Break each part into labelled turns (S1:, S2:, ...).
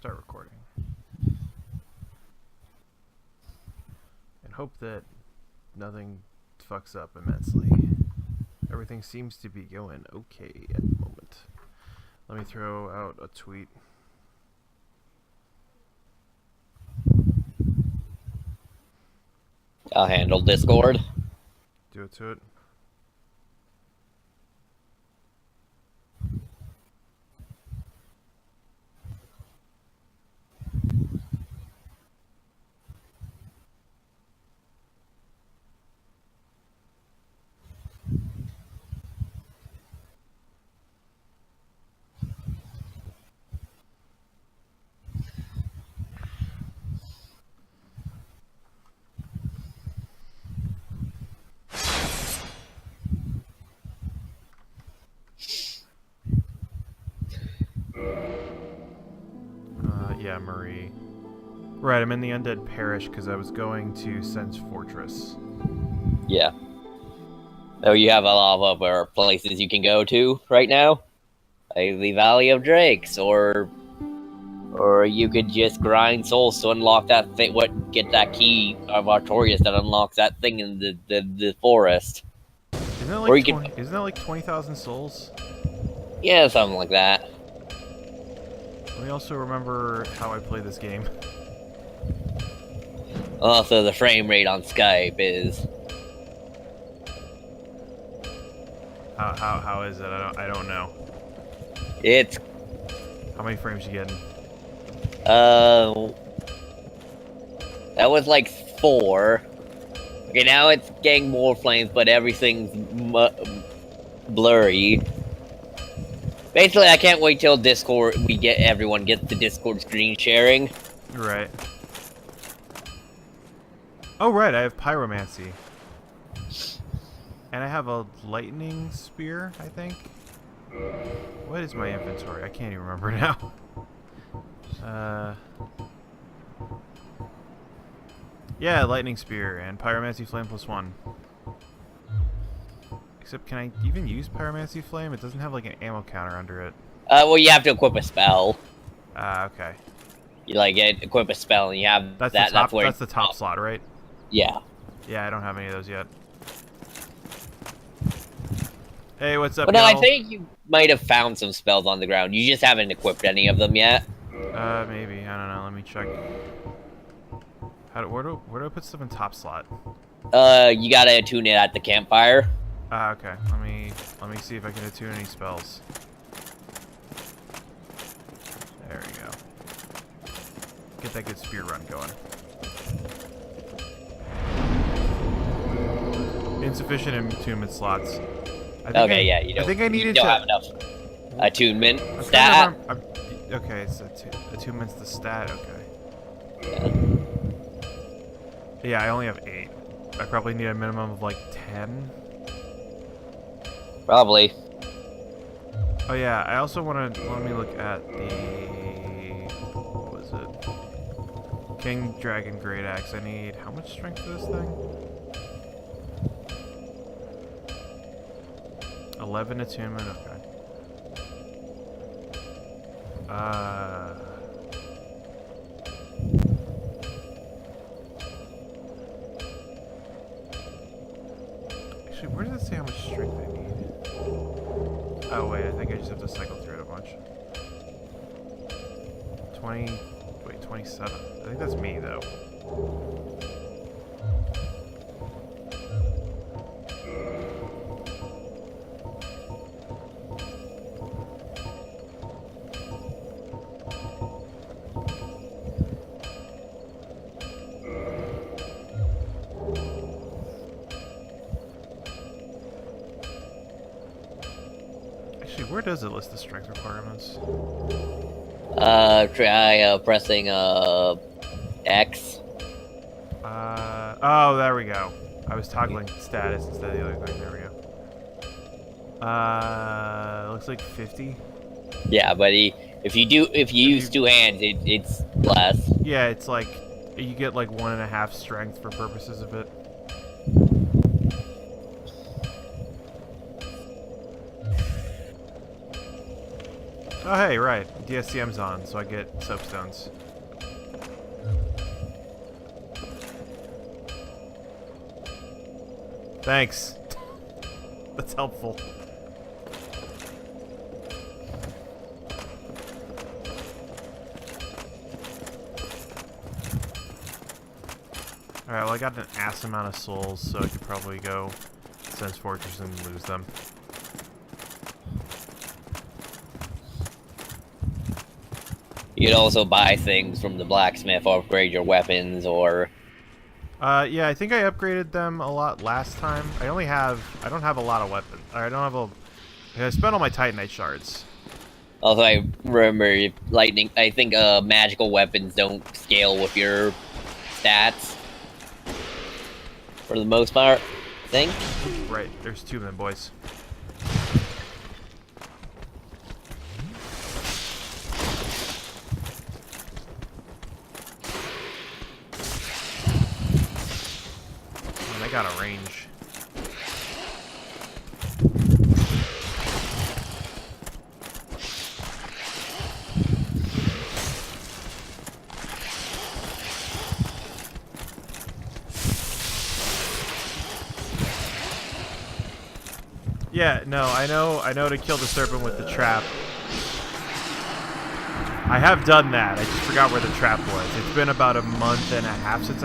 S1: Start recording. And hope that nothing fucks up immensely. Everything seems to be going okay at the moment. Let me throw out a tweet.
S2: I'll handle Discord.
S1: Do it to it. Yeah, Marie. Right, I'm in the Undead Parish because I was going to Sen's Fortress.
S2: Yeah. So you have a lot of other places you can go to right now, like the Valley of Drakes, or you could just grind souls to unlock that thing. Get that key of Artorias that unlocks that thing in the forest.
S1: Isn't that
S2: Or
S1: like
S2: you could,
S1: Isn't that like 20,000 souls?
S2: yeah, something like that.
S1: Let me also remember how I play this game.
S2: Also, the frame rate on Skype is
S1: How is it? I don't know.
S2: it's
S1: How many frames you getting?
S2: that was like 4. Okay, now it's getting more flames, but everything's blurry. Basically, I can't wait till Discord everyone gets the Discord screen sharing.
S1: Right. Oh, right, I have pyromancy. And I have a lightning spear, I think. What is my inventory? I can't even remember now. Yeah, lightning spear and pyromancy flame +1. Except, can I even use pyromancy flame? It doesn't have like an ammo counter under it.
S2: Well, you have to equip a spell.
S1: Okay.
S2: You equip a spell, and you have
S1: That's
S2: that.
S1: the top.
S2: That's where
S1: That's the top slot, right?
S2: Yeah.
S1: Yeah, I don't have any of those yet. Hey, what's up,
S2: But no, I
S1: y'all?
S2: think you might have found some spells on the ground. You just haven't equipped any of them yet.
S1: Maybe. I don't know. Let me check. Where do I put stuff in top slot?
S2: You gotta attune it at the campfire.
S1: Okay. Let me see if I can attune any spells. There we go. Get that good spear run going. Insufficient attunement slots.
S2: Okay, yeah, you don't.
S1: I think I needed
S2: you
S1: to.
S2: don't have enough attunement
S1: I'm
S2: stat.
S1: Okay, it's attunement's the stat. Okay.
S2: Yeah.
S1: Yeah, I only have 8. I probably need a minimum of like 10.
S2: Probably.
S1: Oh yeah, I also want to let me look at the what was it? King Dragon Great Axe. I need how much strength for this thing? 11 attunement. Okay. Actually, where does it say how much strength I need? Oh wait, I think I just have to cycle through it a bunch. 27. I think that's me though. Where does it list the strength requirements?
S2: Try pressing X.
S1: Oh, there we go. I was toggling status instead of the other thing. There we go. Looks like 50.
S2: Yeah, but if you use 2 hands, it's less.
S1: Yeah, it's like you get like 1.5 strength for purposes of it. Oh, hey, right. DSCM's on, so I get soapstones. Thanks. That's helpful. Alright, well I got an ass amount of souls, so I could probably go Sense Fortress and lose them.
S2: You could also buy things from the blacksmith, or upgrade your weapons, or...
S1: Yeah, I think I upgraded them a lot last time. I don't have a lot of weapons. I spent all my Titanite shards.
S2: Also, I remember lightning. I think magical weapons don't scale with your stats for the most part. I think.
S1: Right, there's 2 of them, boys. And they got a range. Yeah, no, I know to kill the serpent with the trap. I have done that. I just forgot where the trap was. It's been about a month and a half since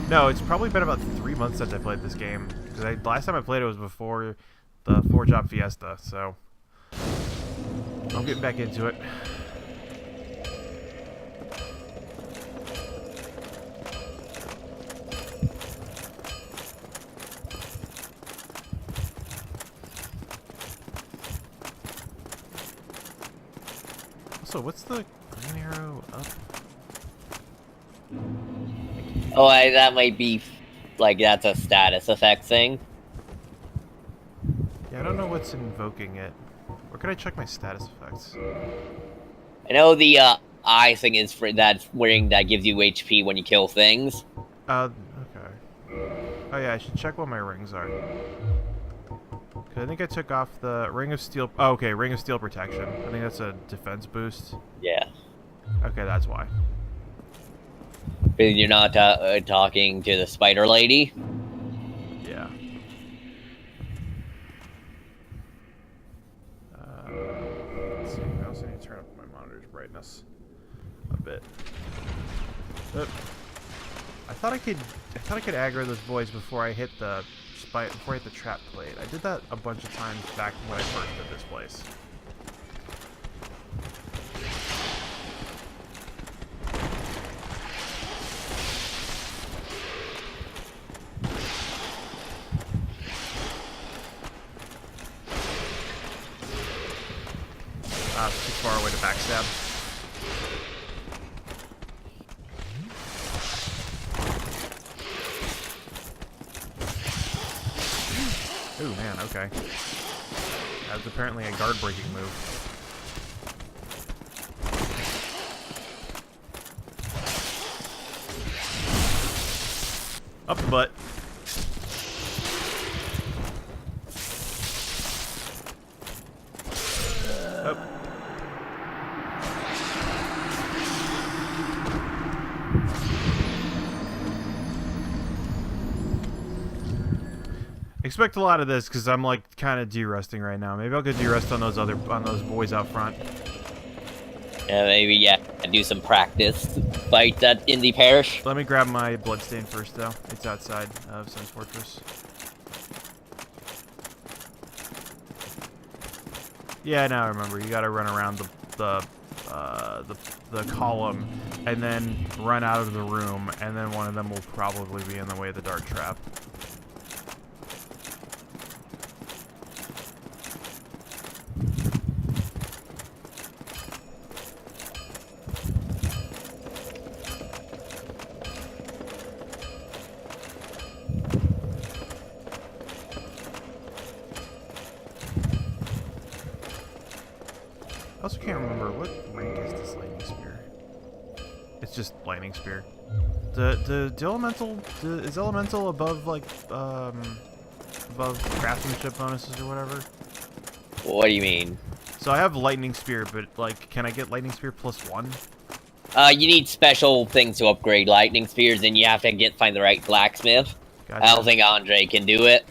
S1: No, it's probably been about 3 months since I played this game. Because last time I played it was before the 4-job fiesta, so... I'm getting back into it. So what's the green arrow up?
S2: Oh, that might be like that's a status effect thing.
S1: Yeah, I don't know what's invoking it. Where can I check my status effects?
S2: I know the eye thing is for that ring that gives you HP when you kill things.
S1: Okay. Oh yeah, I should check what my rings are. I think I took off the Ring of Steel. Oh, okay, Ring of Steel Protection. I think that's a defense boost.
S2: Yeah.
S1: Okay, that's why.
S2: Because you're not talking to the spider lady.
S1: Yeah. Let's see. I also need to turn up my monitor's brightness a bit. I thought I could aggro those boys before I hit the trap plate. I did that a bunch of times back when I first did this place. Too far away to backstab. Ooh, man, okay. That was apparently a guard-breaking move. Up the butt. Oh. Expect a lot of this because I'm like kind of de-resting right now. Maybe I'll go de-rest on those boys out front.
S2: Yeah, maybe do some practice fight that in the parish.
S1: Let me grab my bloodstain first, though. It's outside of Sense Fortress. Yeah, now I remember. You got to run around the column and then run out of the room, and then one of them will probably be in the way of the dart trap. I also can't remember what rank is this lightning spear. It's just lightning spear. The elemental is elemental above like above craftsmanship bonuses or whatever.
S2: What do you mean?
S1: So I have lightning spear, but like, can I get lightning spear +1?
S2: You need special things to upgrade lightning spears, and you have to find the right blacksmith.
S1: Gotcha.
S2: I don't think Andre can do it.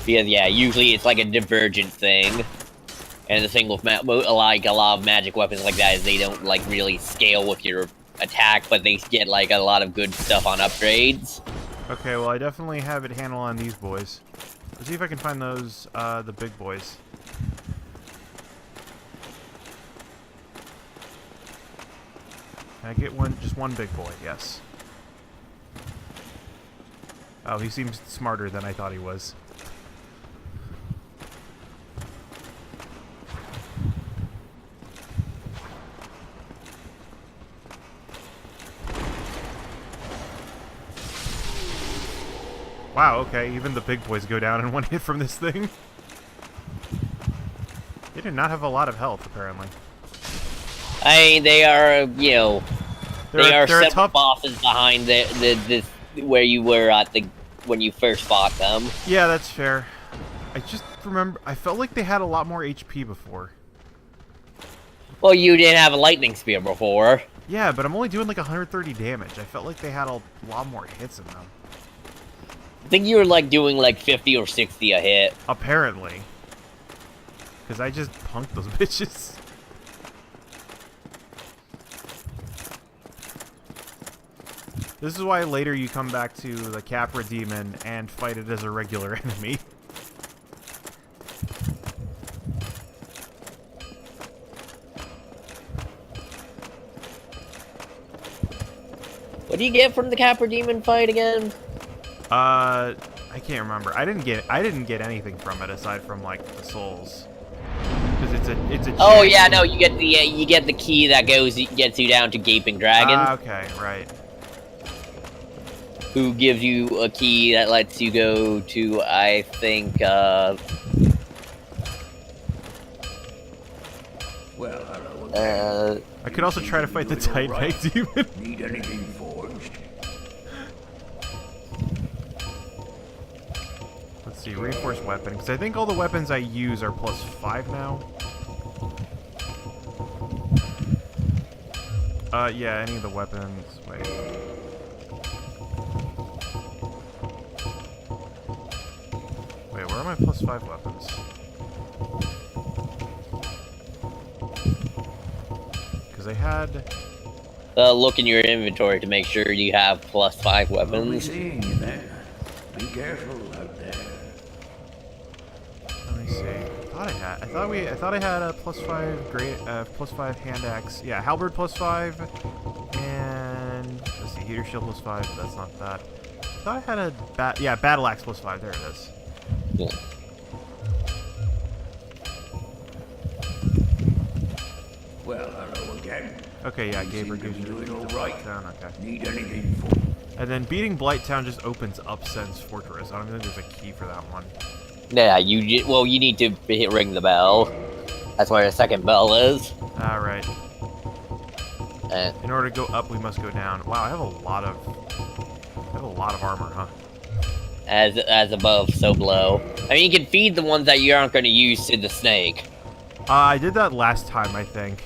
S2: Because yeah, usually it's like a divergent thing. And the thing with like a lot of magic weapons like that is they don't like really scale with your attack, but they get like a lot of good stuff on upgrades.
S1: Okay, well I definitely have it handle on these boys. Let's see if I can find those, the big boys. Can I get just one big boy? Yes. Oh, he seems smarter than I thought he was. Wow, okay, even the big boys go down in one hit from this thing. They do not have a lot of health, apparently.
S2: I mean, they are, you know, they're several
S1: tough
S2: bosses behind this where you were at when you first fought them.
S1: Yeah, that's fair. I just remember, I felt like they had a lot more HP before.
S2: Well, you didn't have a lightning spear before.
S1: Yeah, but I'm only doing like 130 damage. I felt like they had a lot more hits in them.
S2: I think you were like doing like 50 or 60 a hit.
S1: Apparently. Because I just punked those bitches. This is why later you come back to the Capra Demon and fight it as a regular enemy.
S2: What do you get from the Capra Demon fight again?
S1: I can't remember. I didn't get anything from it aside from like the souls. Because it's a
S2: Oh yeah, no, you get the key that gets you down to Gaping Dragon.
S1: Ah, okay, right.
S2: Who gives you a key that lets you go to, I think,
S3: Well,
S1: I could also try to fight the Titanite Demon.
S3: need anything forged?
S1: Let's see, reinforced weapon. Because I think all the weapons I use are +5 now. Yeah, any of the weapons. Wait. Wait, where are my +5 weapons? Because I had...
S2: look in your inventory to make sure you have +5
S3: Only
S2: weapons.
S3: seeing you there. Be careful out there.
S1: Let me see. I thought I had a +5 +5 hand axe. Yeah, halberd +5, and let's see, heater shield +5. But that's not that. I thought I had a battle axe +5. There it is.
S2: Yeah.
S3: Well, hello again.
S1: Okay, yeah, Gabriel gives you
S3: doing all right.
S1: Town. Okay.
S3: Need anything for?
S1: And then beating Blighttown just opens up Sen's Fortress. I don't think there's a key for that one.
S2: Yeah, you need to ring the bell. That's where the second bell is.
S1: Alright.
S2: And
S1: In order to go up, we must go down. Wow, I have a lot of armor, huh?
S2: as above, so below. I mean, you can feed the ones that you aren't going to use to the snake.
S1: I did that last time, I think.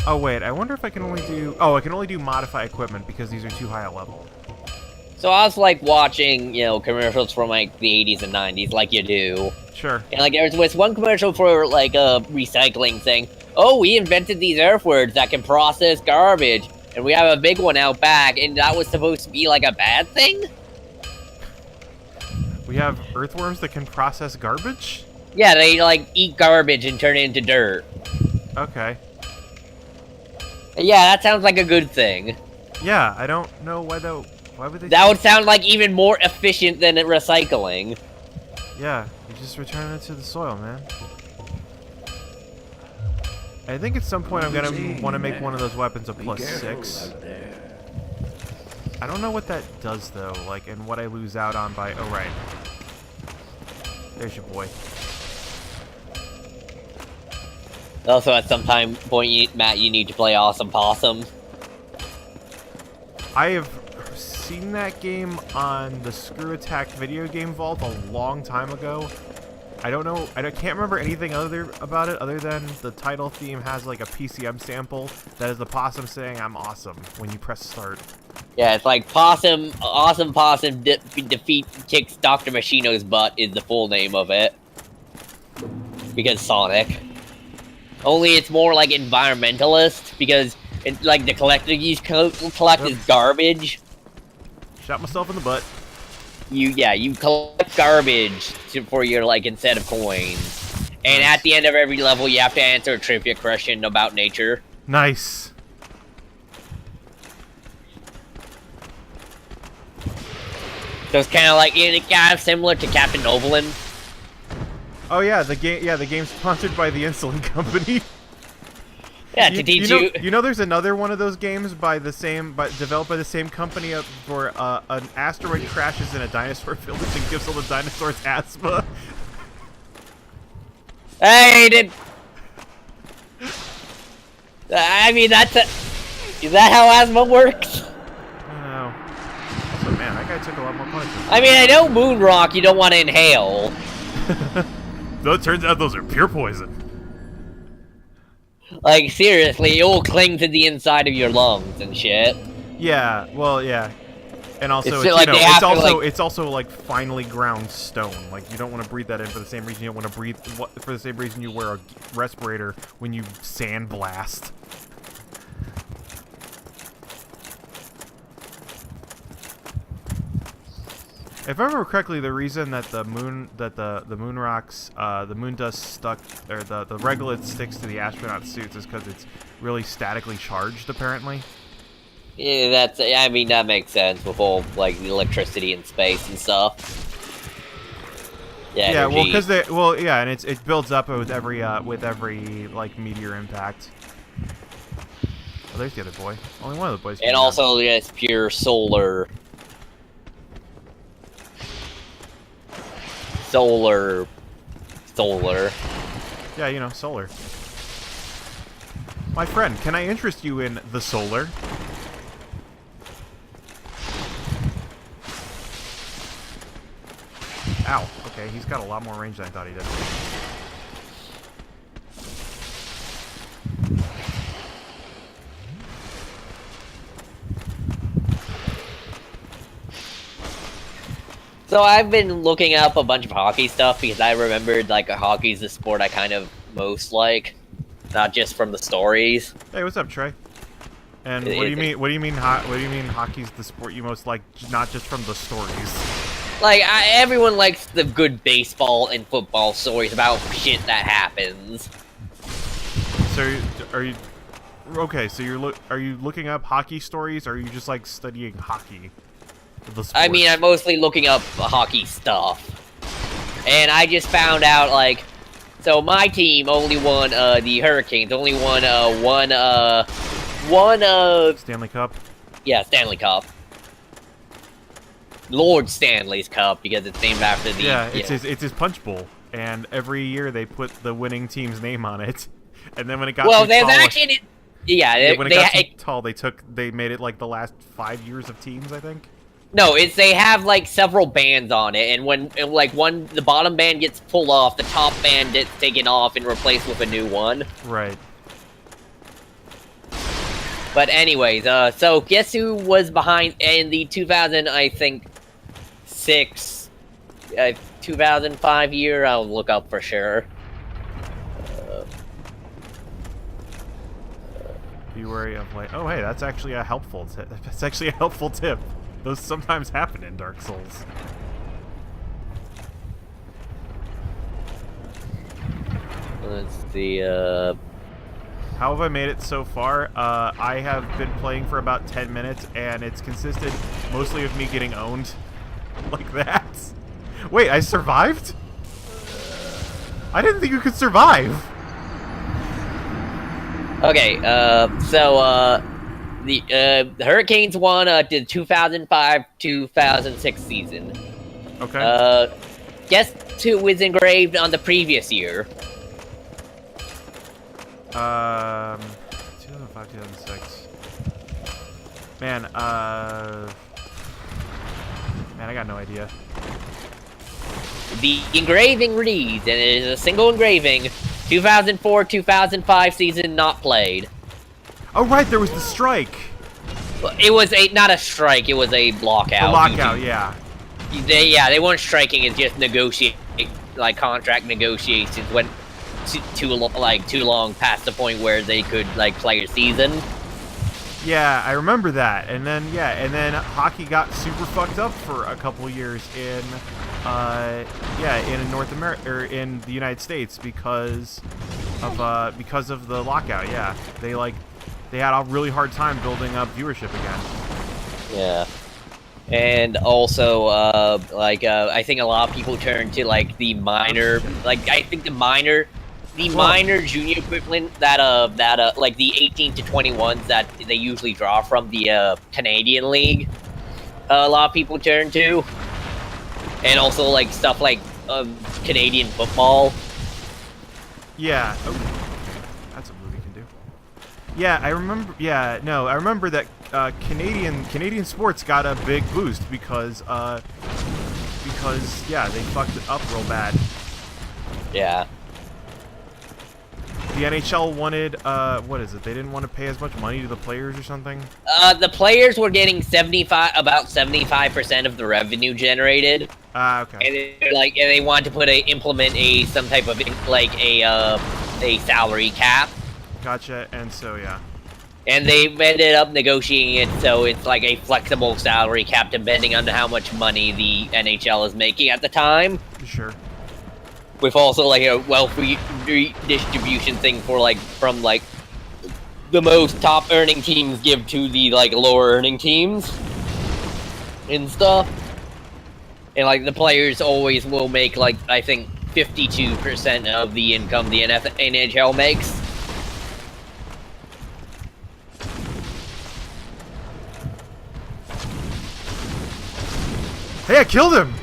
S1: Oh wait, I wonder if I can only do... Oh, I can only do modify equipment because these are too high a level.
S2: So I was like watching, you know, commercials from like the 80s and 90s, like you do.
S1: Sure.
S2: And like there was one commercial for like a recycling thing. Oh, we invented these earthworms that can process garbage, and we have a big one out back, and that was supposed to be like a bad thing?
S1: We have earthworms that can process garbage?
S2: Yeah, they like eat garbage and turn it into dirt.
S1: Okay.
S2: Yeah, that sounds like a good thing.
S1: Yeah, I don't know why though. Why would they...
S2: That would sound like even more efficient than recycling.
S1: Yeah, you just return it to the soil, man. I think at some point I'm gonna want to make one of those weapons a +6. I don't know what that does though, like, and what I lose out on by... Oh, right. There's your boy.
S2: Also, at some point, Matt, you need to play Awesome Possum.
S1: I have seen that game on the Screw Attack video game vault a long time ago. I don't know. I can't remember anything about it other than the title theme has like a PCM sample that is the possum saying "I'm awesome" when you press start.
S2: Yeah, it's like awesome possum defeat kicks Dr. Machino's butt is the full name of it. Because Sonic. Only it's more like environmentalist because it's like the collector you collect is garbage.
S1: Shot myself in the butt.
S2: You collect garbage for your like instead of coins. And
S1: Nice.
S2: at the end of every level you have to answer a trivia question about nature.
S1: Nice.
S2: So it's kind of like similar to Captain Novolin.
S1: Oh yeah, the game. Yeah, the game's sponsored by the Insulin Company.
S2: Yeah, to teach you.
S1: You know, there's another one of those games developed by the same company for an asteroid crashes in a dinosaur village and gives all the dinosaurs asthma.
S2: Hey, did. I mean, is that how asthma works?
S1: I don't know. Also, man, that guy took a lot more punishment.
S2: I mean, I know moon rock you don't want to inhale.
S1: Though it turns out those are pure poison.
S2: Like, seriously, it will cling to the inside of your lungs and shit.
S1: Yeah, well, yeah. And also, it's also like finely ground stone. Like, you don't want to breathe that in for the same reason you don't want to breathe, for the same reason you wear a respirator when you sandblast. If I remember correctly, the reason that the moon rocks, the moon dust stuck, or the regolith sticks to the astronaut suits is because it's really statically charged, apparently.
S2: Yeah, I mean, that makes sense with all, like, the electricity in space and stuff. Yeah,
S1: Yeah,
S2: energy.
S1: well, yeah, and it builds up with every like meteor impact. Oh, there's the other boy. Only one of the boys.
S2: And also, it's pure solar. Solar.
S1: Yeah, you know, solar. My friend, can I interest you in the solar? Ow. Okay, he's got a lot more range than I thought he did.
S2: So I've been looking up a bunch of hockey stuff because I remembered, like, hockey's the sport I kind of most like. Not just from the stories.
S1: Hey, what's up, Trey? And what do you mean? What do you mean hockey's the sport you most like? Not just from the stories.
S2: Like, everyone likes the good baseball and football stories about shit that happens.
S1: So, are you okay? So are you looking up hockey stories, or are you just like studying hockey? The sport?
S2: I mean, I'm mostly looking up hockey stuff. And I just found out, like, so my team only won, the Hurricanes only won,
S1: Stanley Cup?
S2: Yeah, Stanley Cup. Lord Stanley's Cup, because it's named after the...
S1: Yeah, it's his punch bowl, and every year they put the winning team's name on it. And then when it got
S2: well,
S1: too
S2: there's
S1: tall,
S2: actually... Yeah,
S1: when it got too tall, they made it like the last 5 years of teams, I think.
S2: No, they have like several bands on it, and when the bottom band gets pulled off, the top band gets taken off and replaced with a new one.
S1: Right.
S2: But anyways, so guess who was behind in the 2005 year? I'll look up for sure.
S1: Be wary of like. Oh, hey, that's actually a helpful tip. That's actually a helpful tip. Those sometimes happen in Dark Souls.
S2: Let's see,
S1: How have I made it so far? I have been playing for about 10 minutes, and it's consisted mostly of me getting owned. Like that. Wait, I survived? I didn't think you could survive.
S2: Okay, the Hurricanes won the 2005-2006 season.
S1: Okay.
S2: Guess who was engraved on the previous year?
S1: 2005, 2006. Man, Man, I got no idea.
S2: The engraving reads, and it is a single engraving, 2004-2005 season not played.
S1: Oh, right, there was the strike.
S2: It was not a strike, it was a lockout.
S1: The lockout, yeah.
S2: They weren't striking, it's just like contract negotiations went too long past the point where they could like play a season.
S1: Yeah, I remember that. And then hockey got super fucked up for a couple years in North America or in the United States because of the lockout. Yeah, they had a really hard time building up viewership again.
S2: Yeah. And also, I think a lot of people turn to like the minor, minor junior equivalent that like the 18 to 21s that they usually draw from the Canadian League. A lot of people turn to, and also like stuff like Canadian football.
S1: Yeah, that's a movie can do. Yeah, I remember. Yeah, no, I remember that Canadian sports got a big boost because they fucked it up real bad.
S2: Yeah.
S1: The NHL wanted, what is it? They didn't want to pay as much money to the players or something?
S2: The players were getting about 75% of the revenue generated.
S1: Okay.
S2: And they wanted to implement some type of a salary cap.
S1: Gotcha. And so yeah.
S2: And they ended up negotiating it so it's like a flexible salary cap depending on how much money the NHL is making at the time.
S1: Sure.
S2: With also like a wealth redistribution thing from the most top earning teams give to the lower earning teams and stuff. And like the players always will make I think 52% of the income the NHL makes.
S1: Hey, I killed him!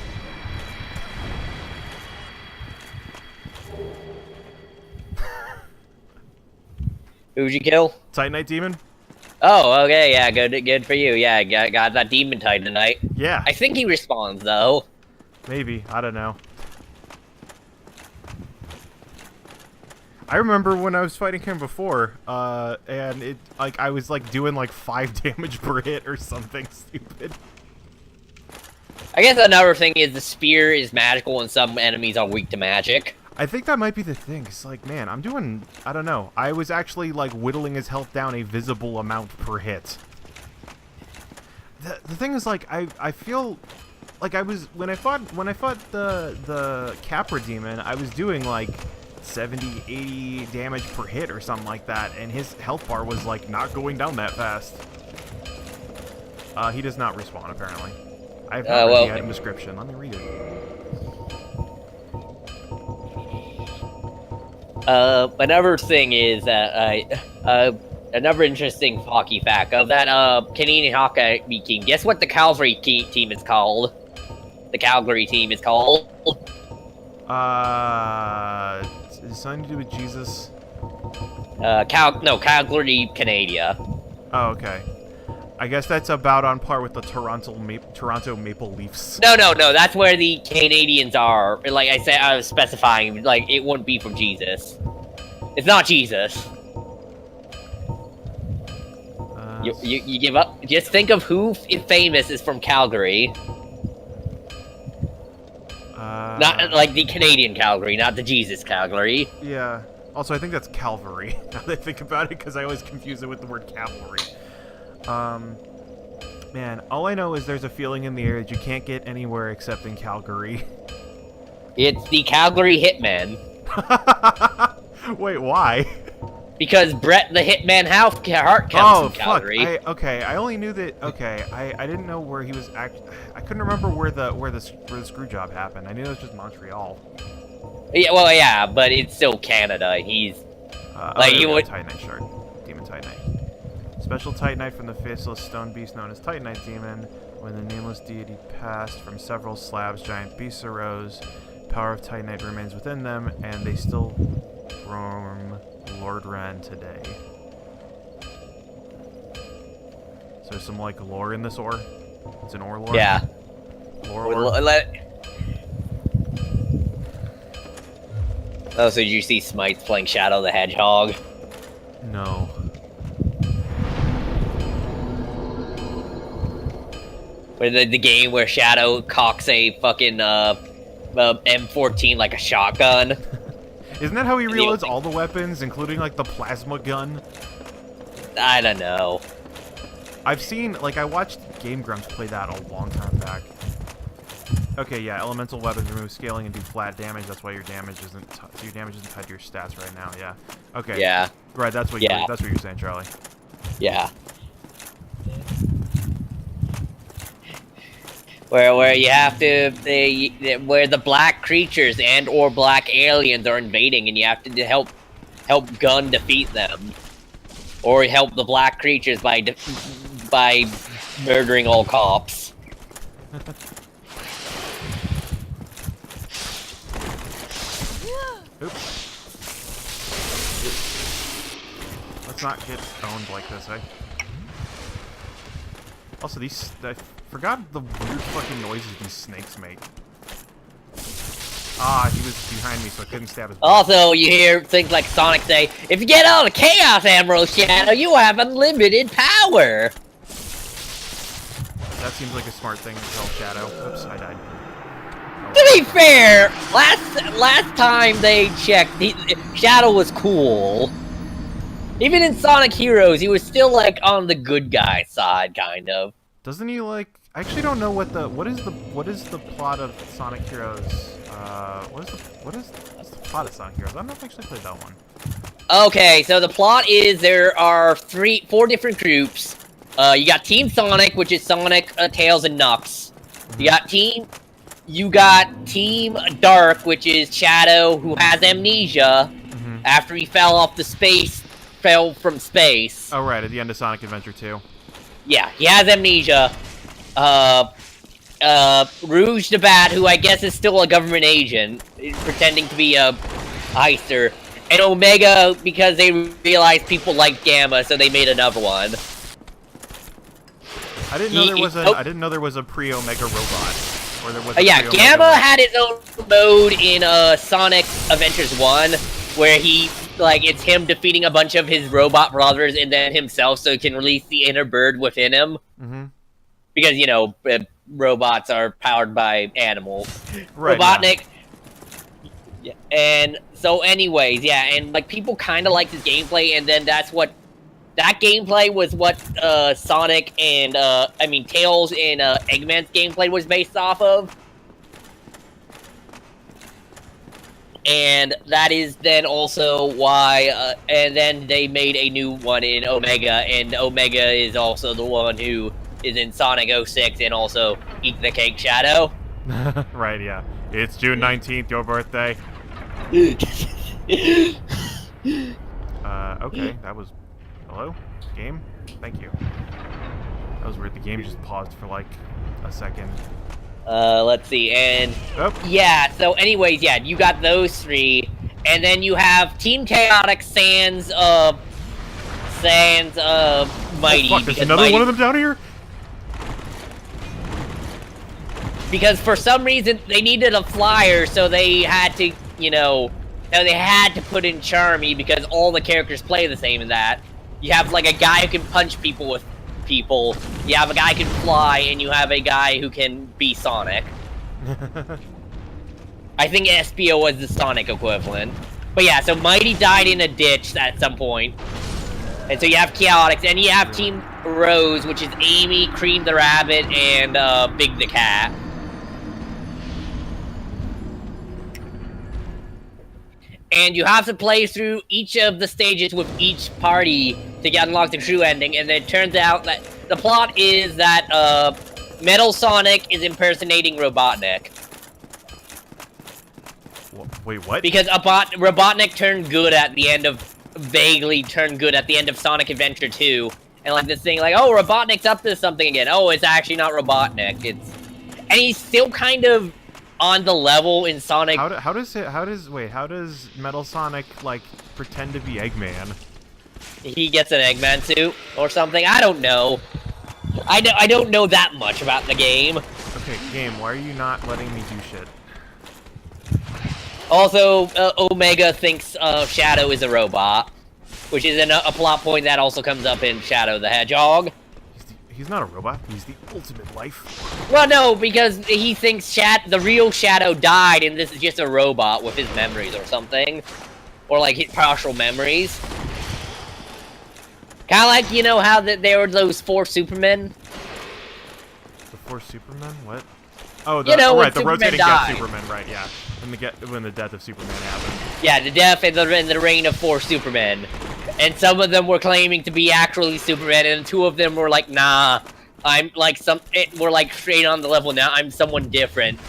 S2: Who'd you kill?
S1: Titanite Demon?
S2: Oh, okay, yeah, good for you. Yeah, got that demon Titanite.
S1: Yeah.
S2: I think he responds though.
S1: Maybe, I don't know. I remember when I was fighting him before, and it I was doing 5 damage per hit or something stupid.
S2: I guess another thing is the spear is magical and some enemies are weak to magic.
S1: I think that might be the thing. It's man, I'm doing, I don't know. I was actually whittling his health down a visible amount per hit. The thing is I feel like I was when I fought the Capra demon, I was doing 70, 80 damage per hit or something like that, and his health bar was not going down that fast. He does not respawn apparently. I have not read the item description. Let me read it.
S2: Another thing is that another interesting hockey fact of that Canadian hockey team. Guess what the Calgary team is called? The Calgary team is called.
S1: Is something to do with Jesus?
S2: Calgary, Canada.
S1: Oh, okay. I guess that's about on par with the Toronto Maple Leafs.
S2: No, that's where the Canadians are. Like I said, I was specifying, it wouldn't be from Jesus. It's not Jesus. You give up? Just think of who famous is from Calgary. Not the Canadian Calgary, not the Jesus Calgary.
S1: Yeah. Also, I think that's Calvary, now that I think about it, because I always confuse it with the word cavalry. Man, all I know is there's a feeling in the air that you can't get anywhere except in Calgary.
S2: It's the Calgary Hitman.
S1: Wait, why?
S2: Because Brett the Hitman Hart comes from Calgary.
S1: Okay, I only knew that. Okay, I didn't know where he was. I couldn't remember where the screw job happened. I knew it was just Montreal.
S2: Yeah, well, yeah, but it's still Canada. He's he would
S1: Titanite shard, Demon Titanite. Special Titanite from the faceless stone beast known as Titanite Demon. When the nameless deity passed from several slabs, giant beasts arose. Power of Titanite remains within them, and they still roam Lord Ren today. So there's some lore in this ore? It's an ore lore?
S2: Yeah. Oh, so did you see Smites playing Shadow the Hedgehog?
S1: No.
S2: Where the game where Shadow cocks a fucking M14 like a shotgun.
S1: Isn't that how he reloads all the weapons, including like the plasma gun?
S2: I don't know.
S1: I've seen, like, I watched Game Grumps play that a long time back. Okay, yeah, elemental weapons remove scaling and do flat damage. That's why your damage isn't tied to your stats right now. Yeah. Okay.
S2: Yeah.
S1: Right. That's what that's what you're saying, Charlie.
S2: Yeah. Where you have to where the black creatures and or black aliens are invading, and you have to help Gun defeat them, or help the black creatures by murdering all cops.
S1: Oops. Let's not get owned like this, eh? Also, I forgot the weird fucking noises these snakes make. Ah, he was behind me, so I couldn't stab his butt.
S2: Also, you hear things like Sonic say, "If you get all the Chaos Emerald Shadow, you have unlimited power."
S1: That seems like a smart thing to tell Shadow. Oops, I died.
S2: To be fair, last time they checked, Shadow was cool. Even in Sonic Heroes, he was still like on the good guy side, kind of.
S1: Doesn't he like? I actually don't know what is the plot of Sonic Heroes. What's the plot of Sonic Heroes? I've not actually played that one.
S2: Okay, so the plot is there are 4 different groups. You got Team Sonic, which is Sonic, Tails, and Knucks. You got Team Dark, which is Shadow, who has amnesia after he fell from space.
S1: Oh right, at the end of Sonic Adventure 2.
S2: Yeah, he has amnesia. Rouge the Bat, who I guess is still a government agent, pretending to be a heister, and Omega because they realized people like Gamma, so they made another one.
S1: I didn't know there was a pre-Omega robot. Or there was
S2: yeah, Gamma
S1: robot.
S2: had its own mode in Sonic Adventures 1, where it's him defeating a bunch of his robot brothers and then himself, so he can release the inner bird within him. Because, you know, robots are powered by animals.
S1: Right,
S2: Robotnik. Yeah. And so anyways, yeah, and like people kind of liked his gameplay, and then that gameplay was what Sonic and Tails and Eggman's gameplay was based off of. And that is then also why, and then they made a new one in Omega, and Omega is also the one who is in Sonic 06 and also Eat the Cake Shadow.
S1: Right, yeah. It's June 19th, your birthday. Okay, that was... Hello? Game? Thank you. That was weird, the game just paused for like a second.
S2: Let's see, and...
S1: Oh.
S2: Yeah, so anyways, yeah, you got those 3, and then you have Team Chaotic Sans Mighty.
S1: Oh, fuck, there's another one of them down here?
S2: Because for some reason, they needed a flyer, so they had to, you know... they had to put in Charmy, because all the characters play the same in that. You have, like, a guy who can punch people with people, you have a guy who can fly, and you have a guy who can be Sonic. I think Espio was the Sonic equivalent. But yeah, so Mighty died in a ditch at some point. And so you have Chaotix, and you have Team Rose, which is Amy, Cream the Rabbit, and Big the Cat. And you have to play through each of the stages with each party to get unlock the true ending, and it turns out that the plot is that Metal Sonic is impersonating Robotnik.
S1: Wait, what?
S2: Because Robotnik turned good at the end of... vaguely turned good at the end of Sonic Adventure 2. And like this thing like, oh, Robotnik's up to something again. Oh, it's actually not Robotnik. And he's still kind of on the level in Sonic.
S1: How does Metal Sonic like pretend to be Eggman?
S2: He gets an Eggman suit or something. I don't know. I don't know that much about the game.
S1: Okay, game, why are you not letting me do shit?
S2: Also, Omega thinks Shadow is a robot, which is a plot point that also comes up in Shadow the Hedgehog.
S1: He's not a robot. He's the ultimate life.
S2: Well, no, because he thinks the real Shadow died, and this is just a robot with his memories or something. Or, like, his partial memories. Kind of like, you know how there were those 4 Supermen?
S1: The 4 Supermen? What? Oh,
S2: right,
S1: the rotating death Superman, right, yeah. When the death of Superman happened.
S2: Yeah, the death and the reign of 4 Supermen. And some of them were claiming to be actually Superman, and 2 of them were like, nah, I'm like we're like straight on the level now, I'm someone different.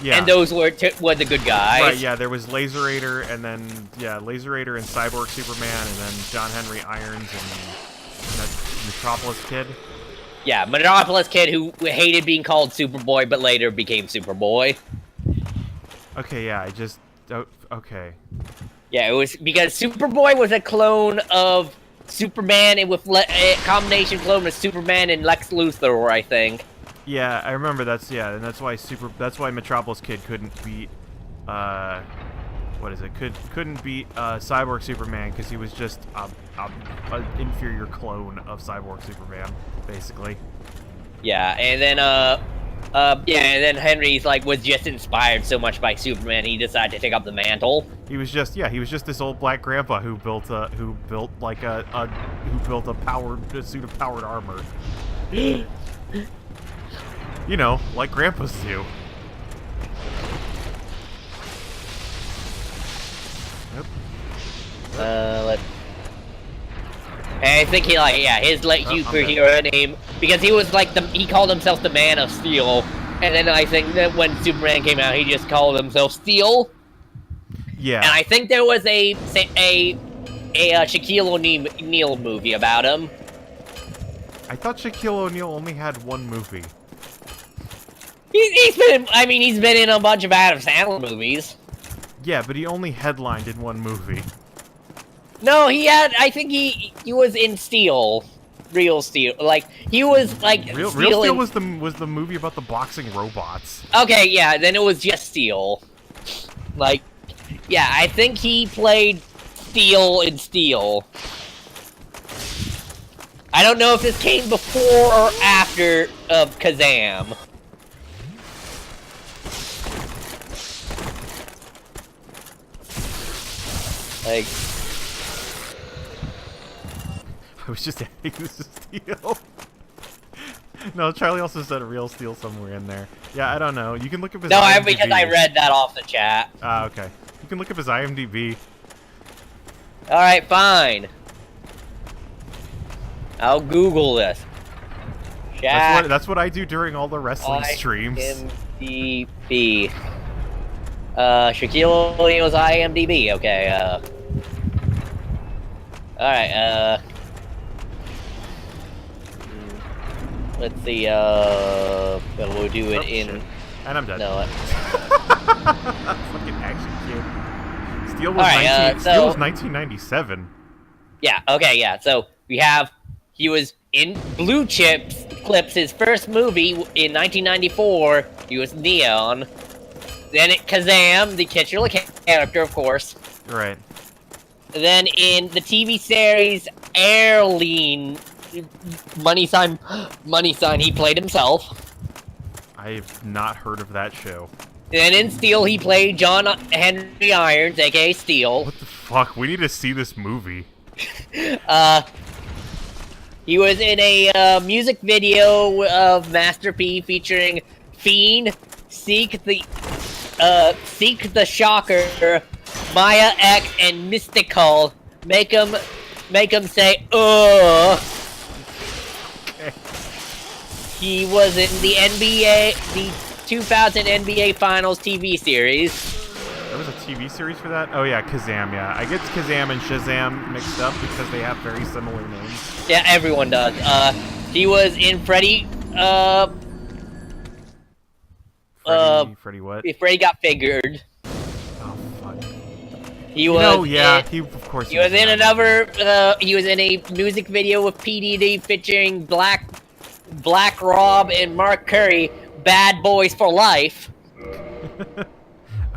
S2: Yeah. And those were the good guys.
S1: Right, yeah, there was Laserator, and then, Laserator and Cyborg Superman, and then John Henry Irons and that Metropolis Kid.
S2: Yeah, Metropolis Kid who hated being called Superboy, but later became Superboy.
S1: Okay, yeah, okay.
S2: Yeah, it was because Superboy was a clone of Superman, and with a combination clone of Superman and Lex Luthor, I think.
S1: Yeah, I remember and that's why Metropolis Kid couldn't beat, couldn't beat Cyborg Superman because he was just an inferior clone of Cyborg Superman, basically.
S2: Yeah, and then and then Henry's was just inspired so much by Superman, he decided to take up the mantle.
S1: He was just this old black grandpa who built a suit of powered armor. You know, like grandpas do. Yep.
S2: And I think his superhero name, because he was he called himself the Man of Steel, and then I think that when Superman came out, he just called himself Steel.
S1: Yeah.
S2: And I think there was a Shaquille O'Neal movie about him.
S1: I thought Shaquille O'Neal only had one movie.
S2: He's been in a bunch of Adam Sandler movies.
S1: Yeah, but he only headlined in one movie.
S2: No, I think he was in Steel. Real Steel. He was
S1: Real Steel was the movie about the boxing robots.
S2: Okay, yeah, then it was just Steel. Yeah, I think he played Steel in Steel. I don't know if this came before or after Kazam.
S1: I was just adding this is Steel. No, Charlie also said Real Steel somewhere in there. Yeah, I don't know. You can look up his IMDb.
S2: Because I read that off the chat.
S1: Ah, okay. You can look up his IMDb.
S2: Alright, fine. I'll Google this. Chat.
S1: That's what I do during all the wrestling streams.
S2: IMDb. Shaquille O'Neal's IMDb. Okay, Alright, let's see, we'll do it in...
S1: Shit. And I'm dead.
S2: No,
S1: fucking action kid. Steel was, Steel was 1997.
S2: Yeah, okay, yeah, so he was in Blue Clips, his first movie in 1994, he was Neon. Then Kazam, the titular character, of course.
S1: Right.
S2: Then in the TV series Airline, Money Sign, he played himself.
S1: I've not heard of that show.
S2: Then in Steel, he played John Henry Irons, aka Steel.
S1: What the fuck? We need to see this movie.
S2: He was in a music video of Master P featuring Fiend, Seek the Shocker, Maya X, and Mystical. Make him say, ugh.
S1: Okay.
S2: He was in the 2000 NBA Finals TV series.
S1: There was a TV series for that? Oh yeah, Kazam, yeah. I get Kazam and Shazam mixed up because they have very similar names.
S2: Yeah, everyone does. He was in Freddy
S1: what?
S2: Freddy Got Figured.
S1: Oh fuck.
S2: He was
S1: He
S2: was in another he was in a music video with PDD featuring Black Rob and Mark Curry, Bad Boys for Life.
S1: Oh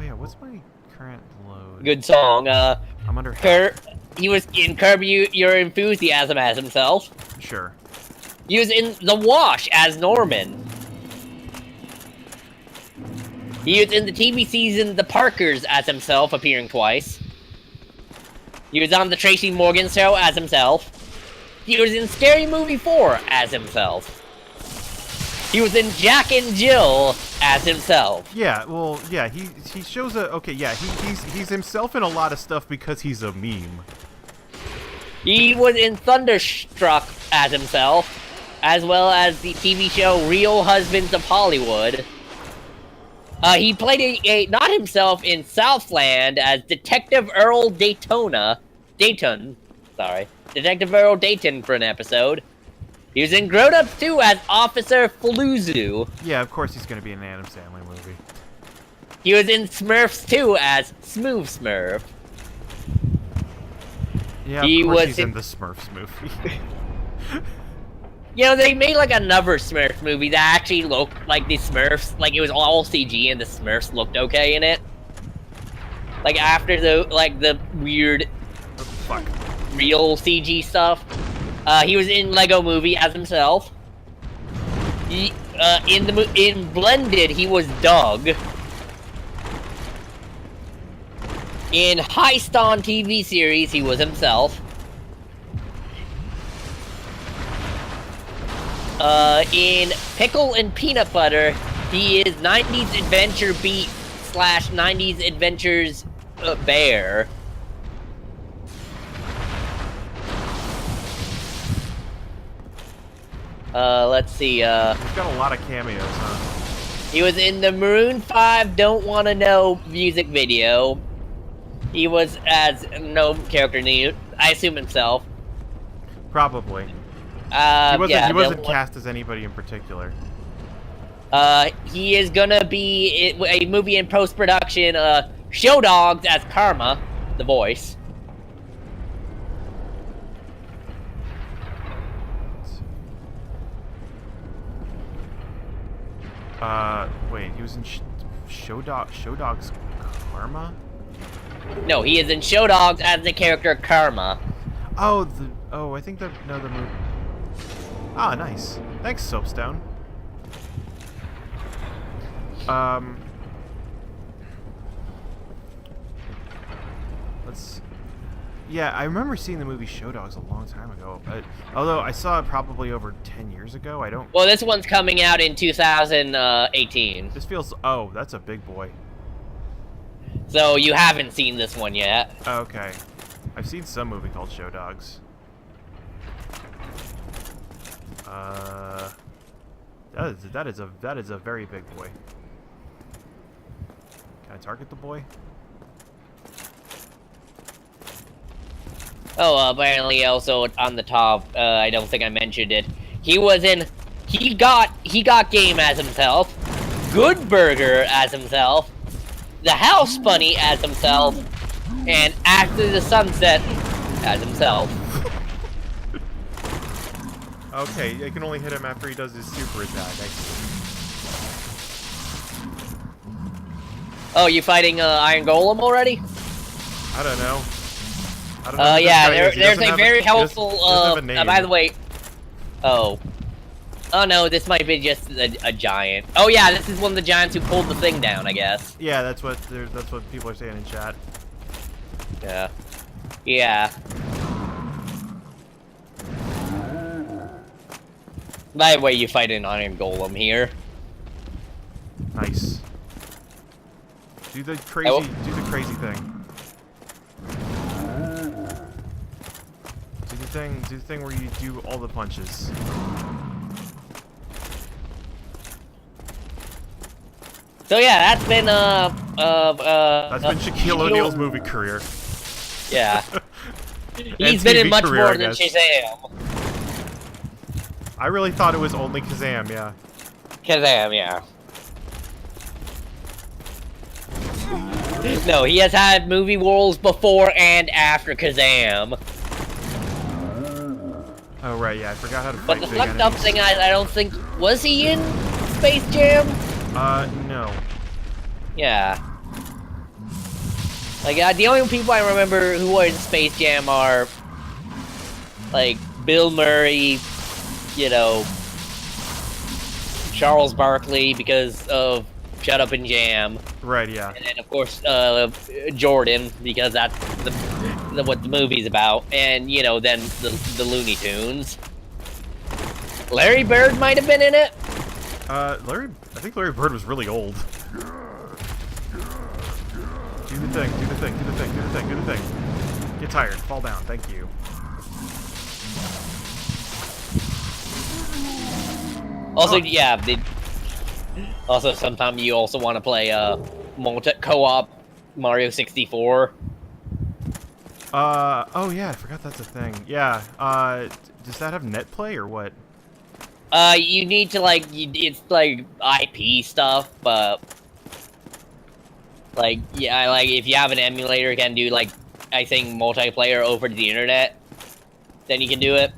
S1: yeah, what's my current load?
S2: Good song.
S1: I'm under half.
S2: He was in Curb Your Enthusiasm as himself.
S1: Sure.
S2: He was in The Wash as Norman. He was in the TV season The Parkers as himself, appearing twice. He was on The Tracy Morgan Show as himself. He was in Scary Movie 4 as himself. He was in Jack and Jill as himself.
S1: Yeah, well, yeah, he shows a okay, yeah, he's himself in a lot of stuff because he's a meme.
S2: He was in Thunderstruck as himself, as well as the TV show Real Husbands of Hollywood. He played not himself in Southland as Detective Earl Dayton, Detective Earl Dayton for an episode. He was in Grown Ups 2 as Officer Fluzu.
S1: Yeah, of course he's gonna be in an Adam Sandler movie.
S2: He was in Smurfs 2 as Smooth Smurf.
S1: Yeah, of course he's in the Smurfs movie.
S2: You know, they made like another Smurfs movie that actually looked like the Smurfs, like it was all CG and the Smurfs looked okay in it. Like after the weird real CG stuff. He was in Lego Movie as himself. He in Blended he was Doug. In Heist on TV series he was himself. In Pickle and Peanut Butter, he is 90s Adventure Beat / 90s Adventures Bear. Let's see,
S1: He's got a lot of cameos, huh?
S2: He was in the Maroon 5 Don't Wanna Know music video. He was as no character name, I assume himself.
S1: Probably. He wasn't cast as anybody in particular.
S2: He is gonna be a movie in post-production, Show Dogs as Karma, the voice.
S1: Wait, he was in Show Dogs Karma?
S2: No, he is in Show Dogs as the character Karma.
S1: Oh, I think the movie. Ah, nice. Thanks, Soapstone. Yeah, I remember seeing the movie Show Dogs a long time ago, but although I saw it probably over 10 years ago, I don't...
S2: Well, this one's coming out in 2018.
S1: This feels... Oh, that's a big boy.
S2: So you haven't seen this one yet.
S1: Okay. I've seen some movie called Show Dogs. That is a very big boy. Can I target the boy?
S2: Oh, apparently also on the top, I don't think I mentioned it. He was in He Got Game as himself, Good Burger as himself, The House Bunny as himself, and After the Sunset as himself.
S1: Okay, I can only hit him after he does his super attack.
S2: Oh, you fighting Iron Golem already?
S1: I don't know.
S2: Yeah, there's a very helpful, by the way... Oh. Oh no, this might be just a giant. Oh yeah, this is one of the giants who pulled the thing down, I guess.
S1: Yeah, that's what people are saying in chat.
S2: Yeah. Yeah. By the way, you fight an Iron Golem here.
S1: Nice. Do the crazy thing. Do the thing where you do all the punches.
S2: So yeah, that's been
S1: Shaquille O'Neal's movie career.
S2: Yeah. He's been in much more than Shazam.
S1: I really thought it was only Kazam, yeah.
S2: Kazam, yeah. No, he has had movie roles before and after Kazam.
S1: Oh right, yeah, I forgot how to fight.
S2: But the fucked up thing, I don't think... Was he in Space Jam?
S1: No.
S2: Yeah. Like, the only people I remember who were in Space Jam are, like, Bill Murray, you know, Charles Barkley because of Shut Up and Jam.
S1: Right, yeah.
S2: And then, of course, Jordan, because that's what the movie's about. And, you know, then the Looney Tunes. Larry Bird might have been in it.
S1: I think Larry Bird was really old. Do the thing, do the thing, do the thing, do the thing, do the thing. Get tired, fall down, thank you.
S2: Also, yeah, also sometimes you also want to play co-op Mario 64.
S1: Oh yeah, I forgot that's a thing. Yeah, does that have net play or what?
S2: You need to, like, it's, like, IP stuff, but, like, yeah, like, if you have an emulator, you can do, like, I think multiplayer over the internet, then you can do it.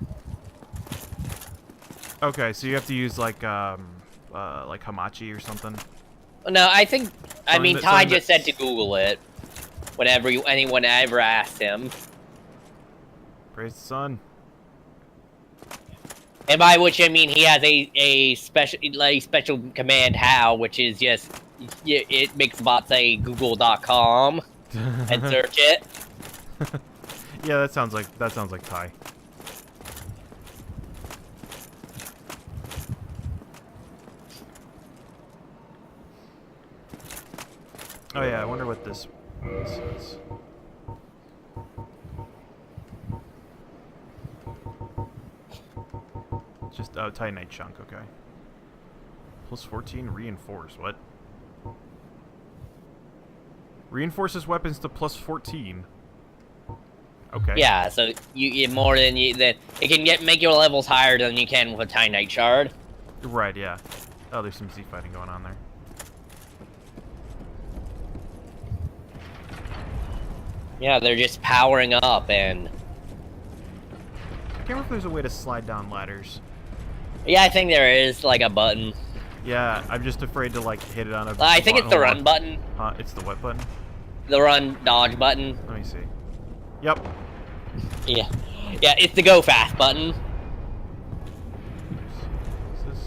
S1: Okay, so you have to use, like Hamachi or something?
S2: No, I think, I mean, Ty just said
S1: that's-
S2: to Google it, whenever anyone ever asked him.
S1: Praise the sun.
S2: And by which I mean he has a special command HAL, which is just it makes the bot say google.com and search it.
S1: Yeah, that sounds like Ty. Oh yeah, I wonder what this says. Just Titanite chunk, okay. Plus 14 reinforce, what? Reinforces weapons to plus 14. Okay.
S2: Yeah, so you get more than it can make your levels higher than you can with a Titanite shard.
S1: Right, yeah. Oh, there's some Z fighting going on there.
S2: Yeah, they're just powering up and.
S1: I can't remember if there's a way to slide down ladders.
S2: Yeah, I think there is like a button.
S1: Yeah, I'm just afraid to like hit it on a.
S2: I think it's the run button.
S1: It's the what button?
S2: The run dodge button.
S1: Let me see. Yep.
S2: Yeah, yeah, it's the go fast button.
S1: Is this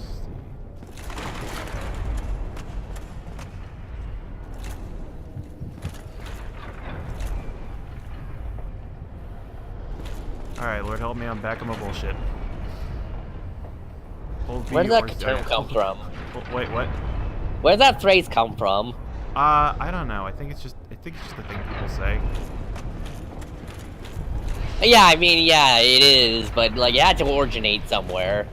S1: Alright, Lord help me, I'm back on my bullshit. Hold
S2: Where
S1: B
S2: did
S1: or
S2: that term come from?
S1: Wait, what?
S2: Where did that phrase come from?
S1: I don't know. I think it's just the thing people say.
S2: Yeah, I mean, yeah, it is, but like, it had to originate somewhere.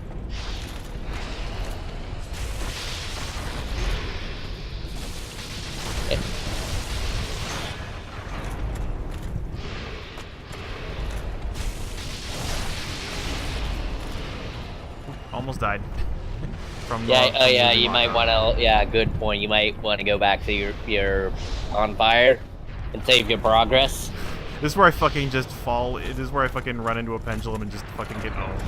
S1: Almost died. From
S2: Yeah,
S1: the,
S2: oh yeah, you might want to. Yeah, good point. You might want to go back to your on fire and save your progress.
S1: This is where I fucking just fall. This is where I fucking run into a pendulum and just fucking get owned.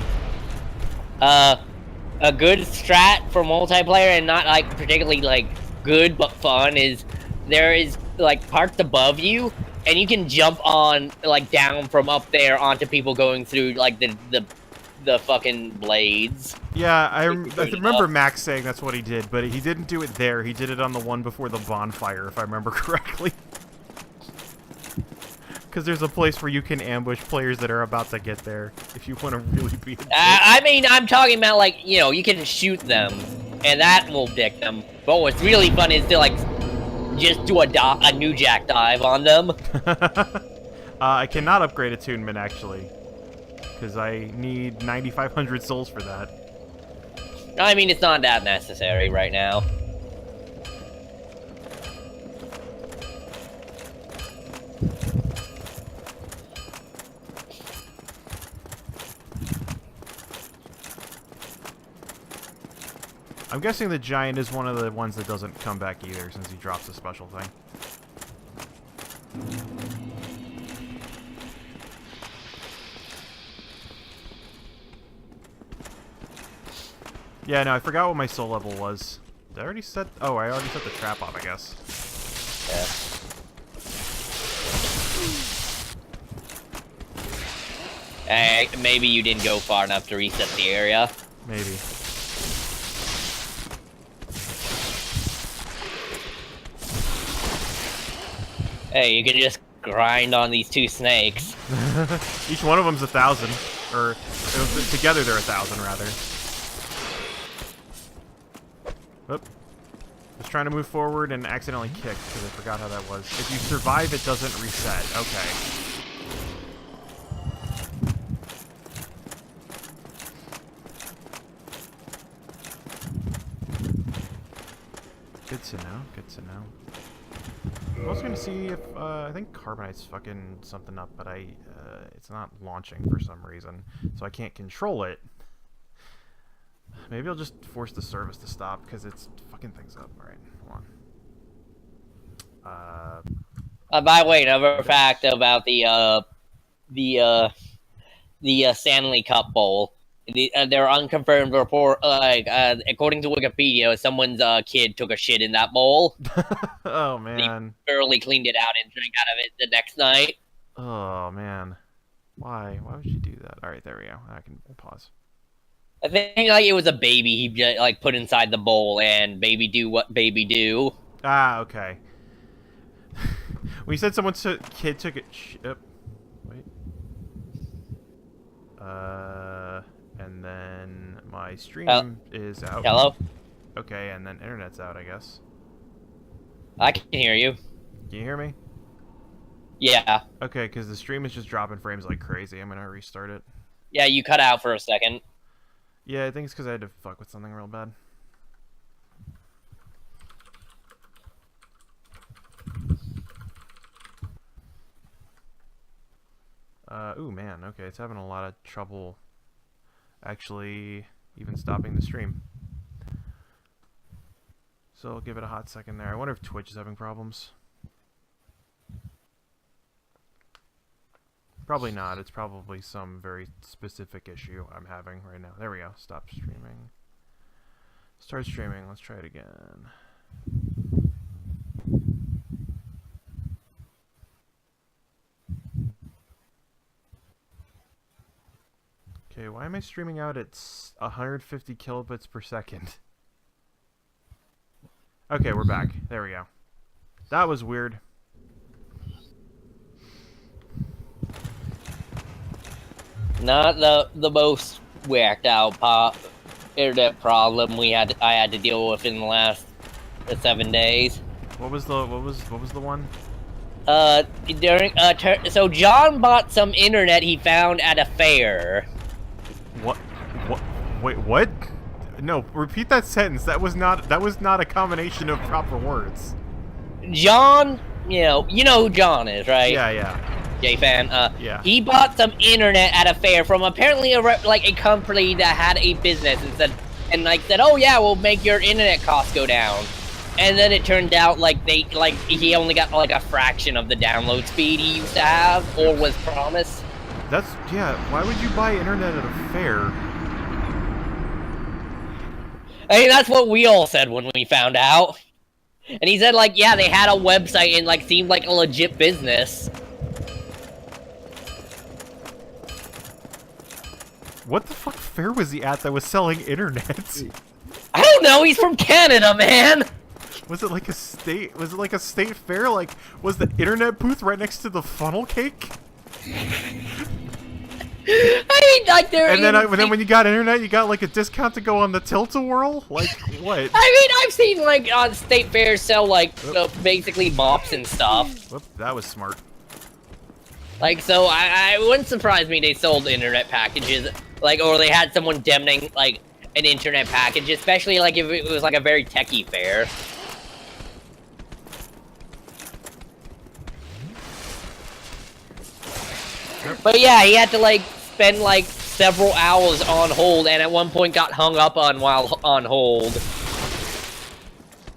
S2: A good strat for multiplayer and not like particularly like good but fun is there is like parts above you and you can jump on like down from up there onto people going through like the fucking blades.
S1: Yeah, I remember Max saying that's what he did, but he didn't do it there. He did it on the one before the bonfire, if I remember correctly. Because there's a place where you can ambush players that are about to get there, if you want to really be a dick.
S2: I mean, I'm talking about like, you know, you can shoot them, and that will dick them. But what's really fun is to like just do a new jack dive on them.
S1: I cannot upgrade attunement actually, because I need 9,500 souls for that.
S2: I mean, it's not that necessary right now.
S1: I'm guessing the giant is one of the ones that doesn't come back either, since he drops a special thing. Yeah, no, I forgot what my soul level was. Did I already set... Oh, I already set the trap off, I guess.
S2: Yeah. Maybe you didn't go far enough to reset the area.
S1: Maybe.
S2: Hey, you can just grind on these 2 snakes.
S1: Each one of them's 1,000. Or, together they're 1,000, rather. Oop. Was trying to move forward and accidentally kicked because I forgot how that was. If you survive, it doesn't reset. Okay. Good to know. Good to know. I was gonna see if I think Carbonite's fucking something up, but it's not launching for some reason, so I can't control it. Maybe I'll just force the service to stop because it's fucking things up. All right, hold on.
S2: By the way, another fact about the Stanley Cup Bowl. There are unconfirmed report, according to Wikipedia, someone's kid took a shit in that bowl.
S1: Oh man!
S2: He barely cleaned it out and drank out of it the next night.
S1: Oh man, why? Why would you do that? All right, there we go. I can pause.
S2: I think like it was a baby he just, like put inside the bowl, and baby do what baby do.
S1: Ah, okay. When you said someone's kid took it, wait. And then my stream is out.
S2: Hello?
S1: Okay, and then internet's out, I guess.
S2: I can hear you.
S1: Can you hear me?
S2: Yeah.
S1: Okay, because the stream is just dropping frames like crazy. I'm gonna restart it.
S2: Yeah, you cut out for a second.
S1: Yeah, I think it's because I had to fuck with something real bad. Ooh, man. Okay, it's having a lot of trouble actually even stopping the stream. So I'll give it a hot second there. I wonder if Twitch is having problems. Probably not. It's probably some very specific issue I'm having right now. There we go. Stop streaming. Start streaming. Let's try it again. Okay, why am I streaming out at 150 kilobits per second? Okay, we're back. There we go. That was weird.
S2: Not the most whacked out internet problem I had to deal with in the last 7 days.
S1: What was the one?
S2: So John bought some internet he found at a fair.
S1: What? Wait, what? No, repeat that sentence. That was not a combination of proper words.
S2: John, you know who John is, right?
S1: Yeah.
S2: J-Fan.
S1: Yeah.
S2: He bought some internet at a fair from apparently a company that had a business and said, oh yeah, we'll make your internet costs go down. And then it turned out he only got like a fraction of the download speed he used to have or was promised.
S1: Why would you buy internet at a fair?
S2: I mean, that's what we all said when we found out. And he said, yeah, they had a website and, seemed like a legit business.
S1: What the fuck fair was he at that was selling internet?
S2: I don't know, he's from Canada, man!
S1: Was it like a state fair? Like, was the internet booth right next to the funnel cake?
S2: I mean,
S1: and then when you got internet, you got like a discount to go on the Tilt-A-Whirl? Like, what?
S2: I mean, I've seen on state fairs sell basically mops and stuff.
S1: Whoop, that was smart.
S2: So I wouldn't surprise me they sold internet packages, or they had someone demoing an internet package, especially if it was a very techie fair. But yeah, he had to spend several hours on hold, and at one point got hung up on while on hold.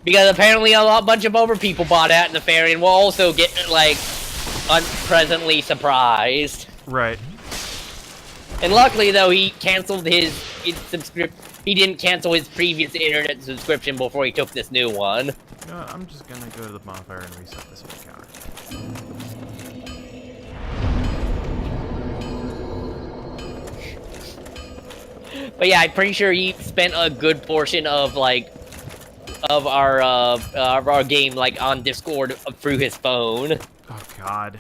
S2: Because apparently a bunch of other people bought it at the fair and will also get unpleasantly surprised.
S1: Right.
S2: And luckily though, he canceled his he didn't cancel his previous internet subscription before he took this new one.
S1: You know what, I'm just gonna go to the bonfire and reset this whole counter.
S2: But yeah, I'm pretty sure he spent a good portion of our game like on Discord through his phone.
S1: Oh God.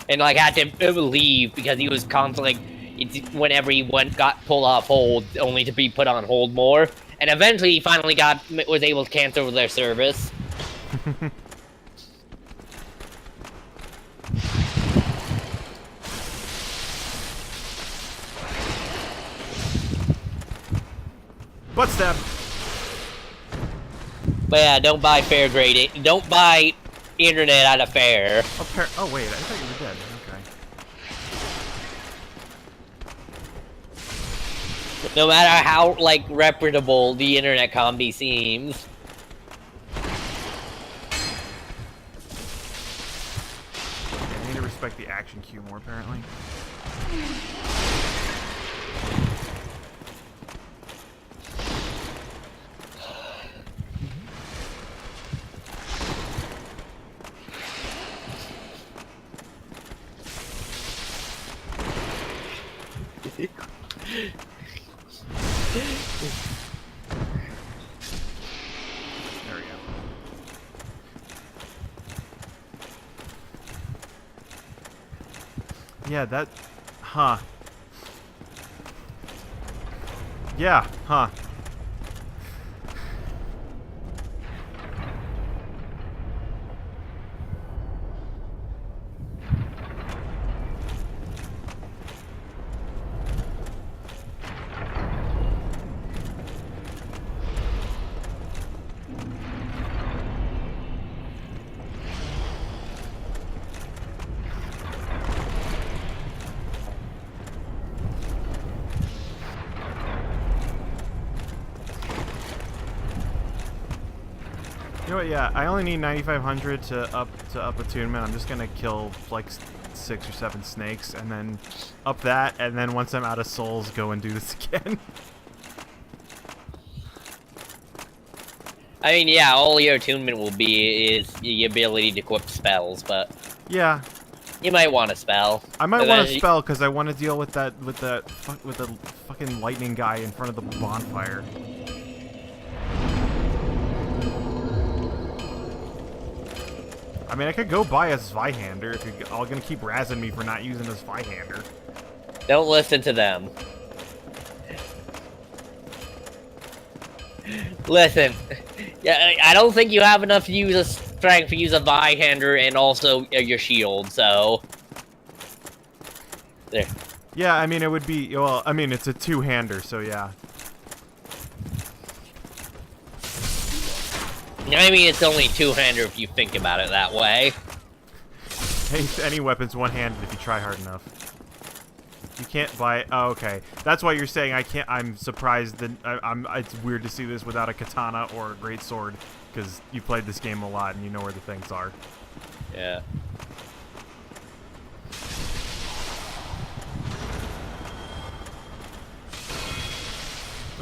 S2: And like had to leave because he was constantly whenever he got pulled off hold, only to be put on hold more. And eventually, he finally was able to cancel their service.
S1: Butt stab.
S2: But yeah, don't buy fair grade. Don't buy internet at a fair.
S1: Oh wait, I thought you were dead. Okay.
S2: No matter how like reputable the internet combi seems.
S1: I need to respect the action cue more, apparently. There we go. Yeah, that... Huh. Yeah, huh. You know what, yeah, I only need 9,500 to up attunement. I'm just gonna kill like 6 or 7 snakes and then up that, and then once I'm out of souls, go and do this again.
S2: I mean, yeah, all your attunement will be is the ability to equip spells, but
S1: Yeah,
S2: you might want a spell.
S1: I might want a spell because I want to deal with the fucking lightning guy in front of the bonfire. I mean, I could go buy a Zweihander if you're all gonna keep razzing me for not using a Zweihander.
S2: Don't listen to them. Listen, yeah, I don't think you have enough strength to use a Zweihander and also your shield, so... There.
S1: Yeah, I mean, it would be... Well, I mean, it's a two-hander, so yeah.
S2: I mean, it's only two-hander if you think about it that way.
S1: Any weapon's one-handed if you try hard enough. You can't buy it. Oh, okay. That's why you're saying I can't... I'm surprised that... it's weird to see this without a katana or a great sword, because you played this game a lot and you know where the things are.
S2: Yeah.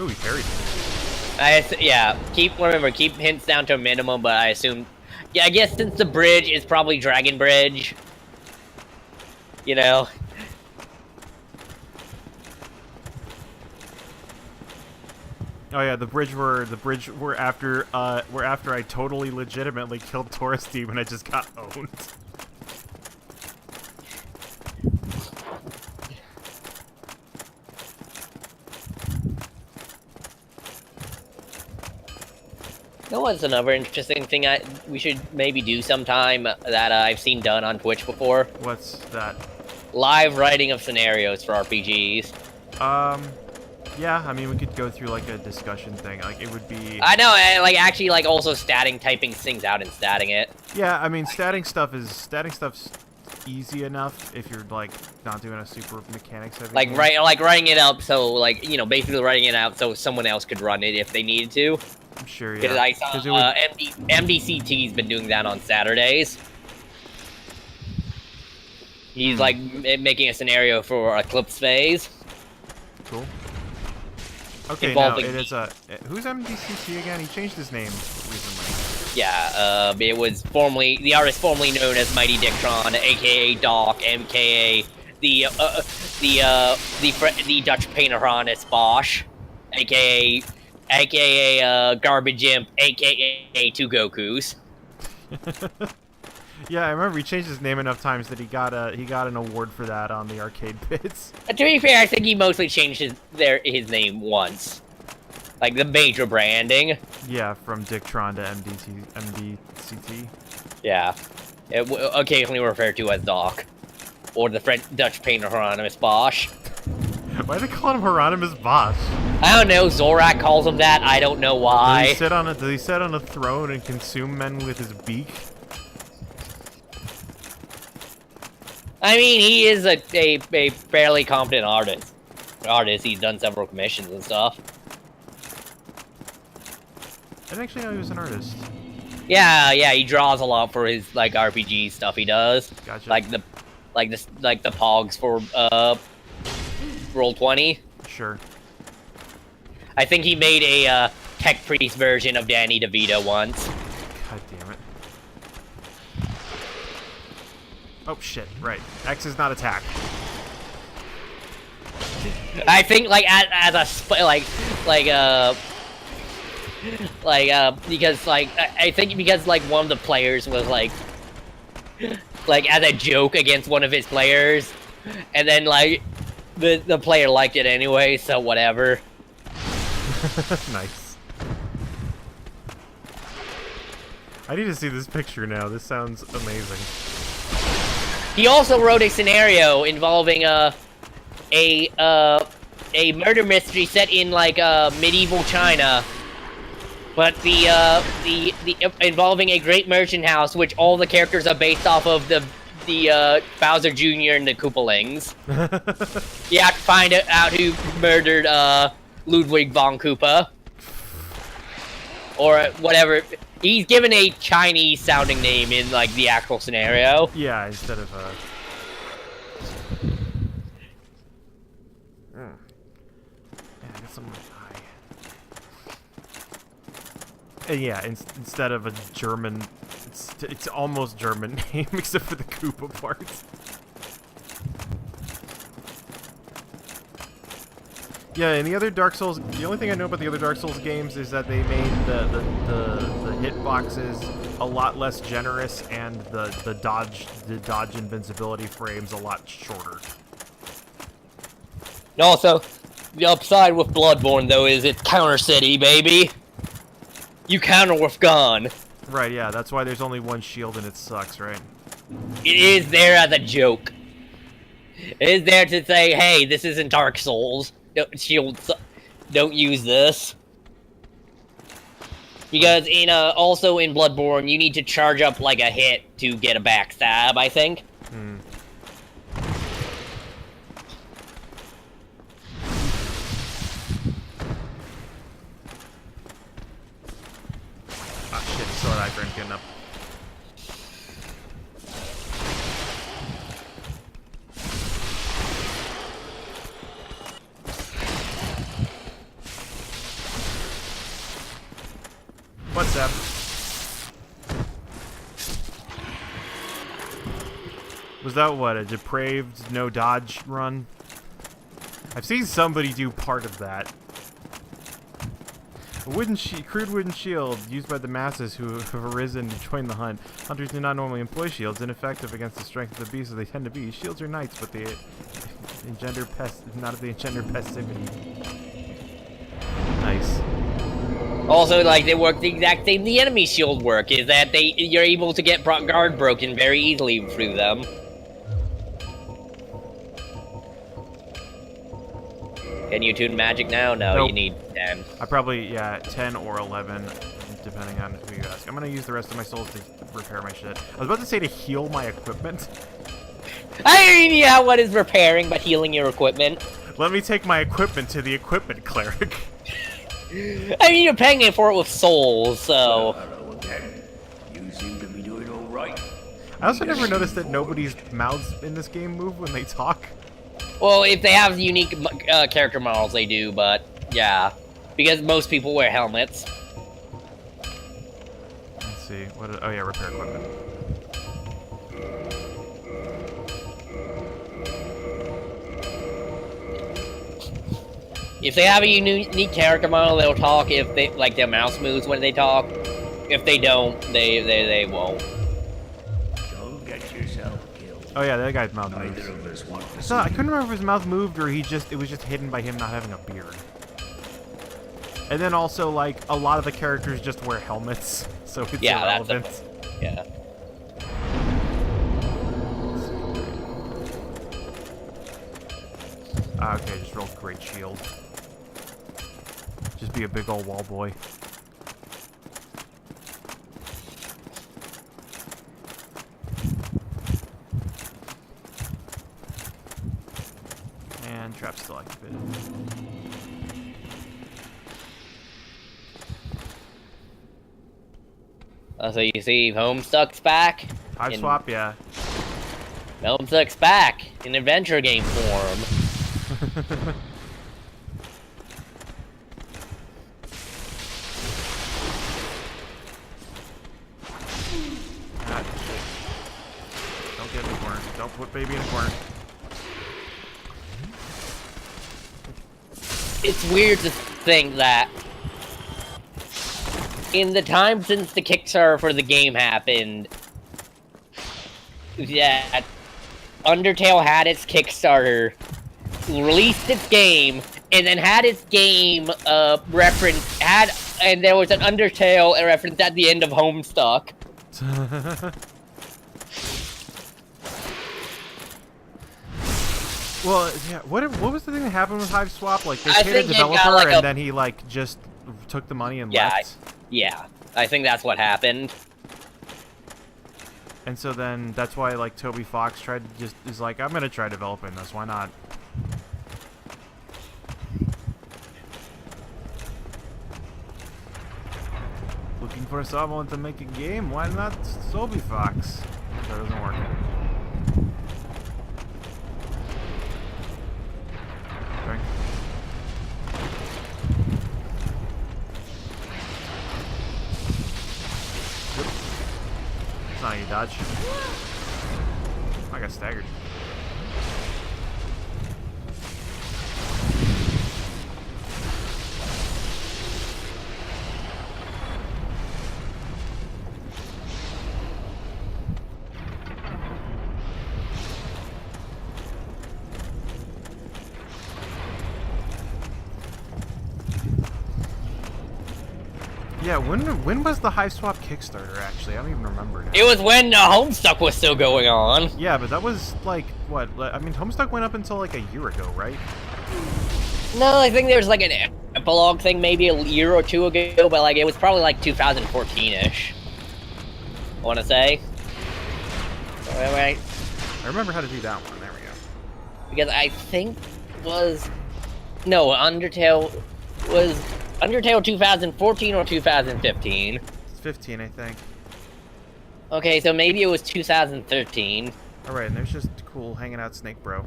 S1: Ooh, he parried me.
S2: Yeah, remember, keep hints down to a minimum, but I assume... Yeah, I guess since the bridge is probably Dragon Bridge, you know...
S1: Oh yeah, the bridge where after I totally legitimately killed Taurus Demon, I just got owned.
S2: You know what's another interesting thing we should maybe do sometime that I've seen done on Twitch before?
S1: What's that?
S2: Live writing of scenarios for RPGs.
S1: Yeah, I mean, we could go through, like, a discussion thing. Like, it would be...
S2: I know, and, like, actually, like, also typing things out and statting it.
S1: Yeah, I mean, statting stuff's easy enough if you're, like, not doing a super mechanics heavy
S2: Like,
S1: game.
S2: writing it up so, like, you know, basically writing it out so someone else could run it if they needed to.
S1: I'm sure, yeah.
S2: Because I saw, MDCT's been doing that on Saturdays. He's like making a scenario for Eclipse Phase.
S1: Cool. Okay,
S2: Involving-
S1: now it is a... Who's MDCC again? He changed his name recently.
S2: Yeah, it was formerly the artist formerly known as Mighty Dictron, aka Doc, aka the Dutch painter honest Bosch, aka Garbage Imp, aka Two Gokus.
S1: Yeah, I remember he changed his name enough times that he got an award for that on the arcade bits.
S2: To be fair, I think he mostly changed his name once, like the major branding.
S1: Yeah, from Dictron to MDCT.
S2: Yeah, occasionally referred to as Doc, or the Dutch painter Hieronymus Bosch.
S1: Why do they call him Hieronymus Bosch?
S2: I don't know. Zorak calls him that. I don't know why.
S1: Does he sit on a throne and consume men with his beak?
S2: I mean, he is a fairly competent artist. He's done several commissions and stuff.
S1: I didn't actually know he was an artist.
S2: Yeah, he draws a lot for his like RPG stuff he does.
S1: Gotcha.
S2: Like the Pogs for Roll20.
S1: Sure.
S2: I think he made a Tech Priest version of Danny DeVito once.
S1: God damn it. Oh shit, right. X is not attack.
S2: I think like as a because like I think because like one of the players was like as a joke against one of his players, and then like the player liked it anyway, so whatever.
S1: Nice. I need to see this picture now. This sounds amazing.
S2: He also wrote a scenario involving a murder mystery set in like medieval China, but the involving a great merchant house, which all the characters are based off of the Bowser Jr. and the Koopalings. You have to find out who murdered Ludwig von Koopa, or whatever. He's given a Chinese-sounding name in like the actual scenario.
S1: Yeah, instead of Yeah, I got some high. Yeah, instead of a German, it's almost German name except for the Koopa part. Yeah, in the other Dark Souls, the only thing I know about the other Dark Souls games is that they made the hitboxes a lot less generous and the dodge invincibility frames a lot shorter.
S2: Also, the upside with Bloodborne though is it's Counter City, baby. You counter with gun.
S1: Right, yeah, that's why there's only one shield and it sucks, right?
S2: It is there as a joke. It is there to say, hey, this isn't Dark Souls. Don't use this. Because also in Bloodborne, you need to charge up like a hit to get a backstab, I think.
S1: Hmm. Ah shit, sword eye friend getting up. What's up? Was that what, a depraved no dodge run? I've seen somebody do part of that. A crude wooden shield used by the masses who have arisen to join the hunt. Hunters do not normally employ shields, ineffective against the strength of the beast as they tend to be. Shields are knights, but they engender passivity. Nice.
S2: Also, like, they work the exact same the enemy shield work, is that you're able to get guard broken very easily through them. Can you tune magic now? No,
S1: Nope.
S2: you need 10.
S1: I probably, yeah, 10 or 11, depending on who you ask. I'm gonna use the rest of my souls to repair my shit. I was about to say to heal my equipment.
S2: I mean, yeah, what is repairing but healing your equipment?
S1: Let me take my equipment to the equipment cleric.
S2: I mean, you're paying for it with souls, so...
S3: Hello again. You seem to be doing all right.
S1: I also never noticed that nobody's mouths in this game move when they talk.
S2: Well, if they have unique character models, they do, but yeah. Because most people wear helmets.
S1: Let's see. Oh yeah, repair equipment.
S2: If they have a unique character model, they'll talk. If they like their mouse moves when they talk. If they don't, they won't.
S3: Don't get yourself killed.
S1: Oh yeah, that guy's mouth moves.
S3: Neither of us want to
S1: So I couldn't remember if his mouth moved or it was just hidden by him not having a beard. And then also, like, a lot of the characters just wear helmets, so it's irrelevant.
S2: Yeah.
S1: Okay, just roll great shield. Just be a big old wall boy. And trap still activated.
S2: So you see, Homestuck's back.
S1: Hive swap, yeah.
S2: Homestuck's back in adventure game form.
S1: Ah, shit. Don't get in the corner. Don't put baby in the corner.
S2: It's weird to think that in the time since the Kickstarter for the game happened, that Undertale had its Kickstarter, released its game, and then had its game reference, and there was an Undertale reference at the end of Homestuck.
S1: Well, yeah. What was the thing that happened with Hive Swap? Like, they
S2: I
S1: paid a
S2: think it got,
S1: developer,
S2: like,
S1: and then he like just took the money and left.
S2: Yeah, I think that's what happened.
S1: And so then that's why like Toby Fox is like, I'm gonna try developing this. Why not? Looking for someone to make a game. Why not Toby Fox? That doesn't work. Okay. It's not how you dodge. I got staggered. Yeah, when was the Hive Swap Kickstarter, actually? I don't even remember now.
S2: It was when Homestuck was still going on.
S1: Yeah, but that was, like, what? I mean, Homestuck went up until, like, a year ago, right?
S2: No, I think there's, like, an epilogue thing maybe a year or two ago, but, like, it was probably, like, 2014-ish. I want to say. Right.
S1: I remember how to do that one. There we go.
S2: Because I think No, Undertale was... Undertale 2014 or 2015?
S1: It's 15, I think.
S2: Okay, so maybe it was 2013.
S1: Alright, and there's just cool hanging out Snake Bro.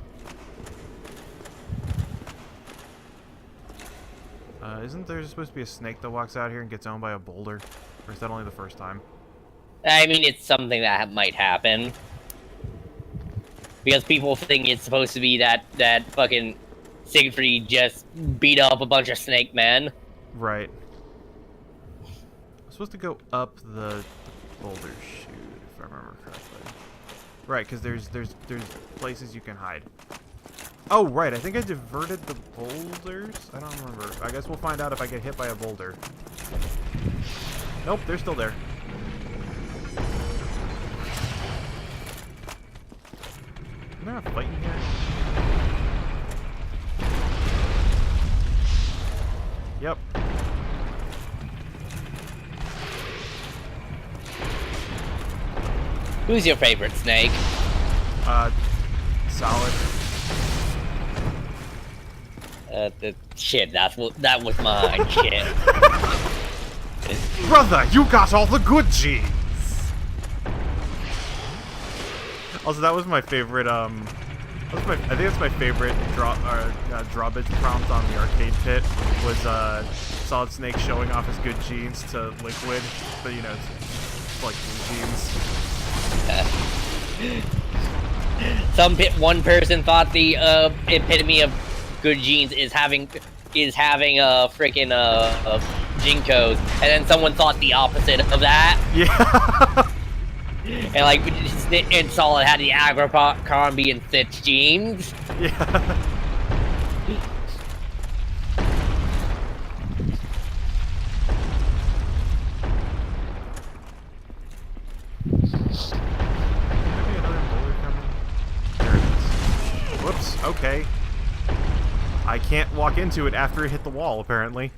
S1: Isn't there supposed to be a snake that walks out here and gets owned by a boulder? Or is that only the first time?
S2: I mean, it's something that might happen. Because people think it's supposed to be that fucking Siegfried just beat up a bunch of snake men.
S1: Right. I'm supposed to go up the boulder chute, if I remember correctly. Right, because there's places you can hide. Oh, right, I think I diverted the boulders? I don't remember. I guess we'll find out if I get hit by a boulder. Nope, they're still there. Isn't there a fight in here? Yep.
S2: Who's your favorite snake?
S1: Solid.
S2: Shit, that was mine. Shit.
S1: Brother, you got all the good genes. Also, that was my favorite. I think that's my favorite drawbridge prompt on the arcade pit was Solid Snake showing off his good genes to Liquid, but you know, it's like genes.
S2: One person thought the epitome of good genes is having freaking Jinkos, and then someone thought the opposite of that.
S1: Yeah.
S2: And like, and Solid had the Abercrombie and Fitch genes.
S1: Yeah. Whoops, okay. I can't walk into it after it hit the wall, apparently.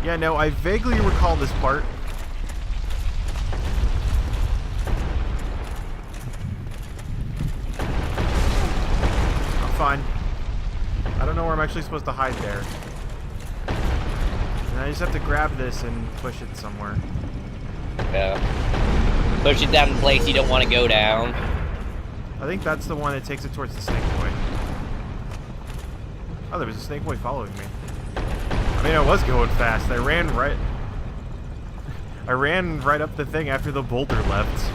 S1: Yeah, no, I vaguely recall this part. I'm fine. I don't know where I'm actually supposed to hide there. And I just have to grab this and push it somewhere.
S2: Yeah. Push it down the place you don't want to go down.
S1: I think that's the one that takes it towards the Snake Boy. Oh, there was a Snake Boy following me. I mean, I was going fast. I ran right up the thing after the boulder left.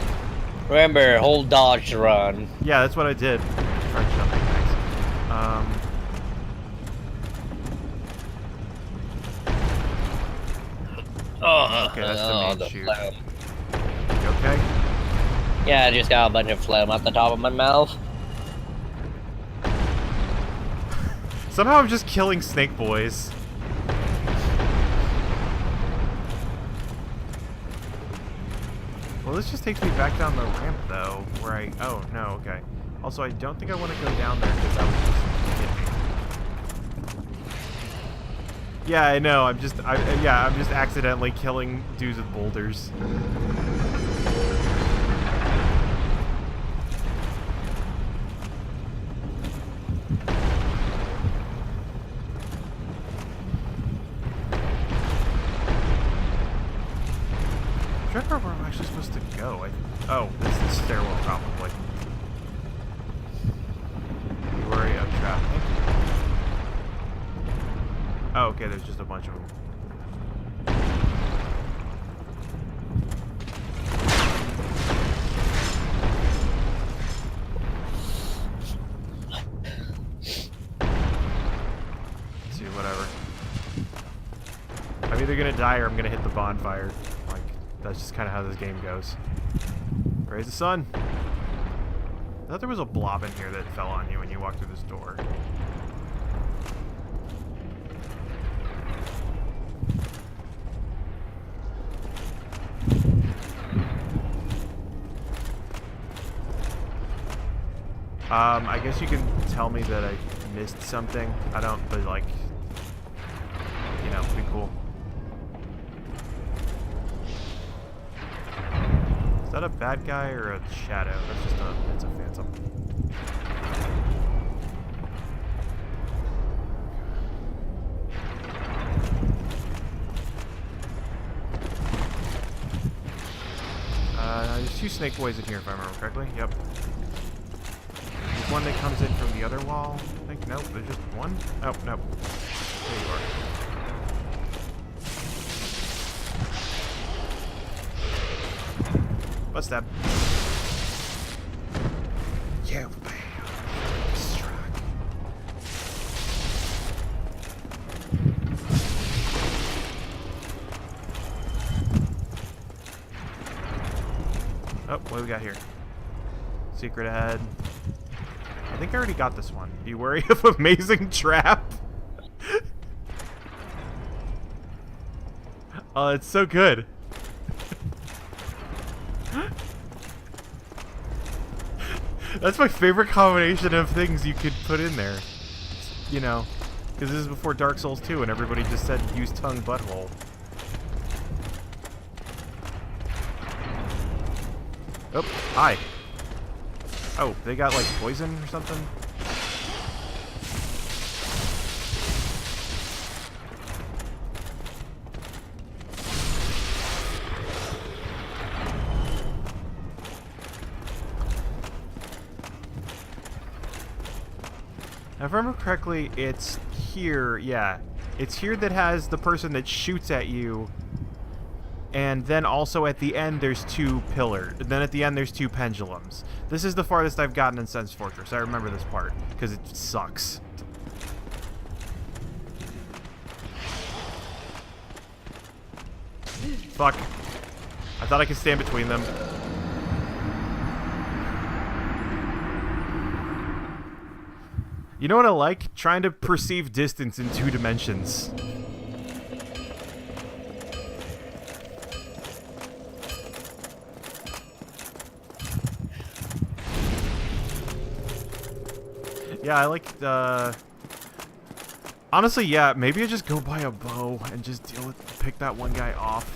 S2: Remember, hold dodge to run.
S1: Yeah, that's what I did. Tried jumping, thanks. Okay, that's the main chute.
S2: Phlegm.
S1: You okay?
S2: Yeah, I just got a bunch of phlegm at the top of my mouth.
S1: Somehow I'm just killing Snake Boys. Well, this just takes me back down the ramp, though, where I... Oh, no, okay. Also, I don't think I want to go down there, because that would just hit me. Yeah, I know, I'm just accidentally killing dudes with boulders. I don't remember where I'm actually supposed to go. Oh, this is the stairwell, probably. You worry, I'm trapped. Oh, okay, there's just a bunch of them. Let's see, whatever. I'm either gonna die or I'm gonna hit the bonfire. Like, that's just kind of how this game goes. Praise the sun! I thought there was a blob in here that fell on you when you walked through this door. I guess you can tell me that I missed something. I don't, but like, you know, be cool. Is that a bad guy or a shadow? That's just it's a phantom. There's two Snake Boys in here if I remember correctly. Yep. There's one that comes in from the other wall. I think, nope, there's just one. Oh, nope. There you are. What's that? Yeah, struck. Oh, what do we got here? Secret ahead. I think I already got this one. Be wary of amazing trap. Oh, it's so good. That's my favorite combination of things you could put in there. You know, because this is before Dark Souls 2 and everybody just said use tongue butthole. Oh, hi. Oh, they got like poison or something? If I remember correctly, it's here, yeah. It's here that has the person that shoots at you. And then also at the end, there's 2 pillars. Then at the end, there's 2 pendulums. This is the farthest I've gotten in Sense Fortress. I remember this part, because it sucks. Fuck. I thought I could stand between them. You know what I like? Trying to perceive distance in 2 dimensions. Yeah, I like honestly, yeah, maybe I just go buy a bow and just pick that one guy off.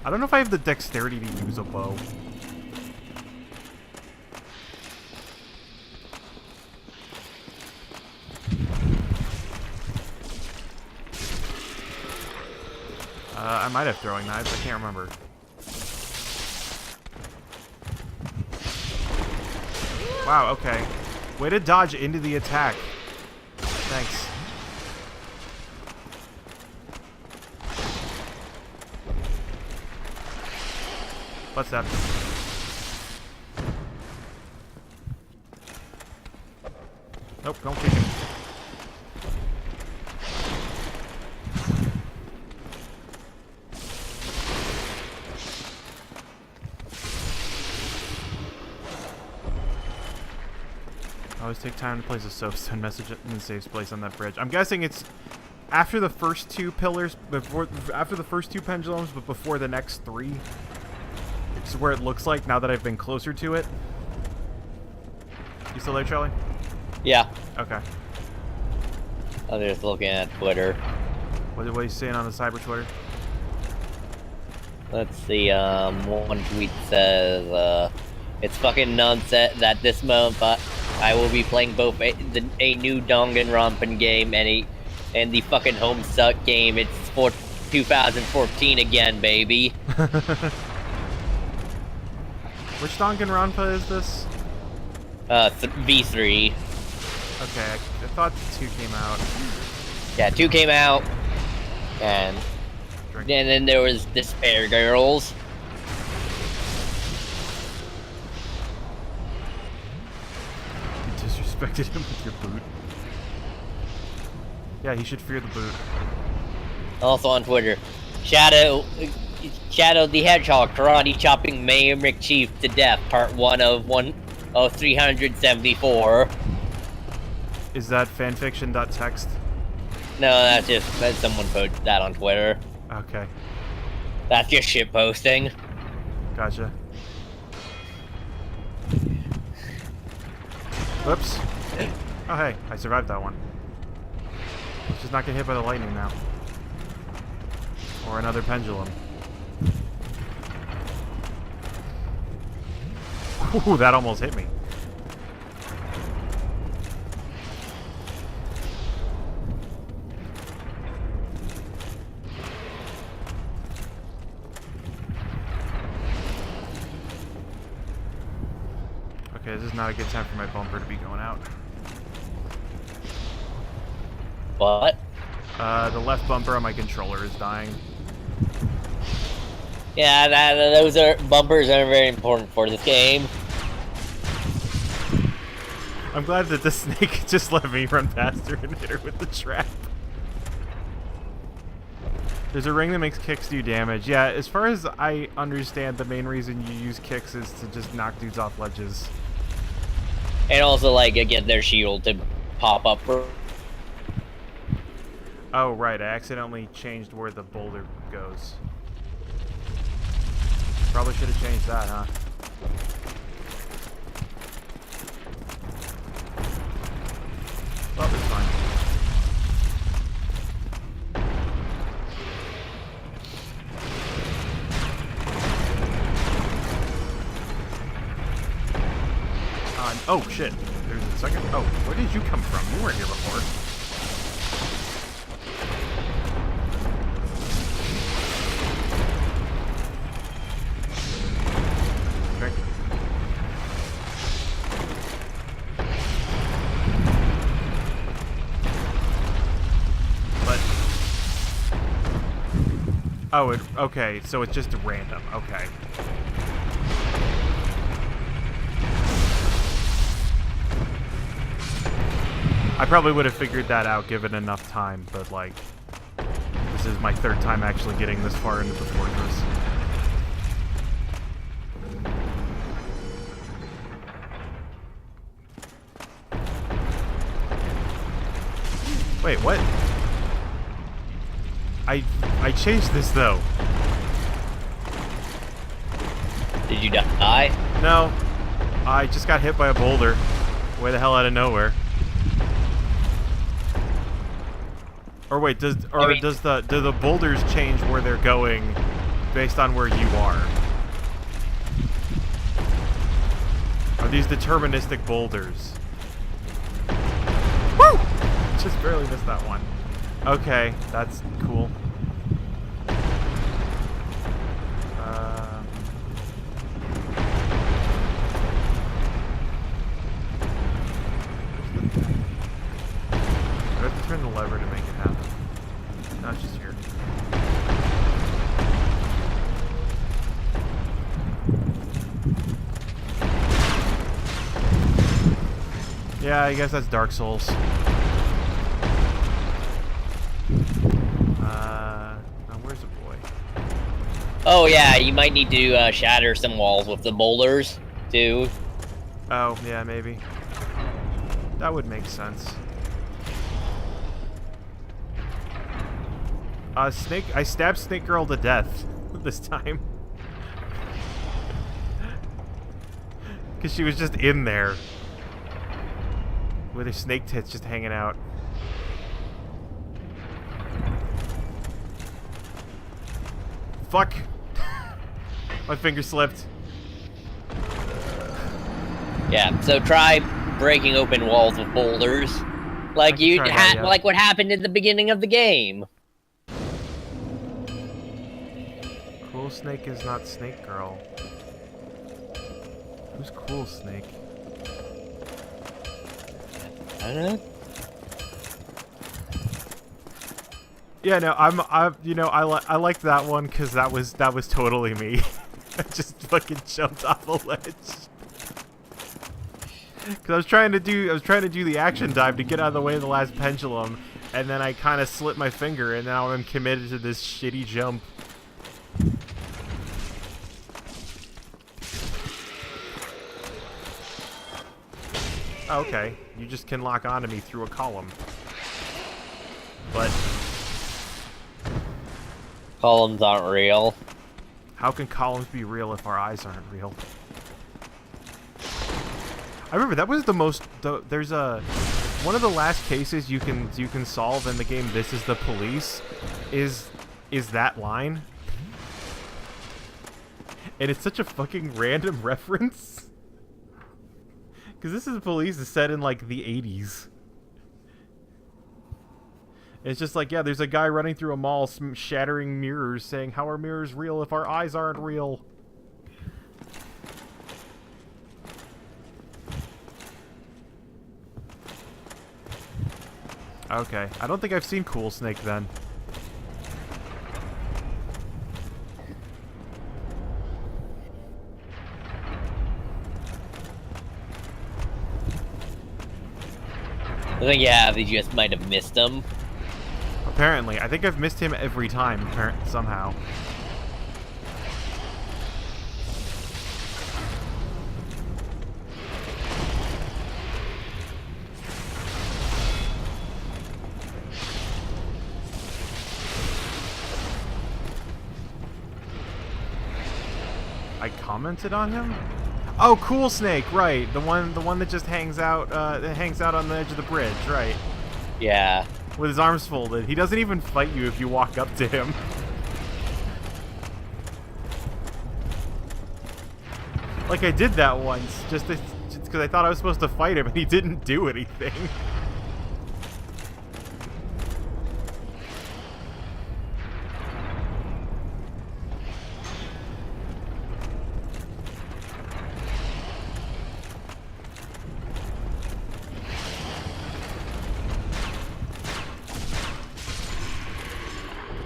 S1: I don't know if I have the dexterity to use a bow. I might have throwing knives, I can't remember. Wow, okay. Way to dodge into the attack. Thanks. What's that? Nope, don't kick him. Always take time to place a soapstone message in the safe place on that bridge. I'm guessing it's after the first 2 pillars, after the first 2 pendulums, but before the next 3. It's where it looks like now that I've been closer to it. You still there, Charlie?
S2: Yeah.
S1: Okay.
S2: I'm just looking at Twitter.
S1: What are you saying on the cyber Twitter?
S2: Let's see, one tweet says, it's fucking nonsense that this month I will be playing both a new Danganronpa game and the fucking Homestuck game. It's for 2014 again, baby.
S1: Which Danganronpa is this?
S2: V3.
S1: Okay, I thought 2 came out.
S2: Yeah, 2 came out, and then there was Despair Girls.
S1: You disrespected him with your boot. Yeah, he should fear the boot.
S2: Also on Twitter, Shadow the Hedgehog karate chopping Mayor McChief to death, part 1 of 374.
S1: Is that fanfiction.txt?
S2: No, that's someone posted that on Twitter.
S1: Okay,
S2: That's just shit posting.
S1: gotcha. Whoops. Oh hey, I survived that one. Let's just not get hit by the lightning now. Or another pendulum. Ooh, that almost hit me. Okay, this is not a good time for my bumper to be going out.
S2: What?
S1: The left bumper on my controller is dying.
S2: Yeah, those bumpers are very important for this game.
S1: I'm glad that the snake just let me run past her and hit her with the trap. There's a ring that makes kicks do damage. Yeah, as far as I understand, the main reason you use kicks is to just knock dudes off ledges.
S2: And also, like, get their shield to pop up.
S1: Oh, right. I accidentally changed where the boulder goes. Probably should have changed that, huh? Well, it's fine. Oh, shit. There's a second. Oh, where did you come from? You weren't here before. Okay. Oh, okay, so it's just random. Okay. I probably would have figured that out given enough time, but like, this is my third time actually getting this far into the fortress. Wait, what? I changed this though.
S2: Did you die?
S1: No, I just got hit by a boulder, way the hell out of nowhere. Or wait, do the boulders change where they're going based on where you are? Are these deterministic boulders? Woo! Just barely missed that one. Okay, that's cool. I have to turn the lever to make it happen. No, it's just here. Yeah, I guess that's Dark Souls. Now where's the boy?
S2: Oh yeah, you might need to shatter some walls with the boulders, too.
S1: Oh, yeah, maybe. That would make sense. Snake, I stabbed Snake Girl to death this time. Because she was just in there. With her snake tits just hanging out. Fuck! My finger slipped.
S2: Yeah, so try breaking open walls with boulders. Like you had, like what happened at the beginning of the game.
S1: Cool Snake is not Snake Girl. Who's Cool Snake?
S2: I don't know.
S1: Yeah, no, I liked that one because that was totally me. I just fucking jumped off a ledge. Because I was trying to do the action dive to get out of the way of the last pendulum, and then I kind of slipped my finger, and now I'm committed to this shitty jump. Oh, okay, you just can lock onto me through a column. But
S2: Columns aren't real.
S1: how can columns be real if our eyes aren't real? I remember that was the most. There's one of the last cases you can solve in the game. This is the police. Is that line? And it's such a fucking random reference. Because this is the police is set in like the 80s. It's just like, yeah, there's a guy running through a mall shattering mirrors saying, how are mirrors real if our eyes aren't real? Okay, I don't think I've seen Cool Snake then.
S2: I think yeah, they just might have missed him.
S1: Apparently. I think I've missed him every time, somehow. I commented on him? Oh, Cool Snake, right. The one that just hangs out on the edge of the bridge, right.
S2: Yeah.
S1: With his arms folded. He doesn't even fight you if you walk up to him. Like, I did that once, just because I thought I was supposed to fight him, and he didn't do anything.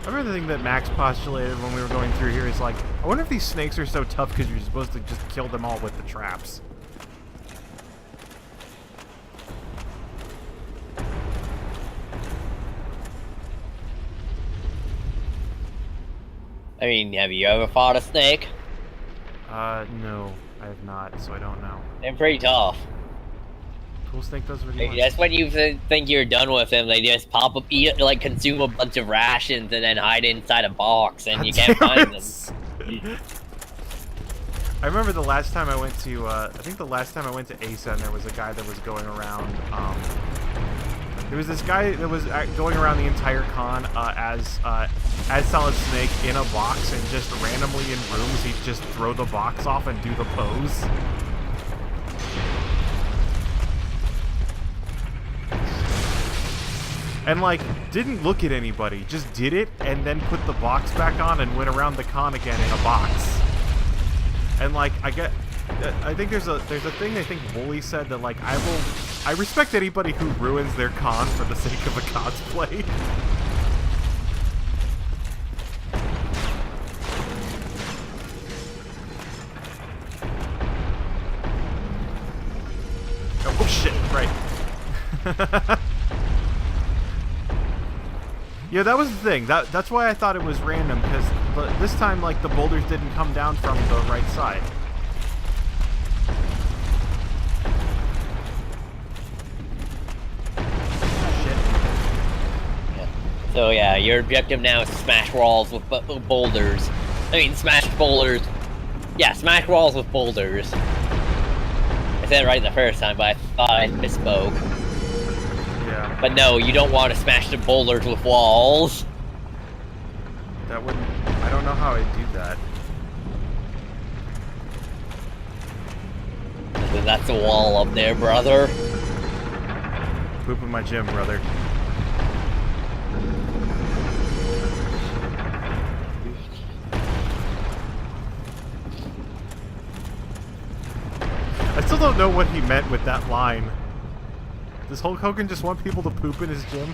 S1: I remember the thing that Max postulated when we were going through here is like, I wonder if these snakes are so tough because you're supposed to just kill them all with the traps.
S2: I mean, have you ever fought a snake?
S1: No, I have not, so I don't know.
S2: They're pretty tough.
S1: Cool snake does what he wants.
S2: That's when you think you're done with them. They just pop up, eat, like consume a bunch of rations, and then hide inside a box, and you can't find them.
S1: I remember the last time I went to, I think the last time I went to Asa, and there was a guy that was going around, there was this guy that was going around the entire con as Solid Snake in a box, and just randomly in rooms, he'd just throw the box off and do the pose. And, like, didn't look at anybody, just did it, and then put the box back on and went around the con again in a box. And, like, I think there's a thing I think Wooly said that, like, I respect anybody who ruins their con for the sake of a cosplay. Oh shit, right. Yeah, that was the thing. That's why I thought it was random, because this time, like, the boulders didn't come down from the right side.
S2: So yeah, your objective now is to smash walls with boulders. I mean, smash boulders. Yeah, smash walls with boulders. I said it right the first time, but I thought I misspoke.
S1: Yeah.
S2: But no, you don't want to smash the boulders with walls.
S1: That wouldn't... I don't know how I'd do that.
S2: So that's a wall up there, brother.
S1: Poop in my gym, brother. I still don't know what he meant with that line. Does Hulk Hogan just want people to poop in his gym?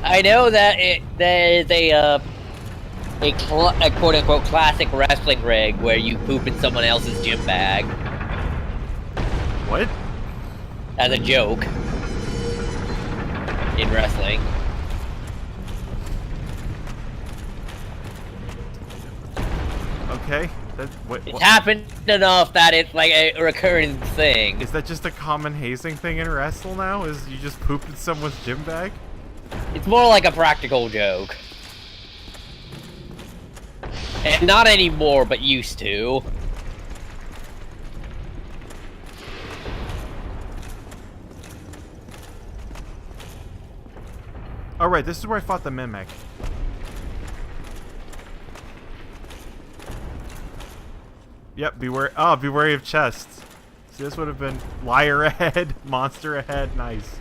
S2: I know that there is a quote-unquote classic wrestling rig where you poop in someone else's gym bag.
S1: What?
S2: As a joke. In wrestling.
S1: Okay.
S2: It's happened enough that it's like a recurring thing.
S1: Is that just a common hazing thing in wrestle now? Is you just poop in someone's gym bag?
S2: It's more like a practical joke. And not anymore, but used to.
S1: Alright, this is where I fought the Mimic. Yep, beware. Oh, be wary of chests. See, this would have been liar ahead, monster ahead. Nice.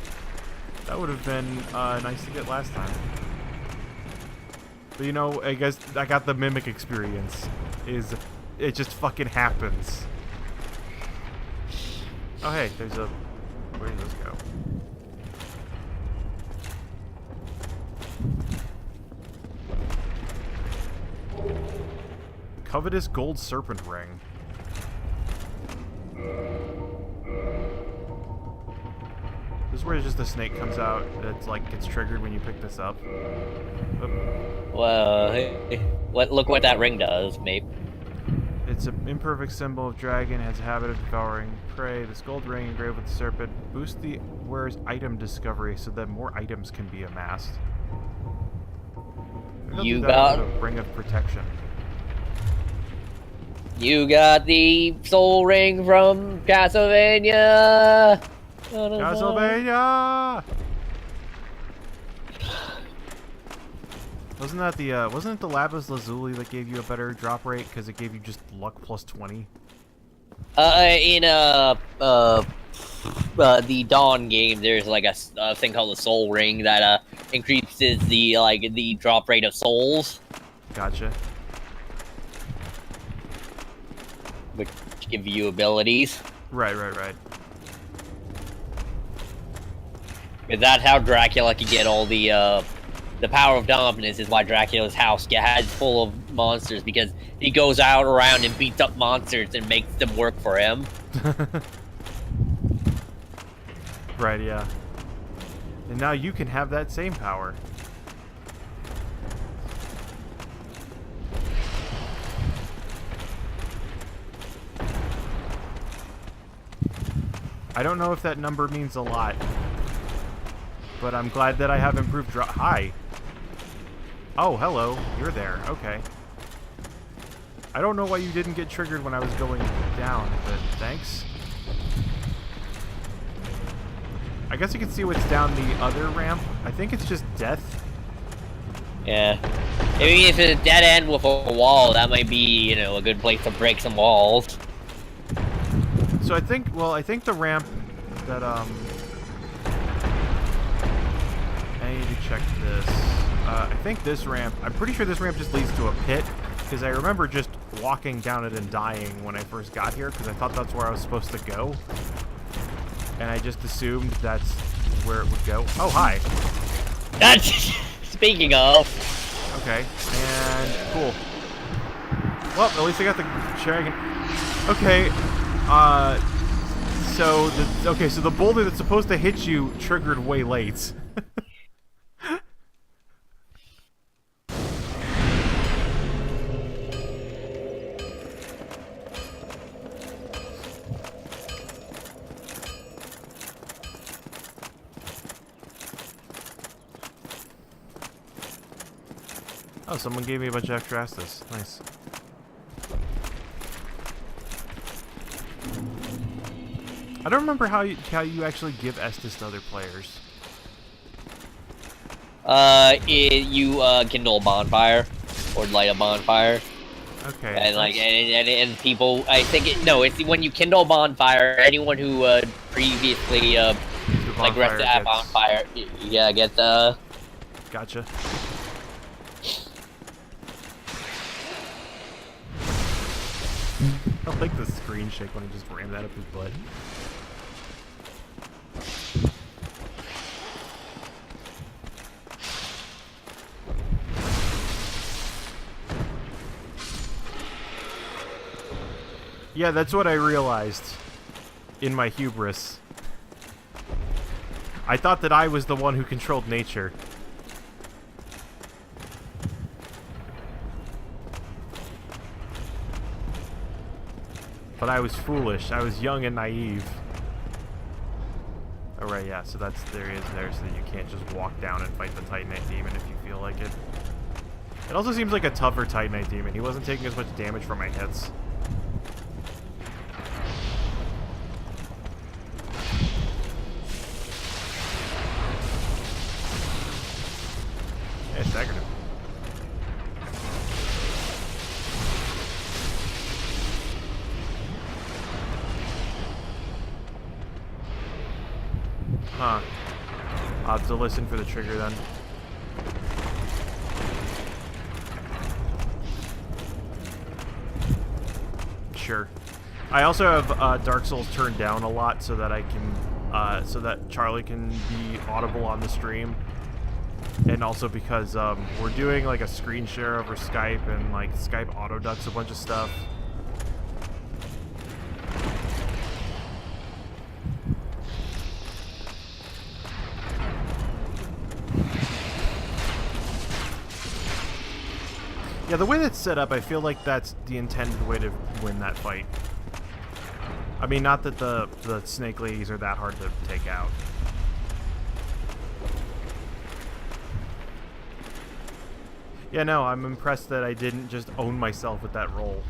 S1: That would have been nice to get last time. But you know, I guess I got the Mimic experience. It just fucking happens. Oh hey, there's a... Where did this go? Covetous gold serpent ring. This is where just the snake comes out. It's like gets triggered when you pick this up. Oop.
S2: Well, look what that ring does, mate.
S1: It's an imperfect symbol of dragon. Has a habit of devouring prey. This gold ring engraved with the serpent boosts the wearer's item discovery so that more items can be amassed.
S2: You got
S1: a ring of protection.
S2: You got the soul ring from Castlevania!
S1: Castlevania! Wasn't it the Lapis Lazuli that gave you a better drop rate because it gave you just luck plus 20?
S2: In the Dawn game, there's like a thing called the Soul Ring that increases the drop rate of souls.
S1: Gotcha.
S2: Which give you abilities.
S1: Right.
S2: Because that's how Dracula could get all the the power of dominance is why Dracula's house has full of monsters, because he goes out around and beats up monsters and makes them work for him.
S1: Right, yeah. And now you can have that same power. I don't know if that number means a lot, but I'm glad that I have improved Hi. Oh, hello. You're there. Okay. I don't know why you didn't get triggered when I was going down, but thanks. I guess you can see what's down the other ramp. I think it's just death.
S2: Yeah. I mean, if it's a dead end with a wall, that might be, you know, a good place to break some walls.
S1: So I think the ramp that, I need to check this. I think this ramp, I'm pretty sure this ramp just leads to a pit, because I remember just walking down it and dying when I first got here, because I thought that's where I was supposed to go. And I just assumed that's where it would go. Oh, hi.
S2: That's speaking of.
S1: Okay, and cool. Well, at least I got the sharing. Okay, so the boulder that's supposed to hit you triggered way late. Oh, someone gave me a bunch of extra Estus. Nice. I don't remember how you actually give Estus to other players.
S2: You kindle a bonfire or light a bonfire.
S1: Okay.
S2: And like and people, I think it's when you kindle a bonfire. Anyone who previously like rested at a bonfire, yeah, get the.
S1: Gotcha. I like the screen shake when I just ram that up his butt. Yeah, that's what I realized in my hubris. I thought that I was the one who controlled nature. But I was foolish. I was young and naive. Alright, yeah, so that's there is there, so that you can't just walk down and fight the Titanite Demon if you feel like it. It also seems like a tougher Titanite Demon. He wasn't taking as much damage from my hits. Yeah, staggered him. Huh. I'll have to listen for the trigger then. Sure. I also have Dark Souls turned down a lot so that I can, so that Charlie can be audible on the stream. And also because we're doing like a screen share over Skype, and like Skype auto ducks a bunch of stuff. Yeah, the way that's set up, I feel like that's the intended way to win that fight. I mean, not that the snake ladies are that hard to take out. Yeah, no, I'm impressed that I didn't just own myself with that roll.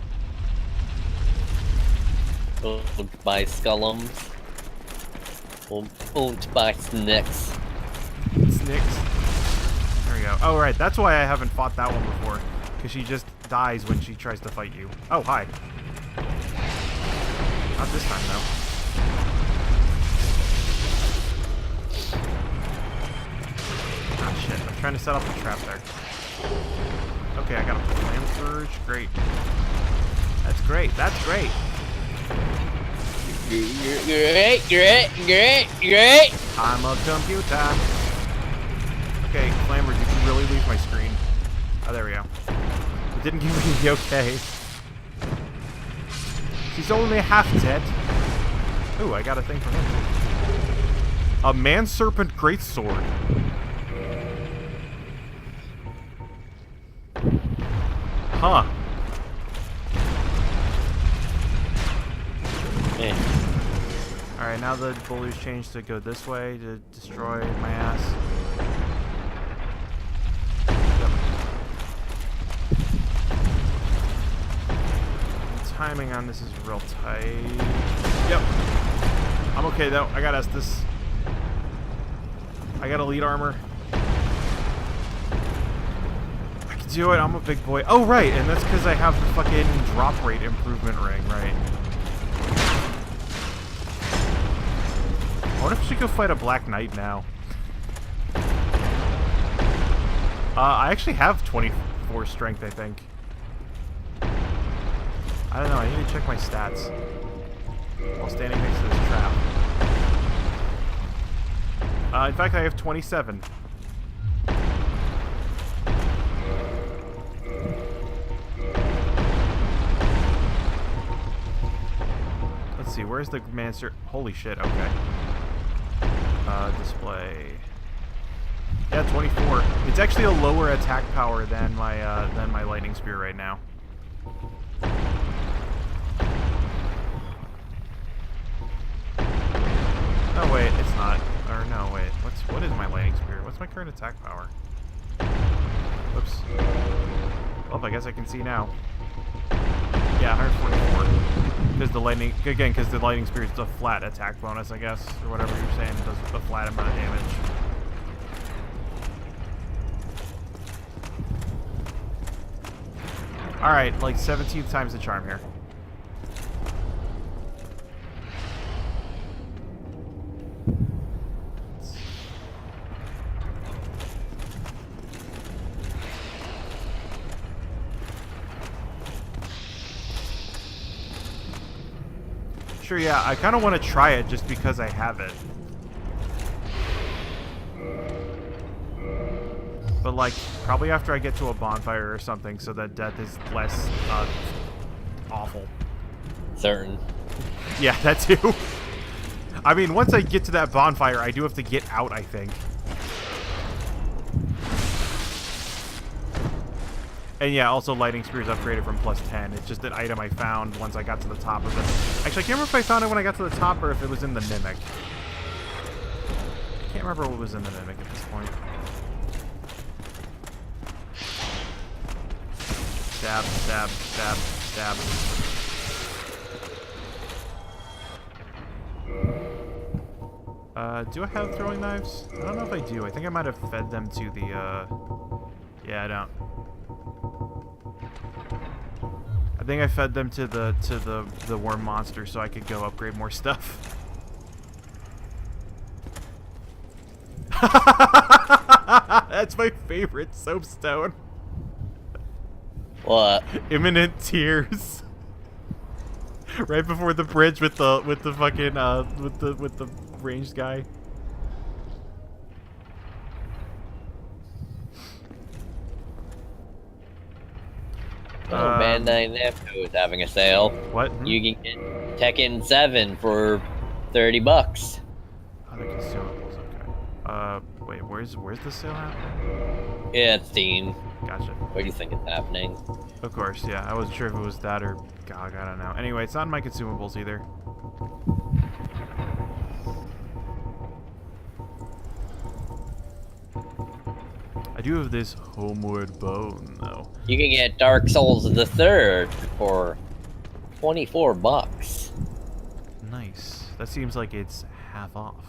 S2: Owned by Skullums. Owned by Snicks.
S1: Snicks. There we go. Oh, right, that's why I haven't fought that one before. Because she just dies when she tries to fight you. Oh, hi. Not this time, though. Ah, shit. I'm trying to set up a trap there. Okay, I got a flame surge. Great. That's great. That's great.
S2: Great.
S1: I'm a computer. Okay, Flammers, you can really leave my screen. Oh, there we go. It didn't give me the okay. She's only half dead. Ooh, I got a thing from him. A man-serpent greatsword. Huh. Alright, now the bully's changed to go this way to destroy my ass. Yep. The timing on this is real tight. Yep. I'm okay though. I got Estus. I got elite armor. I can do it. I'm a big boy. Oh, right. And that's because I have the fucking drop rate improvement ring, right? I wonder if she could fight a Black Knight now. I actually have 24 strength, I think. I don't know. I need to check my stats while standing next to this trap. In fact, I have 27. Let's see. Where's the Mancer? Holy shit. Okay. Display. Yeah, 24. It's actually a lower attack power than my lightning spear right now. Oh wait, it's not. Or no, wait. What is my lightning spear? What's my current attack power? Oops. Well, I guess I can see now. Yeah, 144. Because the lightning, again, because the lightning spear is a flat attack bonus, I guess, or whatever you're saying, it does a flat amount of damage. Alright, like 17th times the charm here. Sure, yeah, I kind of want to try it just because I have it. But, like, probably after I get to a bonfire or something so that death is less, awful.
S2: Certain.
S1: Yeah, that too. I mean, once I get to that bonfire, I do have to get out, I think. And yeah, also Lightning Spear is upgraded from +10. It's just an item I found once I got to the top of it. Actually, I can't remember if I found it when I got to the top or if it was in the Mimic. I can't remember what was in the Mimic at this point. Stab, stab, stab, stab. Do I have throwing knives? I don't know if I do. I think I might have fed them to the, Yeah, I don't. I think I fed them to the worm monster so I could go upgrade more stuff. That's my favorite soapstone.
S2: What?
S1: Imminent tears. Right before the bridge with the fucking with the ranged guy.
S2: Oh, Bandai Namco is having a sale.
S1: What?
S2: You can get Tekken 7 for $30.
S1: Oh, the consumables. Okay. Wait, where's the sale happening?
S2: Yeah, it's Steam.
S1: Gotcha.
S2: Where do you think it's happening?
S1: Of course, yeah. I wasn't sure if it was that or GOG, I don't know. Anyway, it's not in my consumables either. I do have this homeward bone, though.
S2: You can get Dark Souls the 3rd for $24.
S1: Nice. That seems like it's half off.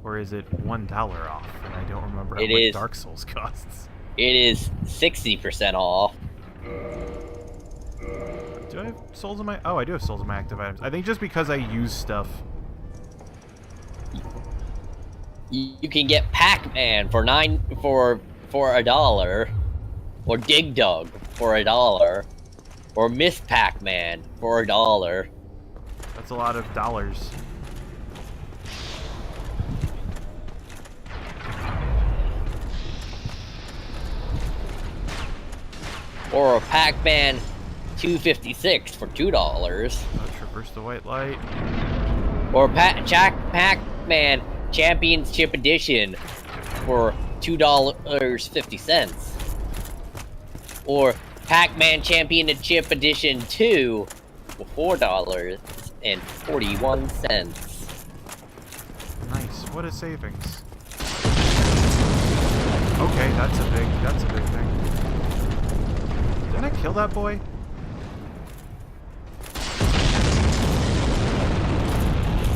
S1: Or is it $1 off? And I don't remember how much Dark Souls costs.
S2: It is 60% off.
S1: Do I have souls in my... Oh, I do have souls in my active items. I think just because I use stuff.
S2: You can get Pac-Man for $1, or Dig Dug for $1, or Miss Pac-Man for $1.
S1: That's a lot of dollars.
S2: or a Pac-Man 256 for $2,
S1: Traverse the white light.
S2: or Pac-Man Championship Edition for $2.50, or Pac-Man Championship Edition 2 for $4.41.
S1: Nice. What a savings. Okay, that's a big thing. Didn't I kill that boy?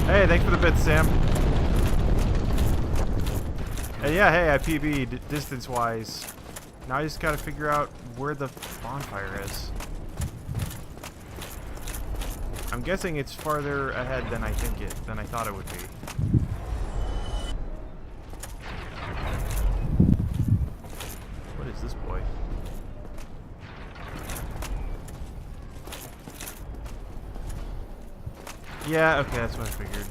S1: Hey, thanks for the bits, Sam. Hey, yeah, hey, I PB'd distance-wise. Now I just gotta figure out where the bonfire is. I'm guessing it's farther ahead than I thought it would be. What is this boy? Yeah, okay, that's what I figured.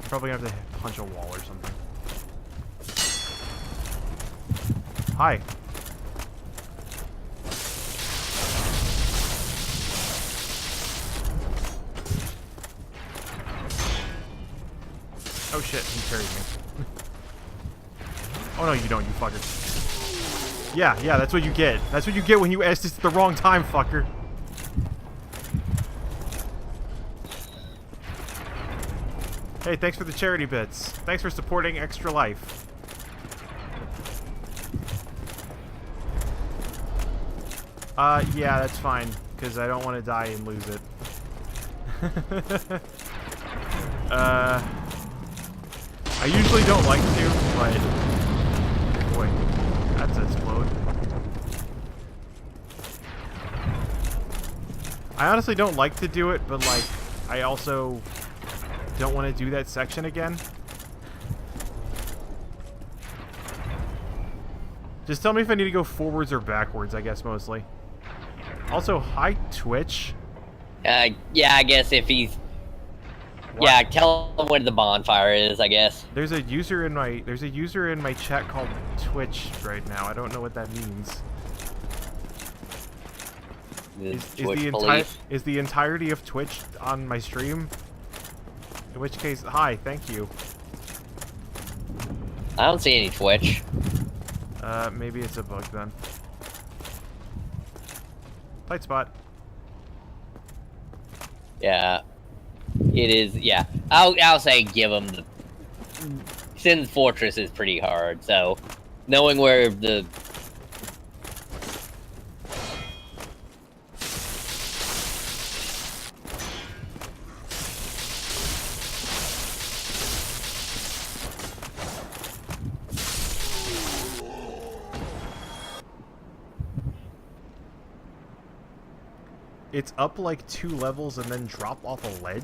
S1: Probably gonna have to punch a wall or something. Hi. Oh shit, he carried me. Oh no, you don't, you fucker. Yeah, that's what you get. That's what you get when you ask this at the wrong time, fucker. Hey, thanks for the charity bits. Thanks for supporting Extra Life. Yeah, that's fine, because I don't want to die and lose it. I usually don't like to, but... Boy, that's explode. I honestly don't like to do it, but, like, I also don't want to do that section again. Just tell me if I need to go forwards or backwards, I guess, mostly. Also, hi, Twitch.
S2: Yeah, I guess if he's...
S1: What?
S2: Yeah, tell him where the bonfire is, I guess.
S1: There's a user in my chat called Twitch right now. I don't know what that means. Is the entirety of Twitch on my stream? In which case, hi, thank you.
S2: I don't see any Twitch.
S1: Maybe it's a bug then. Tight spot.
S2: Yeah. It is, yeah. I'll say give him the... Sin's Fortress is pretty hard, so... Knowing where the...
S1: It's up like 2 levels and then drop off a ledge?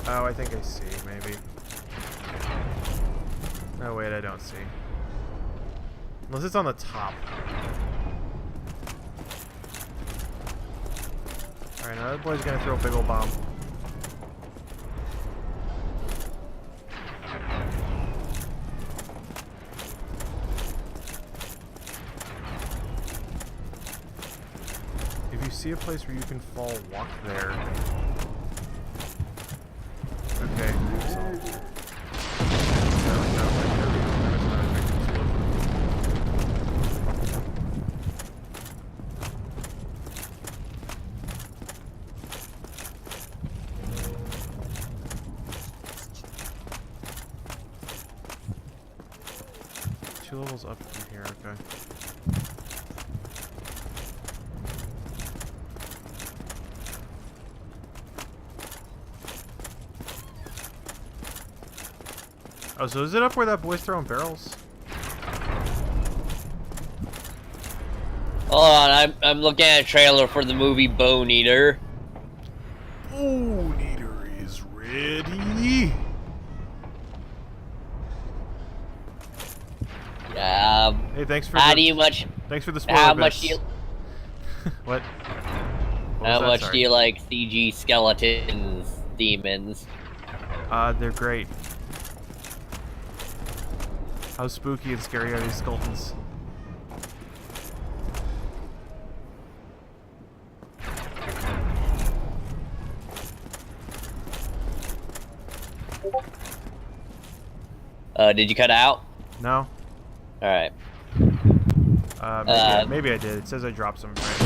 S1: Oh, I think I see, maybe. Oh, wait, I don't see. Unless it's on the top. Alright, now that boy's gonna throw a big ol' bomb. If you see a place where you can fall, walk there. Okay, so. Two levels up from here, okay. Oh, so is it up where that boy's throwing barrels?
S2: Hold on, I'm looking at a trailer for the movie Bone Eater.
S1: Bone Eater is ready.
S2: Yeah.
S1: Hey, thanks for
S2: How do you much?
S1: Thanks for the spoiler
S2: How
S1: bits.
S2: much do you?
S1: What? What was
S2: How
S1: that?
S2: much
S1: Sorry.
S2: do you like CG skeletons, demons?
S1: They're great. How spooky and scary are these skeletons?
S2: Did you cut out?
S1: No?
S2: Alright.
S1: Maybe I did. It says I dropped some frames.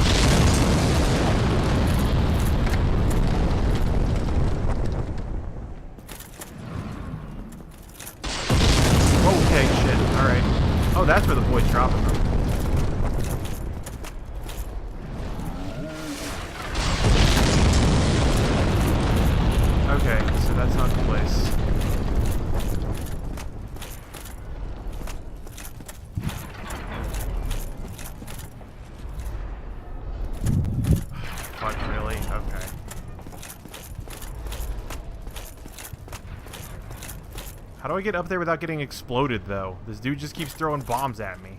S1: Okay, shit. Alright. Oh, that's where the boy's dropping them. Okay, so that's not the place. Fuck, really? Okay. How do I get up there without getting exploded, though? This dude just keeps throwing bombs at me.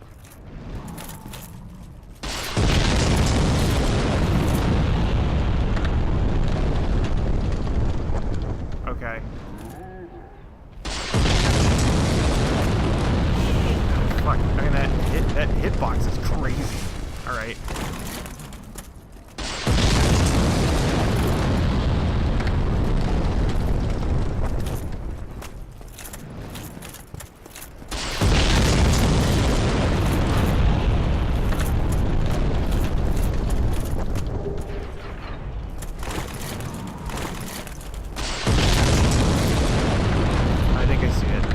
S1: Okay. Fuck, I mean, that hitbox is crazy. Alright. I think I see it.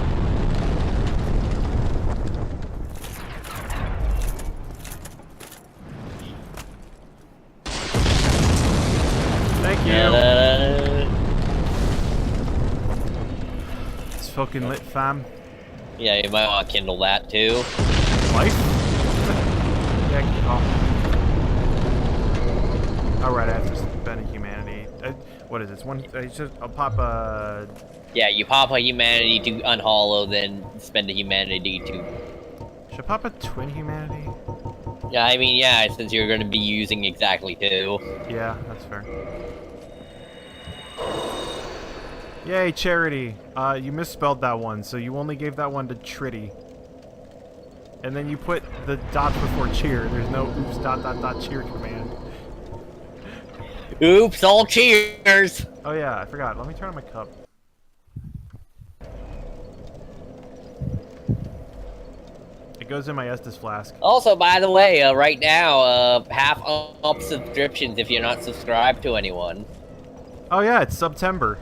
S1: Thank you. It's fucking lit, fam.
S2: Yeah, you might want to kindle that too.
S1: Life? Yeah, I can call. Alright, I have to spend a humanity. What is this? I'll pop a...
S2: Yeah, you pop a humanity to unhollow, then spend a humanity to...
S1: Should I pop a twin humanity?
S2: Yeah, I mean, yeah, since you're going to be using exactly 2.
S1: Yeah, that's fair. Yay, charity! You misspelled that one, so you only gave that one to Tritty. And then you put the dots before cheer. There's no oops dot dot dot cheer command.
S2: Oops, all cheers!
S1: Oh yeah, I forgot. Let me turn on my cup. It goes in my Estus flask.
S2: Also, by the way, right now, half up subscriptions if you're not subscribed to anyone.
S1: Oh yeah, it's September.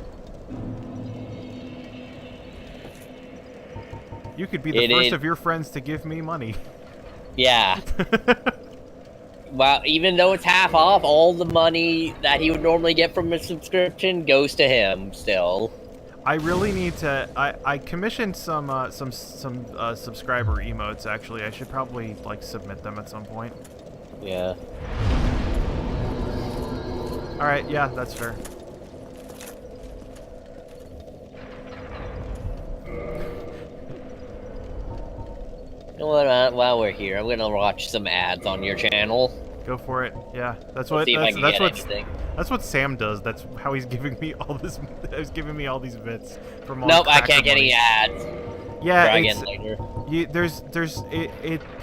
S1: You could be the first of your friends to give me money.
S2: Yeah. Well, even though it's half off, all the money that he would normally get from a subscription goes to him still.
S1: I really need to. I commissioned some subscriber emotes. Actually, I should probably like submit them at some point.
S2: Yeah.
S1: All right. Yeah, that's fair.
S2: You know what, while we're here, I'm gonna watch some ads on your channel.
S1: Go for it. Yeah, that's
S2: Let's
S1: what.
S2: see if I can get anything.
S1: That's what Sam does. That's how he's giving me all this. He's giving me all these bits from all.
S2: Nope, I can't get any ads.
S1: Yeah,
S2: Try again later.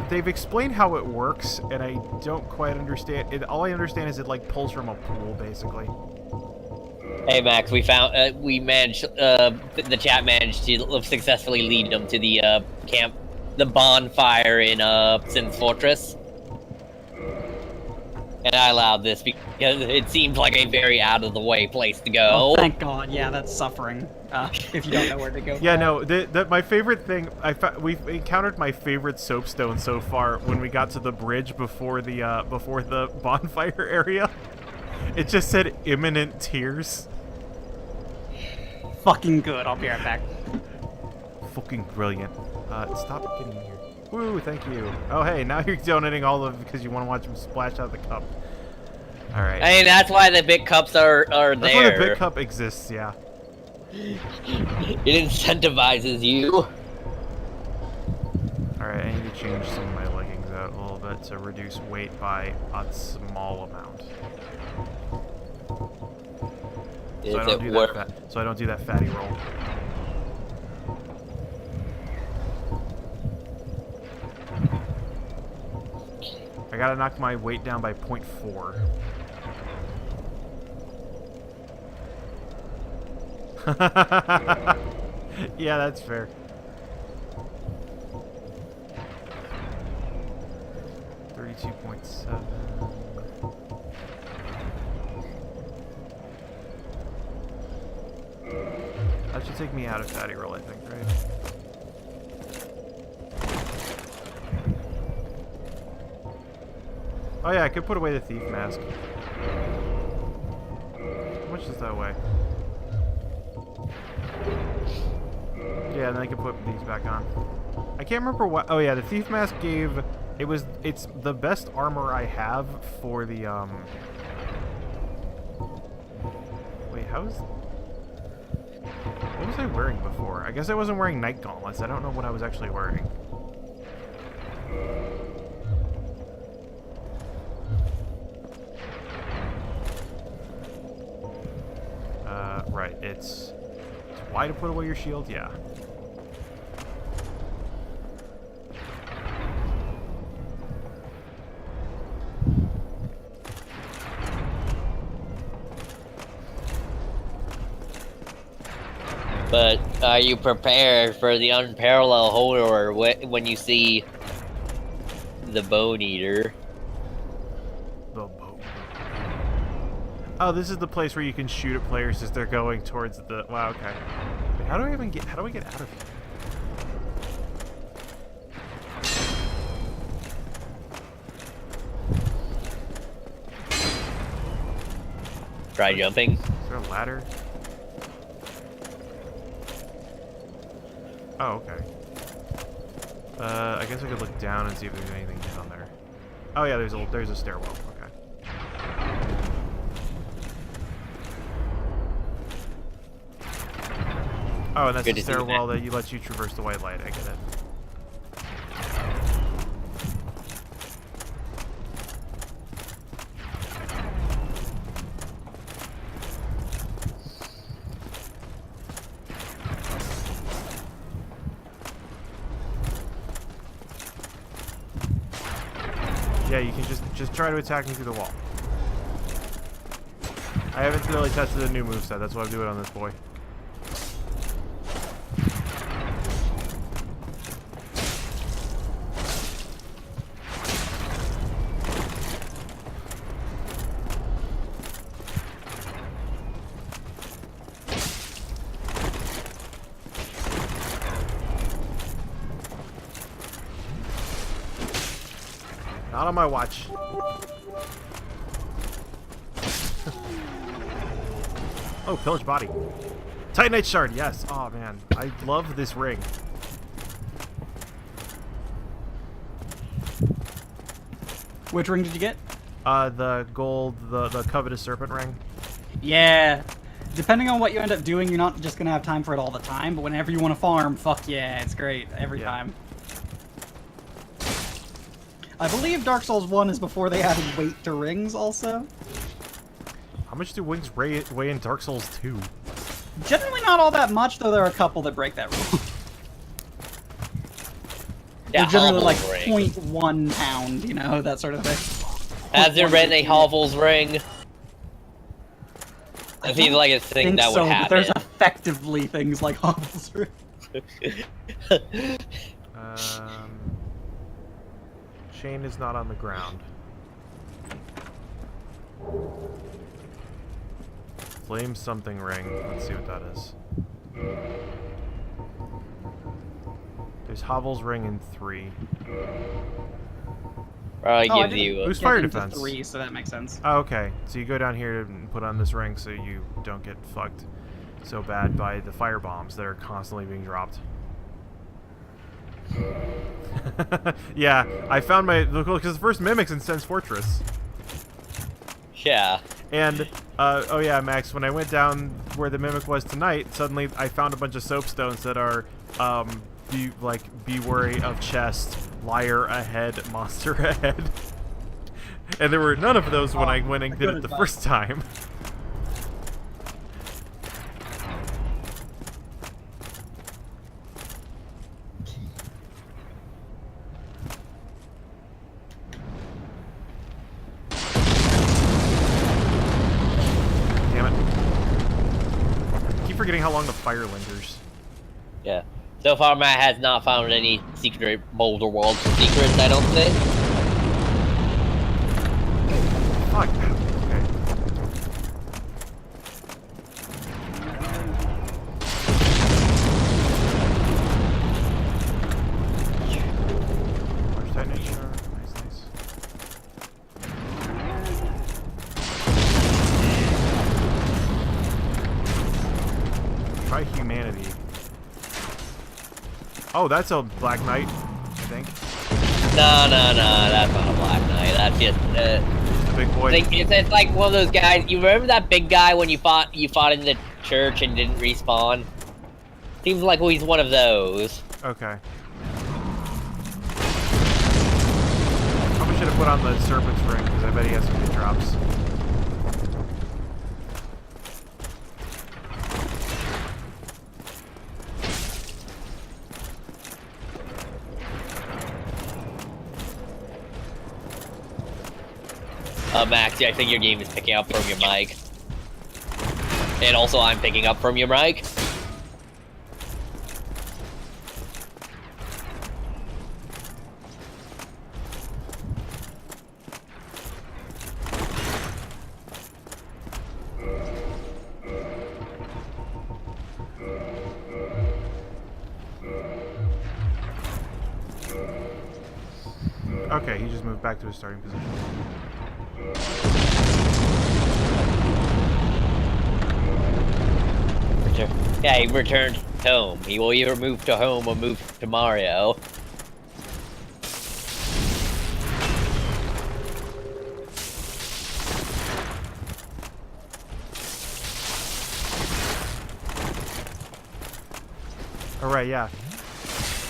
S1: They've explained how it works, and I don't quite understand. All I understand is it like pulls from a pool, basically.
S2: Hey Max, we managed. The chat managed to successfully lead them to the camp, the bonfire in Sin's Fortress. And I allowed this because it seemed like a very out-of-the-way place to go.
S4: Oh, thank God. Yeah, that's suffering. If you don't know where to go.
S1: Yeah, no. My favorite thing, we've encountered my favorite soapstone so far when we got to the bridge before the bonfire area. It just said imminent tears.
S4: Fucking good. I'll be right back.
S1: Fucking brilliant. Stop getting in here. Woo, thank you. Oh, hey, now you're donating all of it because you want to watch him splash out of the cup. All right.
S2: I mean, that's why the big cups are there.
S1: That's why the big cup exists, yeah.
S2: It incentivizes you.
S1: All right, I need to change some of my leggings out a little bit. to reduce weight by a small amount.
S2: Is
S1: So I don't
S2: it
S1: do
S2: worth?
S1: that. So I don't do that fatty roll. I gotta knock my weight down by 0.4. Yeah, that's fair. $32.7. That should take me out of fatty roll, I think, right? Oh yeah, I could put away the thief mask. How much does that weigh? Yeah, and then I can put these back on. I can't remember what. Oh yeah, the thief mask gave. It's the best armor I have for the Wait, how's? What was I wearing before? I guess I wasn't wearing night gauntlets. I don't know what I was actually wearing. Right. It's why to put away your shield? Yeah.
S2: But are you prepared for the unparalleled horror when you see the Bone Eater?
S1: The boat. Oh, this is the place where you can shoot at players as they're going towards the. Wow. Okay. Wait, how do I even get? How do I get out of here?
S2: Try jumping.
S1: Is there a ladder? Oh, okay. I guess I could look down and see if there's anything down there. Oh yeah, there's a stairwell. Okay. Oh, and that's
S2: Good
S1: the
S2: to see
S1: stairwell
S2: that.
S1: that lets you traverse the white light. I get it. Yeah, you can just try to attack me through the wall. I haven't really tested the new moveset, that's why I'm doing it on this boy. Not on my watch. Oh, pillaged body. Titanite shard, yes. Oh man, I love this ring.
S4: Which ring did you get?
S1: The gold, the covetous serpent ring.
S4: Yeah. Depending on what you end up doing, you're not just gonna have time for it all the time, but whenever you want to farm, fuck yeah, it's great every time. I believe Dark Souls 1 is before they added weight to rings also.
S1: How much do wings weigh in Dark Souls 2?
S4: Generally not all that much, though there are a couple that break that rule.
S2: Yeah,
S4: They're generally like
S2: Hovel's ring.
S4: 0.1 pound, you know, that sort of thing.
S2: Has there been a Hovel's ring? It seems like a thing that would happen.
S4: But there's effectively things like Hovel's ring.
S1: Chain is not on the ground. Flame something ring. Let's see what that is. There's Hovel's ring in 3.
S2: Probably gives you.
S1: Boost fire defense.
S4: 3, so that makes sense.
S1: Oh, okay. So you go down here and put on this ring so you don't get fucked so bad by the fire bombs that are constantly being dropped. Yeah, I found my because the first mimic's in Sen's Fortress.
S2: Yeah.
S1: And oh yeah, Max, when I went down where the mimic was tonight, suddenly I found a bunch of soapstones that are be wary of chest liar ahead, monster ahead. And there were none of those when I went and did it the first time. Damn it. I keep forgetting how long the fire lingers.
S2: Yeah. So far, Matt has not found any secret Boulder World secrets, I don't think.
S1: Fuck. Okay. Large Titan shark. Nice, nice. Try humanity. Oh, that's a Black Knight, I think.
S2: No, that's not a Black Knight. That's just
S1: The big boy.
S2: it's like one of those guys. You remember that big guy when you fought in the church and didn't respawn? Seems like he's one of those.
S1: Okay. Probably should have put on the Serpent's Ring, because I bet he has some good drops.
S2: Max, I think your game is picking up from your mic. And also I'm picking up from your mic.
S1: Okay, he just moved back to his starting position.
S2: Yeah, he returned home. He will either move to home or move to Mario.
S1: Alright, yeah.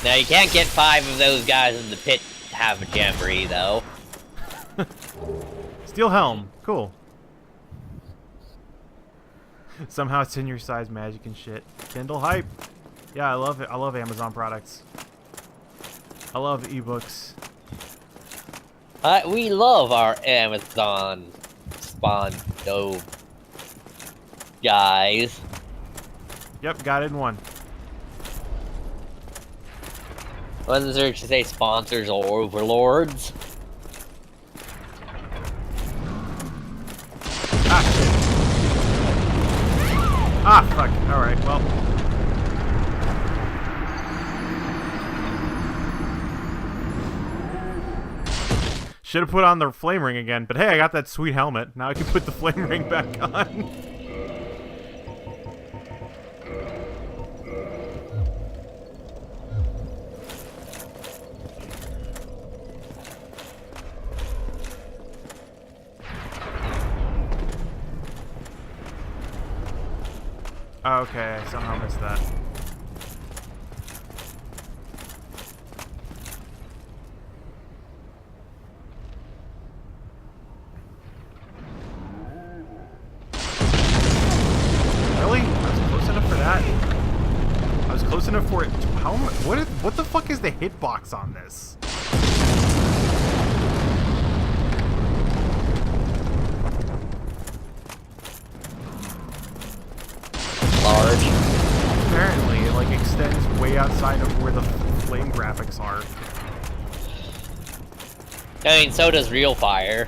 S2: Now you can't get 5 of those guys in the pit to have a jamboree, though.
S1: Steel Helm. Cool. Somehow it's in your size magic and shit. Kindle hype. Yeah, I love it. I love Amazon products. I love ebooks.
S2: We love our Amazon Spondo guys.
S1: Yep, got it in one.
S2: Wasn't there to say sponsors or overlords?
S1: Ah, shit. Ah, fuck. Alright, well. Should have put on the flame ring again, but hey, I got that sweet helmet. Now I can put the flame ring back on. Okay, I somehow missed that. Really? I was close enough for that? I was close enough for it. How? What the fuck is the hitbox on this?
S2: Large.
S1: Apparently, it like extends way outside of where the flame graphics are.
S2: I mean, so does real fire.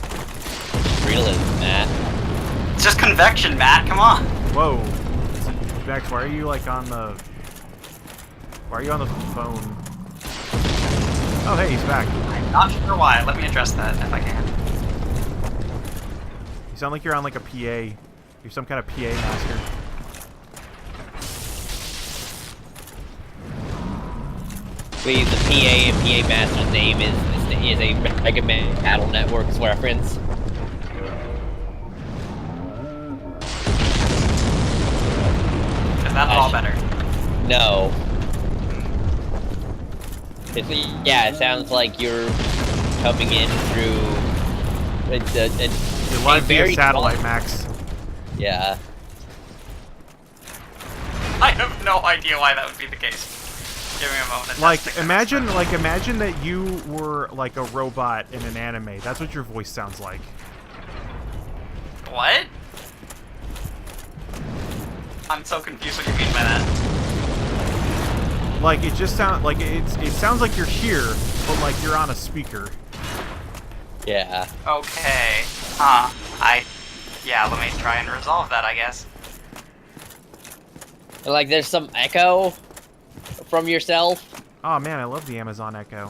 S2: Realism, Matt.
S4: It's just convection, Matt. Come on.
S1: Whoa. Max, why are you like on the... Why are you on the phone? Oh, hey, he's back.
S4: I'm not sure why. Let me address that if I can.
S1: You sound like you're on like a PA. You're some kind of PA master.
S2: Please, the PA and PA Master's name is a Mega Man Battle Network's reference.
S4: Is that all better?
S2: No. Yeah, it sounds like you're coming in through
S1: You're live via satellite, Max.
S2: Yeah.
S4: I have no idea why that would be the case. Give me a moment.
S1: Like, imagine that you were like a robot in an anime. That's what your voice sounds like.
S4: What? I'm so confused what you mean by that.
S1: Like, it just sounds like it sounds like you're here, but like you're on a speaker.
S2: Yeah.
S4: Okay. Yeah, let me try and resolve that, I guess.
S2: Like, there's some echo from yourself.
S1: Oh man, I love the Amazon Echo.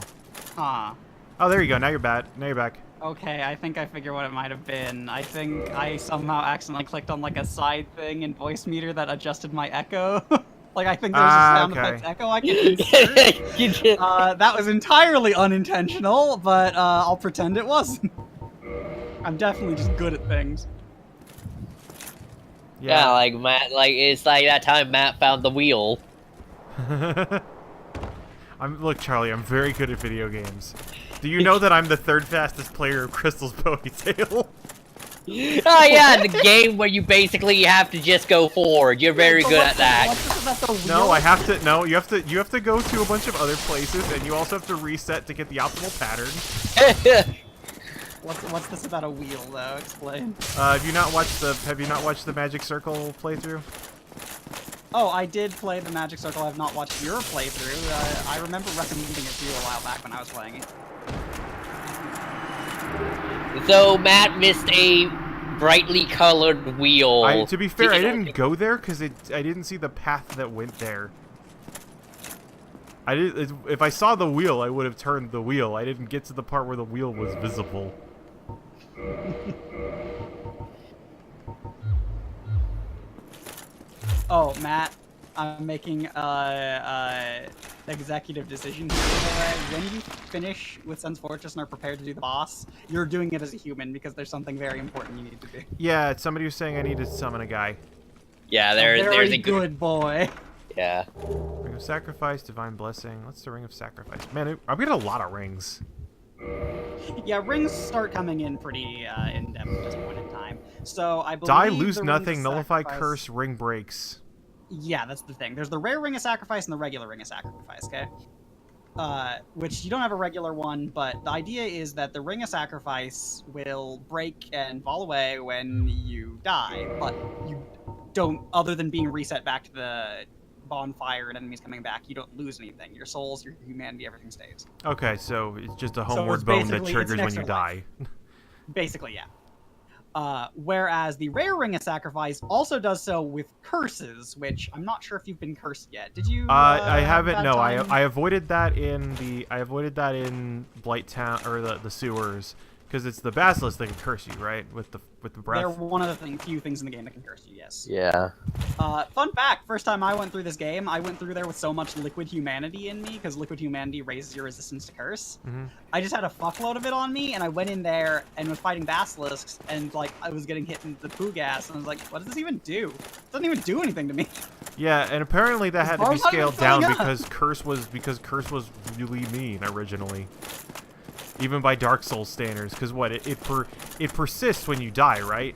S4: Huh.
S1: Oh, there you go. Now you're back. Now you're back.
S4: Okay, I think I figure what it might have been. I think I somehow accidentally clicked on like a side thing in Voice Meter that adjusted my echo. Like, I think there's a sound effects echo I can insert. That was entirely unintentional, but I'll pretend it wasn't. I'm definitely just good at things.
S2: Yeah, like Matt, like it's like that time Matt found the wheel.
S1: Look, Charlie, I'm very good at video games. Do you know that I'm the third fastest player of Crystal's Ponytail?
S2: Oh yeah, the game where you basically have to just go forward. You're very good at that.
S1: No, I have to. No, you have to go to a bunch of other places, and you also have to reset to get the optimal pattern.
S4: What's this about a wheel, though? Explain.
S1: Have you not watched the Magic Circle playthrough?
S4: Oh, I did play the Magic Circle. I've not watched your playthrough. I remember recommending it to you a while back when I was playing it.
S2: So Matt missed a brightly colored wheel.
S1: To be fair, I didn't go there because I didn't see the path that went there. If I saw the wheel, I would have turned the wheel. I didn't get to the part where the wheel was visible.
S4: Oh, Matt, I'm making executive decision here. When you finish with Sense Fortress and are prepared to do the boss, you're doing it as a human because there's something very important you need to do.
S1: Yeah, somebody was saying I need to summon a guy.
S2: Yeah, there's a
S4: good boy.
S2: Yeah.
S1: Ring of Sacrifice, Divine Blessing. What's the Ring of Sacrifice? Man, I'm getting a lot of rings.
S4: Yeah, rings start coming in pretty in-depth at this point in time. So I believe
S1: Die, lose nothing, nullify, curse, ring breaks.
S4: Yeah, that's the thing. There's the rare Ring of Sacrifice and the regular Ring of Sacrifice, okay? Which you don't have a regular one, but the idea is that the Ring of Sacrifice will break and fall away when you die, but you don't, other than being reset back to the bonfire and enemies coming back, you don't lose anything. Your souls, your humanity, everything stays.
S1: Okay, so it's just a homeward bone that triggers when you die.
S4: Basically, yeah. Whereas the rare Ring of Sacrifice also does so with curses, which I'm not sure if you've been cursed yet. Did you?
S1: I haven't. No, I avoided that in Blight Town or the sewers because it's the basilisk that can curse you, right? With the breath.
S4: They're one of the few things in the game that can curse you. Yes.
S2: Yeah.
S4: Fun fact: first time I went through this game, I went through there with so much liquid humanity in me because liquid humanity raises your resistance to curse.
S1: Mm-hmm.
S4: I just had a fuckload of it on me, and I went in there and was fighting basilisks, and like I was getting hit in the poo gas, and I was like, "What does this even do? It doesn't even do anything to me."
S1: Yeah, and apparently that had to be
S4: As far as I'm
S1: scaled down
S4: filling up.
S1: because curse was really mean originally, even by Dark Souls standards. Because what it persists when you die, right?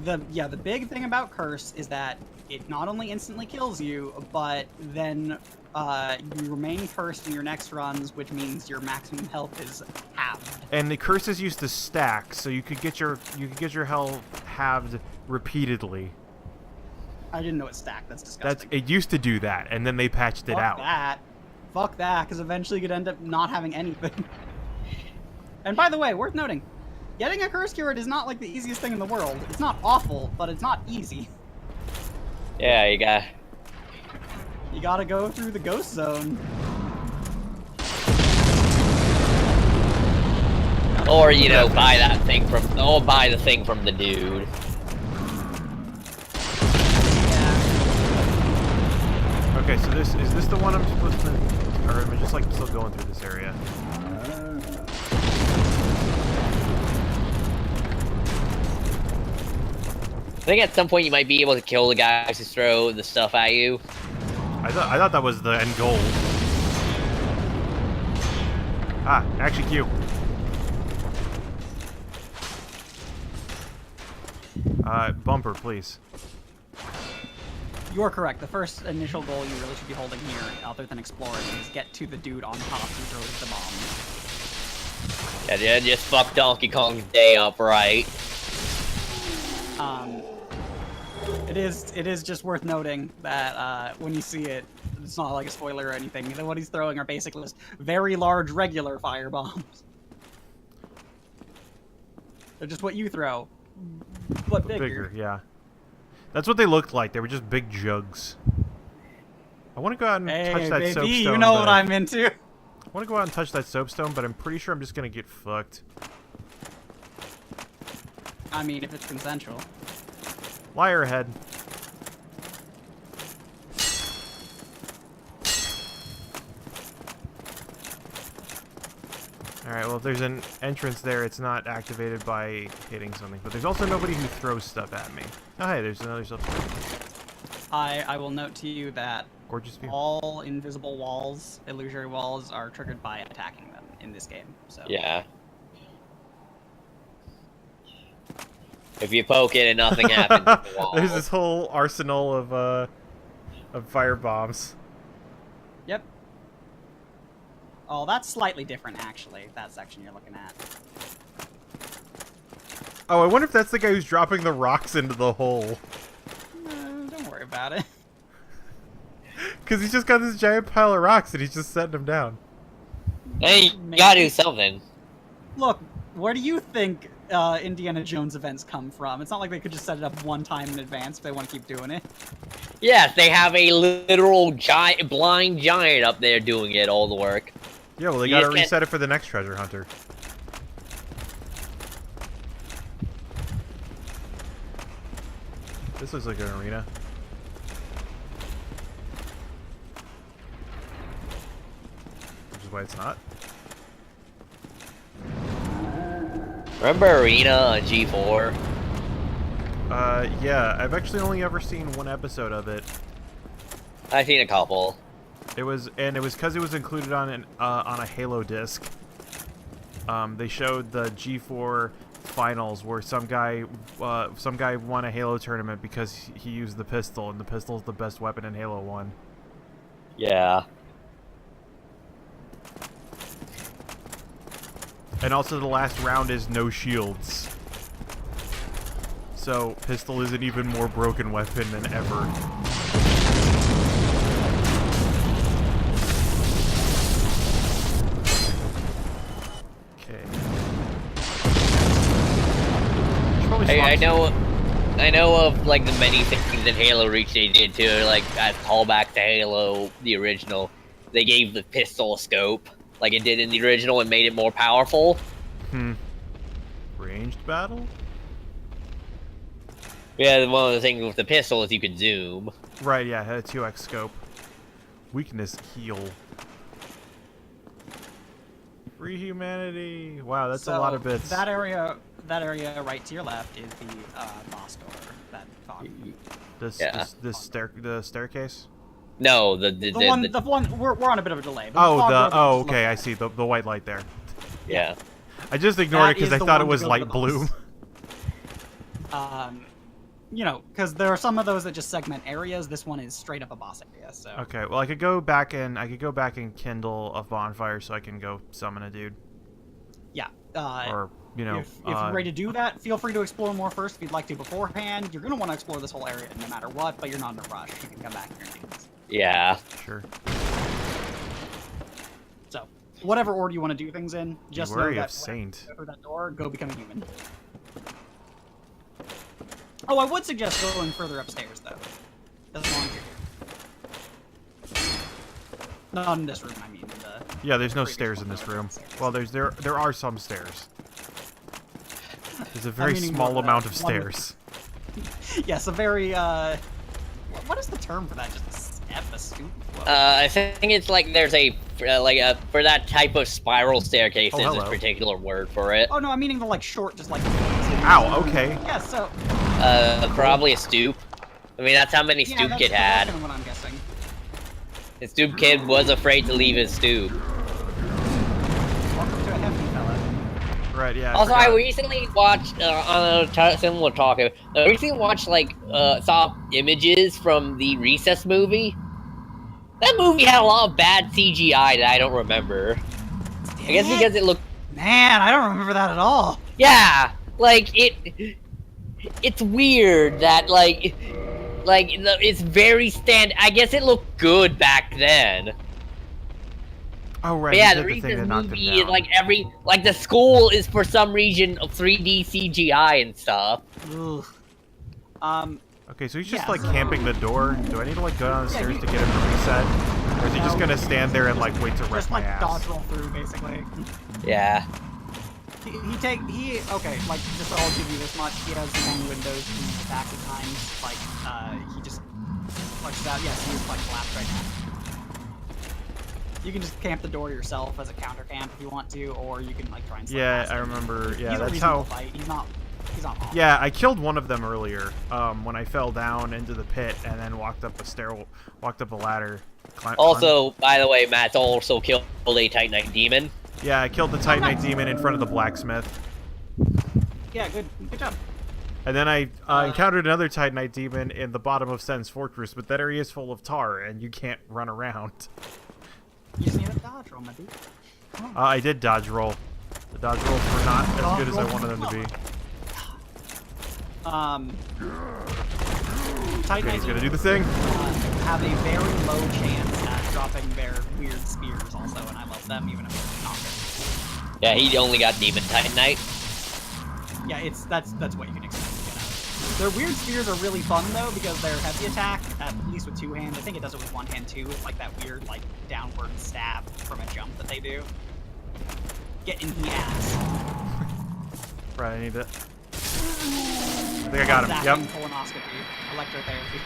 S4: The big thing about curse is that it not only instantly kills you, but then you remain cursed in your next runs, which means your maximum health is halved.
S1: And the curses used to stack, so you could get your health halved repeatedly.
S4: I didn't know it stacked. That's disgusting.
S1: It used to do that, and then they patched it out.
S4: Fuck that, because eventually you could end up not having anything. And by the way, worth noting, getting a curse cured is not like the easiest thing in the world. It's not awful, but it's not easy.
S2: Yeah,
S4: You gotta go through the ghost zone.
S2: Or, you know, buy the thing from the dude.
S1: Okay, so is this the one I'm supposed to, or am I just like still going through this area?
S2: I think at some point you might be able to kill the guys who throw the stuff at you.
S1: I thought that was the end goal. Ah, action Q. Bumper, please.
S4: You are correct. The first initial goal you really should be holding here, other than exploring, is get to the dude on top who throws the bomb.
S2: Yeah, just fuck Donkey Kong's day up, right?
S4: It is just worth noting that when you see it, it's not like a spoiler or anything. What he's throwing are basically just very large regular fire bombs. They're just what you throw, but bigger.
S1: Yeah. That's what they looked like. They were just big jugs. I want to go out and touch that
S4: baby,
S1: soapstone.
S4: you know what I'm into.
S1: I want to go out and touch that soapstone, but I'm pretty sure I'm just gonna get fucked.
S4: I mean, if it's consensual.
S1: Liar ahead. Alright, well if there's an entrance there, it's not activated by hitting something. But there's also nobody who throws stuff at me. Oh hey, there's another stuff.
S4: I will note to you that
S1: Gorgeous view.
S4: all invisible walls, illusory walls, are triggered by attacking them in this game. So
S2: Yeah. If you poke it and nothing happens with the wall.
S1: There's this whole arsenal of fire bombs.
S4: Yep. Oh, that's slightly different, actually, that section you're looking at.
S1: Oh, I wonder if that's the guy who's dropping the rocks into the hole.
S4: Don't worry about it.
S1: Because he's just got this giant pile of rocks and he's just setting them down.
S2: Hey, you gotta do something.
S4: Look, where do you think Indiana Jones events come from? It's not like they could just set it up one time in advance if they want to keep doing it.
S2: Yes, they have a literal giant, blind giant up there doing it, all the work.
S1: Yeah, well, they gotta reset it for the next treasure hunter. This looks like an arena. Which is why it's not.
S2: Remember Arena on G4?
S1: Yeah, I've actually only ever seen one episode of it.
S2: I've seen a couple.
S1: It was because it was included on a Halo disc. They showed the G4 finals where some guy won a Halo tournament because he used the pistol, and the pistol's the best weapon in Halo 1.
S2: Yeah.
S1: And also the last round is no shields. So pistol is an even more broken weapon than ever.
S2: I know of like the many things in Halo Reach they did too, like as callback to Halo the original. They gave the pistol a scope, like it did in the original, and made it more powerful.
S1: Ranged battle?
S2: Yeah, one of the things with the pistol is you could zoom.
S1: Right, yeah, it had a 2x scope. Weakness heal. Free humanity. Wow, that's a lot of bits.
S4: That area right to your left is the boss door. That fog.
S1: The staircase.
S2: No, the
S4: one. We're on a bit of a delay.
S1: Okay, I see the white light there.
S2: Yeah.
S1: I just ignored it because I thought it
S4: one
S1: was
S4: to go to
S1: light
S4: the
S1: blue.
S4: boss. You know, because there are some of those that just segment areas. This one is straight up a boss area. So.
S1: Okay, well I could go back and kindle a bonfire so I can go summon a dude.
S4: Yeah.
S1: Or you know,
S4: if you're ready to do that, feel free to explore more first if you'd like to beforehand. You're gonna want to explore this whole area no matter what, but you're not in a rush. You can come back in your needs.
S2: Yeah.
S1: Sure.
S4: So, whatever order you want to do things in, just know that
S1: Saint.
S4: over that door, go become a human. Oh, I would suggest going further upstairs, though. As long as you're here. Not in this room, I mean.
S1: Yeah, there's no stairs in this room. Well, there are some stairs. There's a very small amount of stairs.
S4: Yes, a very, what is the term for that? Just a step, a stoop?
S2: I think it's like there's a for that type of spiral staircase. There's a particular word for it.
S4: Oh no, I'm meaning the short, just like.
S1: Ow. Okay.
S4: Yeah. So.
S2: Probably a stoop. I mean, that's how many Stoop Kid had.
S4: That's what I'm guessing.
S2: And Stoop Kid was afraid to leave his stoop.
S1: Right, yeah.
S2: Also, I
S1: forgot.
S2: recently watched on a similar topic. I recently watched saw images from the Recess movie. That movie had a lot of bad CGI that I don't remember. I guess because it looked.
S4: Man, I don't remember that at all.
S2: Yeah, like it's weird that it's very I guess it looked good back then.
S1: Oh right.
S2: But yeah,
S1: he
S2: the
S1: did the thing that
S2: Recess
S1: knocked him
S2: movie is
S1: down.
S2: the school is for some reason of 3D CGI and stuff.
S4: Ugh.
S1: Okay, so he's just
S4: Yeah,
S1: like
S4: so-
S1: camping the door. Do I need to like go down the
S4: Yeah,
S1: stairs
S4: you-
S1: to get him to reset? Or is he just
S4: No.
S1: gonna stand there and like wait to wreck
S4: Just
S1: my
S4: like
S1: ass?
S4: dodge roll through, basically.
S2: Yeah.
S4: Okay, like, just I'll give you this much, he has 10 windows in the back at times, like, he just flexes out, yes, he's like collapsed right now. You can just camp the door yourself as a counter camp if you want to, or you can like try and slip
S1: Yeah,
S4: past
S1: I
S4: him.
S1: remember. Yeah,
S4: He's a
S1: that's
S4: reasonable
S1: how.
S4: fight. He's not awful.
S1: Yeah, I killed one of them earlier. When I fell down into the pit and then walked up a ladder.
S2: Also, by the way, Matt's also killed a Titanite demon.
S1: Yeah, I killed the Titanite demon in front of the blacksmith.
S4: Yeah, good job.
S1: And then I encountered another Titanite demon in the bottom of Sen's Fortress, but that area is full of tar, and you can't run around.
S4: You just need a dodge roll, my dude.
S1: I did dodge roll. The dodge rolls were not as good as I wanted them to be.
S4: Titanite
S1: Okay, he's gonna do the
S4: demons,
S1: thing.
S4: have a very low chance at dropping their weird spears also, and I love them even if they're not very.
S2: Yeah, he only got demon Titanite.
S4: Yeah, that's what you can expect to get out of it. Their weird spears are really fun though because they're heavy attack, at least with two hands. I think it does it with one hand too. It's like that weird like downward stab from a jump that they do. Get in the ass.
S1: Right, I need it. I think I got him.
S4: Zapping,
S1: Yep.
S4: colonoscopy, electrotherapy.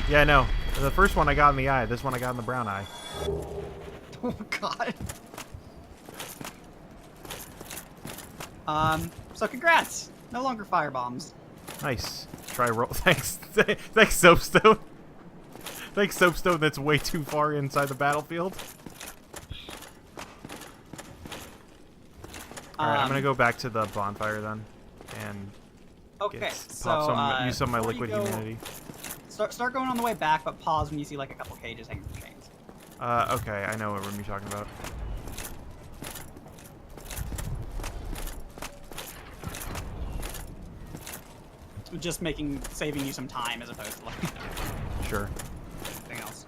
S1: Yeah, no. The first one I got in the eye. This one I got in the brown eye.
S4: Oh god. So congrats! No longer firebombs.
S1: Nice. Try roll. Thanks. Thanks, Soapstone. Thanks, Soapstone. That's way too far inside the battlefield. Alright, I'm gonna go back to the bonfire then. And
S4: Okay,
S1: use some of my
S4: before you
S1: liquid
S4: go-
S1: humanity.
S4: Start going on the way back, but pause when you see like a couple cages hanging from chains.
S1: Okay, I know what room you're talking about.
S4: Just saving you some time as opposed to like
S1: Sure.
S4: anything else.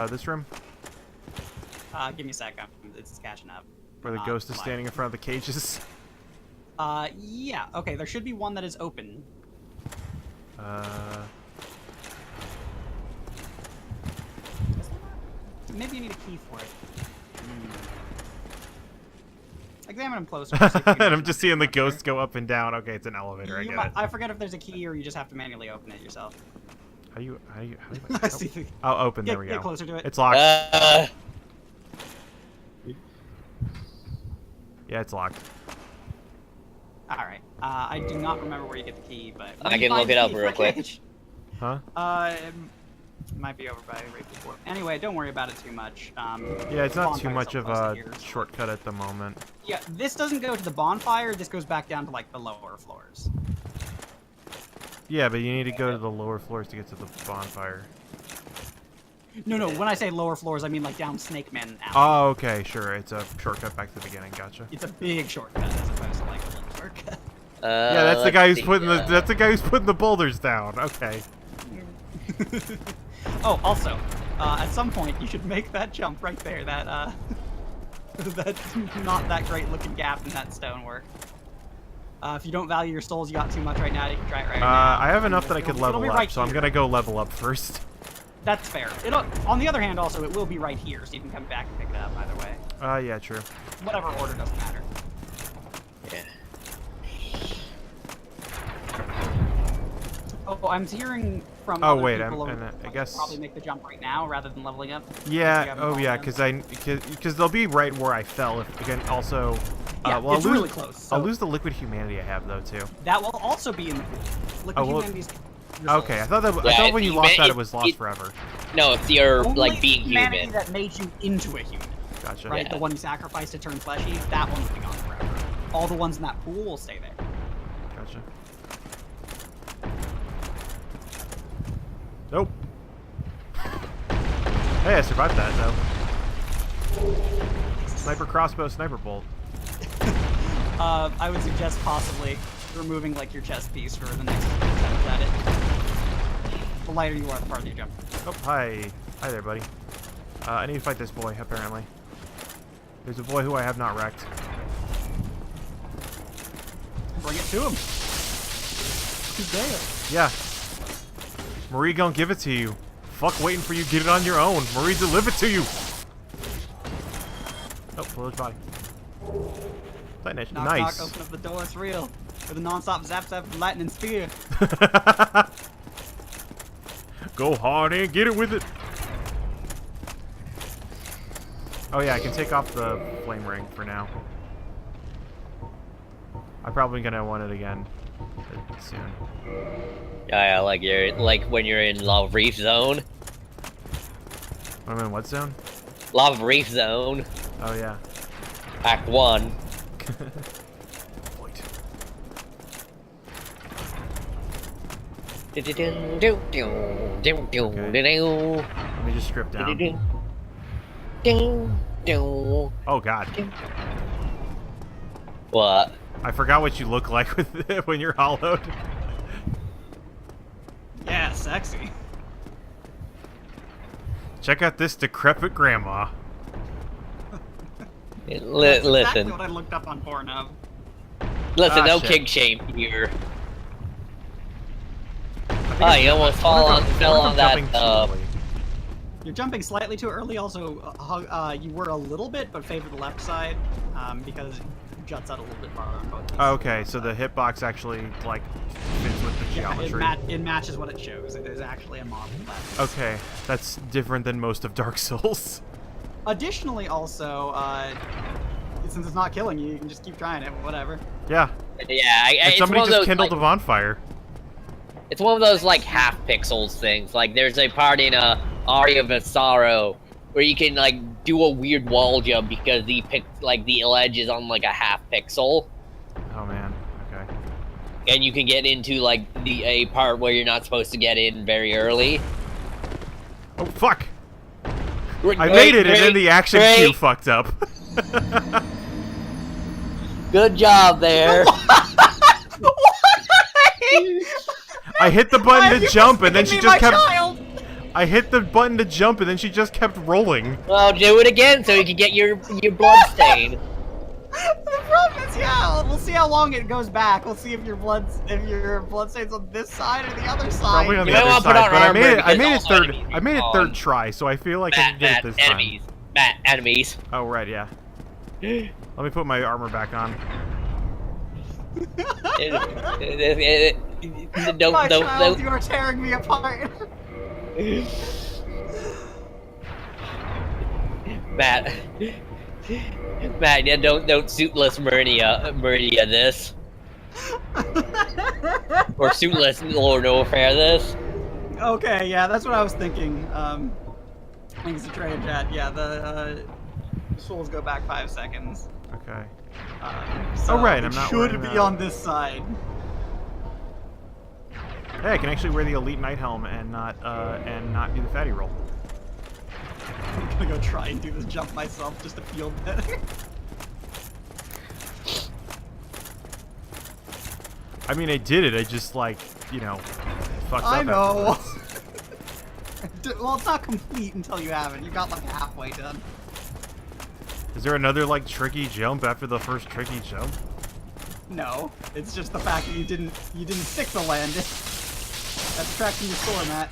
S1: This room?
S4: Give me a sec. It's catching up.
S1: Where the ghost is standing in front of the cages?
S4: Yeah. Okay, there should be one that is open. Maybe you need a key for it. Examine them closer. to see if you
S1: And
S4: can
S1: I'm just seeing the
S4: up there.
S1: ghost go up and down. Okay, it's an elevator. I
S4: You
S1: get
S4: might-
S1: it.
S4: I forget if there's a key or you just have to manually open it yourself.
S1: How do you
S4: I see the-
S1: Oh, open. There we
S4: Get
S1: go.
S4: closer to it.
S1: It's locked. Yeah, it's locked.
S4: All right. I do not remember where you get the key, but
S2: I
S4: when you
S2: can
S4: find
S2: look
S4: the
S2: it up
S4: key,
S2: real
S4: flick
S2: quick.
S4: H.
S1: Huh?
S4: It might be over by right before. Anyway, don't worry about it too much.
S1: Yeah, it's not too
S4: bonfire's
S1: much
S4: so
S1: of
S4: close to
S1: a
S4: here, so-
S1: shortcut at the moment.
S4: Yeah, this doesn't go to the bonfire. This goes back down to like the lower floors.
S1: Yeah, but you need to go to the lower floors to get to the bonfire.
S4: No, when I say lower floors, I mean like down Snake Man Alley.
S1: Oh, okay, sure. It's a shortcut back to the beginning. Gotcha.
S4: It's a big shortcut as opposed to like a little shortcut.
S1: Yeah, that's the guy who's putting the boulders down. Okay.
S4: Oh, also, at some point you should make that jump right there. That that's not that great looking gap in that stonework. If you don't value your souls, you got too much right now. You can try it right now.
S1: I have enough that I could
S4: It'll
S1: level
S4: be
S1: up,
S4: right
S1: so I'm
S4: here.
S1: gonna go level up first.
S4: That's fair. On the other hand, also, it will be right here, so you can come back and pick it up either way.
S1: Yeah, true.
S4: Whatever order doesn't matter.
S2: Yeah.
S4: Oh, I'm hearing from
S1: Oh,
S4: other
S1: wait,
S4: people over
S1: and
S4: there
S1: I
S4: that
S1: guess-
S4: probably make the jump right now rather than leveling up.
S1: Yeah.
S4: You haven't
S1: Oh,
S4: fallen
S1: yeah.
S4: in.
S1: Because they'll be right where I fell. If again, also.
S4: Yeah,
S1: Well,
S4: it's
S1: I'll lose,
S4: really close.
S1: I'll
S4: So
S1: lose the liquid humanity I have though too.
S4: that will also be in the pool. Liquid
S1: Oh, well-
S4: humanity's
S1: Okay, I thought that. I
S2: Yeah,
S1: thought when you lost that,
S2: it-
S1: it was lost forever.
S2: No, it's your
S4: Only
S2: like being
S4: humanity
S2: human.
S4: that made you into a human,
S1: Gotcha.
S4: right?
S2: Yeah.
S4: The one you sacrificed to turn fleshy, that one will be gone forever. All the ones in that pool will stay there.
S1: Gotcha. Nope. Hey, I survived that though. Sniper crossbow, sniper bolt.
S4: I would suggest possibly removing like your chest piece for the next attempt at it. The lighter you are, the farther you jump.
S1: Oh, hi. Hi there, buddy. I need to fight this boy, apparently. There's a boy who I have not wrecked.
S4: Bring it to him. He's there.
S1: Yeah. Marie gonna give it to you. Fuck waiting for you to get it on your own. Marie deliver it to you. Oh, village body. Nice.
S4: Knock,
S1: Nice.
S4: knock, open up the door, it's real. With a non-stop zap zap lightning spear.
S1: Go hard and get it with it. Oh yeah, I can take off the flame ring for now. I'm probably gonna want it again soon.
S2: Yeah, like when you're in Lava Reef Zone.
S1: I'm in what zone?
S2: Lava Reef Zone,
S1: Oh yeah.
S2: Act 1.
S1: Wait. Let me just strip down. Oh god.
S2: What?
S1: I forgot what you look like with it when you're hollowed.
S4: Yeah, sexy.
S1: Check out this decrepit grandma.
S4: That's
S2: Listen,
S4: exactly what I looked up on Pornhub.
S2: listen,
S1: Ah,
S2: no
S1: shit.
S2: kink shame here.
S1: I
S2: Oh, you almost fell on that.
S1: Jumping too early.
S4: You're jumping slightly too early. Also, you were a little bit, but favor the left side because it juts out a little bit farther on both.
S1: Oh, okay, so the hitbox actually like fits with the
S4: Yeah,
S1: geometry.
S4: it matches what it shows. It is actually a model.
S1: Okay, that's different than most of Dark Souls.
S4: Additionally, also, since it's not killing you, you can just keep trying it. Whatever.
S1: Yeah,
S2: Yeah,
S1: and
S2: it's
S1: somebody
S2: one of
S1: just
S2: those,
S1: kindled
S2: like,
S1: a bonfire.
S2: It's one of those like half pixels things. Like there's a part in Aria of Sorrow where you can like do a weird wall jump because the ledge is on like a half pixel,
S1: Oh man, okay.
S2: and you can get into like a part where you're not supposed to get in very early.
S1: Oh fuck! I made it, and then the action cue fucked up.
S2: Good job there.
S1: I hit the button to jump, and then she just kept.
S4: Child?
S1: I hit the button to jump, and then she just kept rolling.
S2: Well, do it again so you can get your blood stain.
S4: The problem is, yeah, we'll see how long it goes back. We'll see if your blood stains on this side or the other side.
S1: Probably on
S2: You
S1: the
S2: might
S1: other
S2: wanna put
S1: side,
S2: on
S1: but I
S2: armor
S1: made it. I
S2: because
S1: made it
S2: also
S1: third.
S2: enemies
S1: I made it
S2: respawn.
S1: third try, so I feel like I can get it this time.
S2: Enemies.
S1: Oh right, yeah. Let me put my armor back on.
S4: My child, you are tearing me apart.
S2: Matt, yeah, don't suitless Meridia this, or suitless Lord Warfare this.
S4: Okay, yeah, that's what I was thinking. Thanks to Trey and Chat. Yeah, the souls go back 5 seconds.
S1: Okay.
S4: So
S1: Oh, right, I'm
S4: it
S1: not
S4: should
S1: wearing
S4: be
S1: that.
S4: on this side.
S1: Hey, I can actually wear the Elite Knight helm and not do the fatty roll.
S4: I'm gonna go try and do this jump myself just to feel better.
S1: I mean, I did it. I just like, you know, fucked up.
S4: I know.
S1: afterwards.
S4: Well, it's not complete until you have it. You got like halfway done.
S1: Is there another like tricky jump after the first tricky jump?
S4: No, it's just the fact that you didn't stick the landing. That's tracking your score, Matt.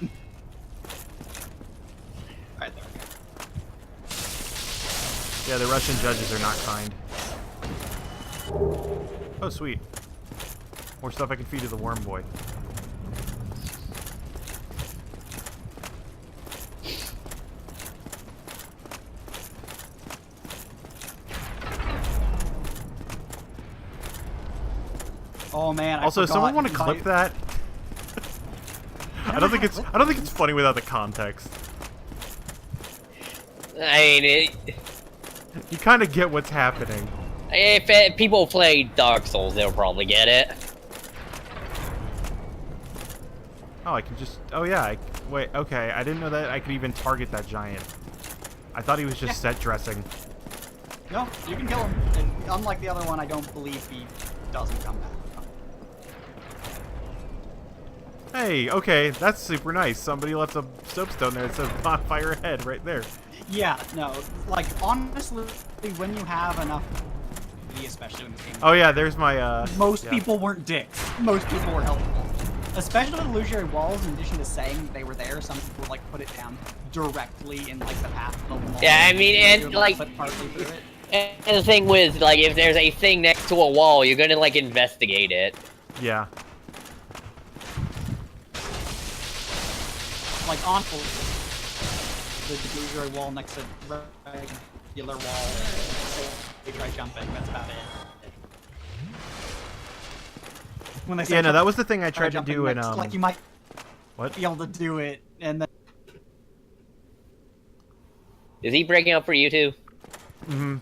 S4: Alright, there we go.
S1: Yeah, the Russian judges are not kind. Oh, sweet. More stuff I can feed to the worm boy.
S4: Oh man, I
S1: Also,
S4: forgot
S1: someone want to
S4: my-
S1: clip that? I don't think it's funny without the context.
S2: I mean,
S1: You kind of get what's happening.
S2: if people play Dark Souls, they'll probably get it.
S1: Oh, I can just... Oh, yeah. Wait, okay. I didn't know that I could even target that giant. I thought he was just set dressing.
S4: No, you can kill him. And unlike the other one, I don't believe he doesn't come back.
S1: Hey, okay. That's super nice. Somebody left a soapstone there that says bonfire ahead right there.
S4: Yeah, no. Like, honestly, when you have enough... Especially when the game...
S1: Oh, yeah. There's my,
S4: Most
S1: yeah.
S4: people weren't dicks. Most people were helpful. Especially with illusory walls, in addition to saying they were there, some people like put it down directly in like the path of the wall.
S2: Yeah, I mean, and
S4: You're,
S2: like,
S4: put partly through it.
S2: and the thing with, like, if there's a thing next to a wall, you're gonna, like, investigate it.
S1: Yeah.
S4: Like on the illusory wall next to regular wall. They try jumping. That's about it. When they say
S1: Yeah, no, that was the thing I tried to
S4: jumping
S1: do in,
S4: next, like you might
S1: What?
S4: be able to do it, and then
S2: Is he breaking up for you too?
S1: Mm-hmm.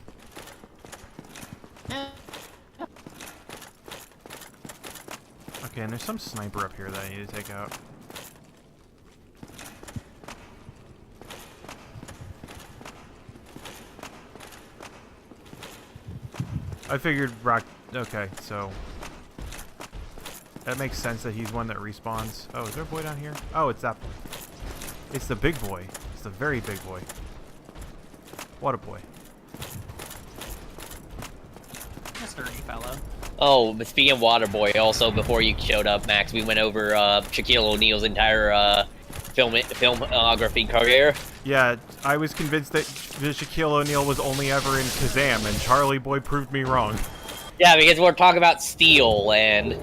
S4: yeah.
S1: Okay, and there's some sniper up here that I need to take out. I figured rock... Okay, so... That makes sense that he's one that respawns. Oh, is there a boy down here? Oh, it's that boy. It's the big boy. It's the very big boy. What a boy.
S4: Sturdy fellow.
S2: Oh, but speaking of Waterboy, also before you showed up, Max, we went over Shaquille O'Neal's entire filmography career.
S1: Yeah, I was convinced that Shaquille O'Neal was only ever in Kazam, and Charlie Boy proved me wrong.
S2: Yeah, because we're talking about Steel and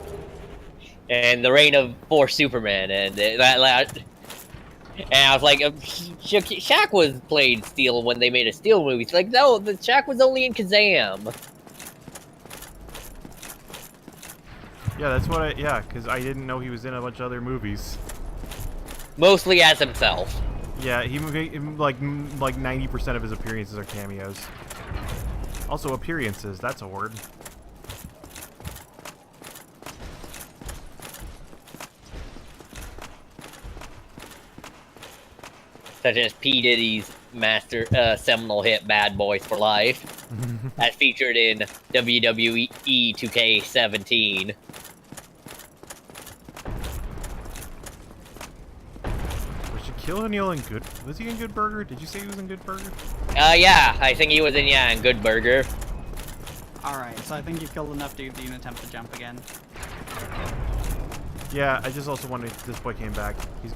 S2: the reign of poor Superman and that. And I was like, Shaq was played Steel when they made a Steel movie. It's like, no, the Shaq was only in Kazam.
S1: Yeah, that's what I... Yeah, because I didn't know he was in a bunch of other movies.
S2: Mostly as himself.
S1: Yeah, like 90% of his appearances are cameos. Also, appearances, that's a word.
S2: Such as P. Diddy's seminal hit Bad Boys for Life, as featured in WWE 2K17.
S1: Was Shaquille O'Neal in Good... Was he in Good Burger? Did you say he was in Good Burger?
S2: Yeah, I think he was in, in Good Burger.
S4: Alright, so I think you've killed enough dudes that you can attempt to jump again.
S1: Yeah, I just also wondered if this boy came back. He's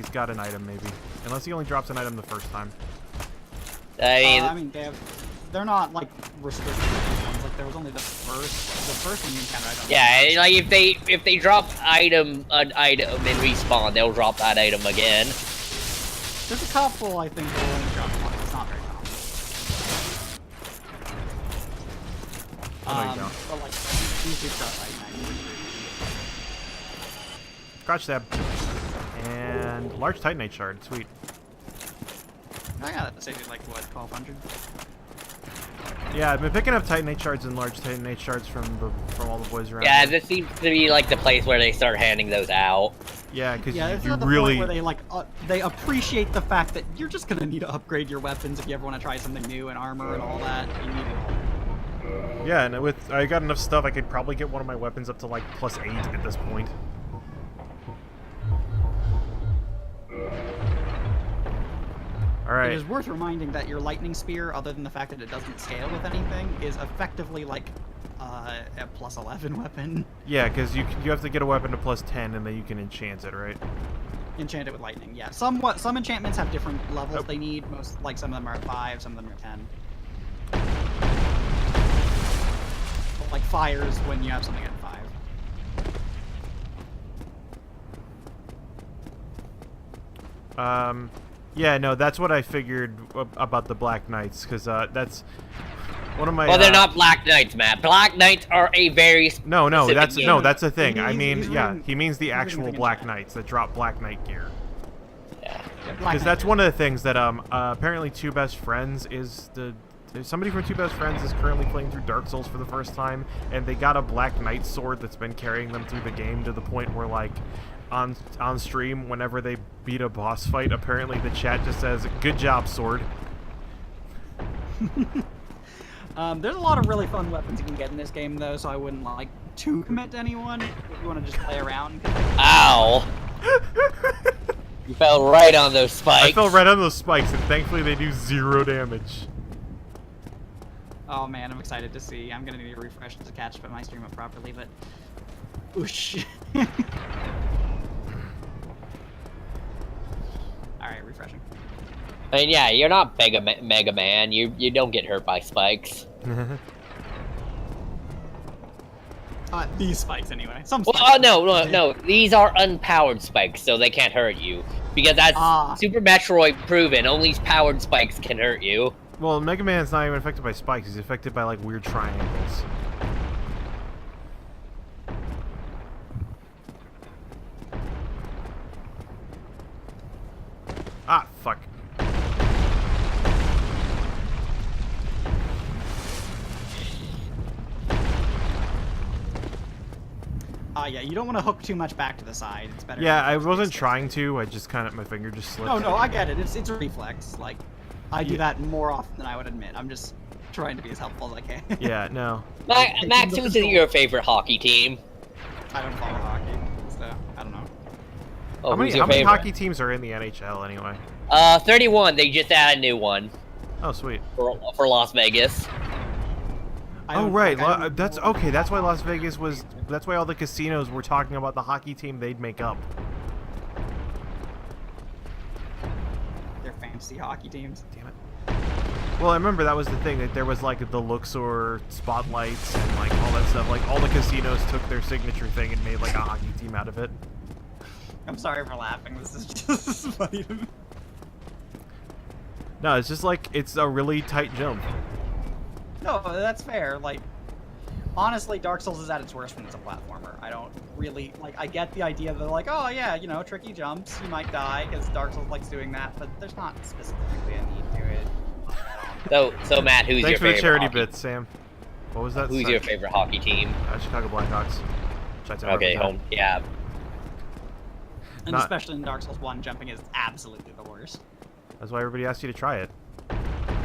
S1: got an item, maybe. Unless he only drops an item the first time.
S2: I mean,
S4: they're not like restricted ones. Like there was only the first one you encountered. I don't
S2: yeah, like if they drop an item and respawn, they'll drop that item again.
S4: There's a couple I think will only drop one. It's not very common.
S1: Oh, no, you don't.
S4: But like these dudes drop like 90.
S1: Crouch stab. And large Titanite shard. Sweet.
S4: I got it. Save you like what, 1,200?
S1: Yeah, I've been picking up Titanite shards and large Titanite shards from all the boys around.
S2: Yeah,
S1: here.
S2: this seems to be like the place where they start handing those out.
S1: Yeah, because
S4: Yeah, this
S1: you
S4: is the
S1: really...
S4: point where they like they appreciate the fact that you're just gonna need to upgrade your weapons if you ever want to try something new and armor and all that. You need it.
S1: Yeah, and I got enough stuff, I could probably get one of my weapons up to like +8 at this point. Alright.
S4: It is worth reminding that your lightning spear, other than the fact that it doesn't scale with anything, is effectively like a +11 weapon.
S1: Yeah, because you have to get a weapon to +10 and then you can enchant it, right?
S4: Enchant it with lightning, yeah. Some enchantments have different levels they need. Most, like some of them are at 5, some of them are 10. But, like fires when you have something at 5.
S1: Yeah, no, that's what I figured about the Black Knights, because that's... one of my.
S2: Well, they're not Black Knights, Matt. Black Knights are a very
S1: No,
S2: specific game.
S1: that's the thing. I
S4: He's
S1: mean,
S4: reading-
S1: yeah, he means the
S4: he's reading
S1: actual
S4: the thing in
S1: Black
S4: chat.
S1: Knights that drop Black Knight gear.
S2: Yeah.
S1: Because that's one of the things that apparently Two Best Friends is somebody from Two Best Friends is currently playing through Dark Souls for the first time, and they got a Black Knight sword that's been carrying them through the game to the point where, like, on stream, whenever they beat a boss fight, apparently the chat just says, "Good job, sword."
S4: There's a lot of really fun weapons you can get in this game, though, so I wouldn't like to commit to anyone if you want to just play around.
S2: Ow! You fell right on those spikes.
S1: I fell right on those spikes, and thankfully they do 0 damage.
S4: Oh man, I'm excited to see. I'm gonna need a refresh to catch my stream up properly, but oosh. All right, refreshing.
S2: I mean, yeah, you're not Mega Man. You don't get hurt by spikes.
S4: These spikes anyway. Some
S2: Well,
S4: spikes.
S2: no. These are unpowered spikes, so they can't hurt you. Because that's Super Metroid proven. Only powered spikes can hurt you.
S1: Well, Mega Man's not even affected by spikes. He's affected by, like, weird triangles. Ah, fuck.
S4: Yeah, you don't want to hook too much back to the side. It's better.
S1: Yeah,
S4: to
S1: I
S4: just
S1: wasn't
S4: stay
S1: trying to. I just kind of, my finger just slipped.
S4: No, I get it. It's a reflex. Like, I do that more often than I would admit. I'm just trying to be as helpful as I can.
S1: Yeah, no.
S2: Max, who's your favorite hockey team?
S4: I don't follow hockey, so I don't know.
S2: Oh,
S1: How many,
S2: who's your
S1: how many
S2: favorite?
S1: hockey teams are in the NHL anyway?
S2: 31. They just added a new one
S1: Oh, sweet.
S2: for Las Vegas.
S4: I
S1: Oh,
S4: don't-
S1: right.
S4: like, I don't
S1: That's
S4: know.
S1: okay. That's why Las Vegas was. That's why all the casinos were talking about the hockey team they'd make up.
S4: They're fantasy hockey teams.
S1: Damn it. Well, I remember that was the thing, that there was like the Luxor spotlights and like all that stuff. Like all the casinos took their signature thing and made like a hockey team out of it.
S4: I'm sorry for laughing. This is just funny to me.
S1: No, it's just like it's a really tight jump.
S4: No, that's fair. Like, honestly, Dark Souls is at its worst when it's a platformer. I don't really like. I get the idea that like, oh yeah, you know, tricky jumps, you might die because Dark Souls likes doing that, but there's not specifically a need to it.
S2: So Matt, who's
S1: Thanks
S2: your
S1: for the
S2: favorite
S1: charity
S2: hockey?
S1: bits, Sam. What was that?
S2: Who's your favorite hockey team?
S1: Chicago Blackhawks. Chi-town
S2: Okay,
S1: represent.
S2: home. Yeah.
S4: And
S1: Not-
S4: especially in Dark Souls 1, jumping is absolutely the worst.
S1: That's why everybody asked you to try it.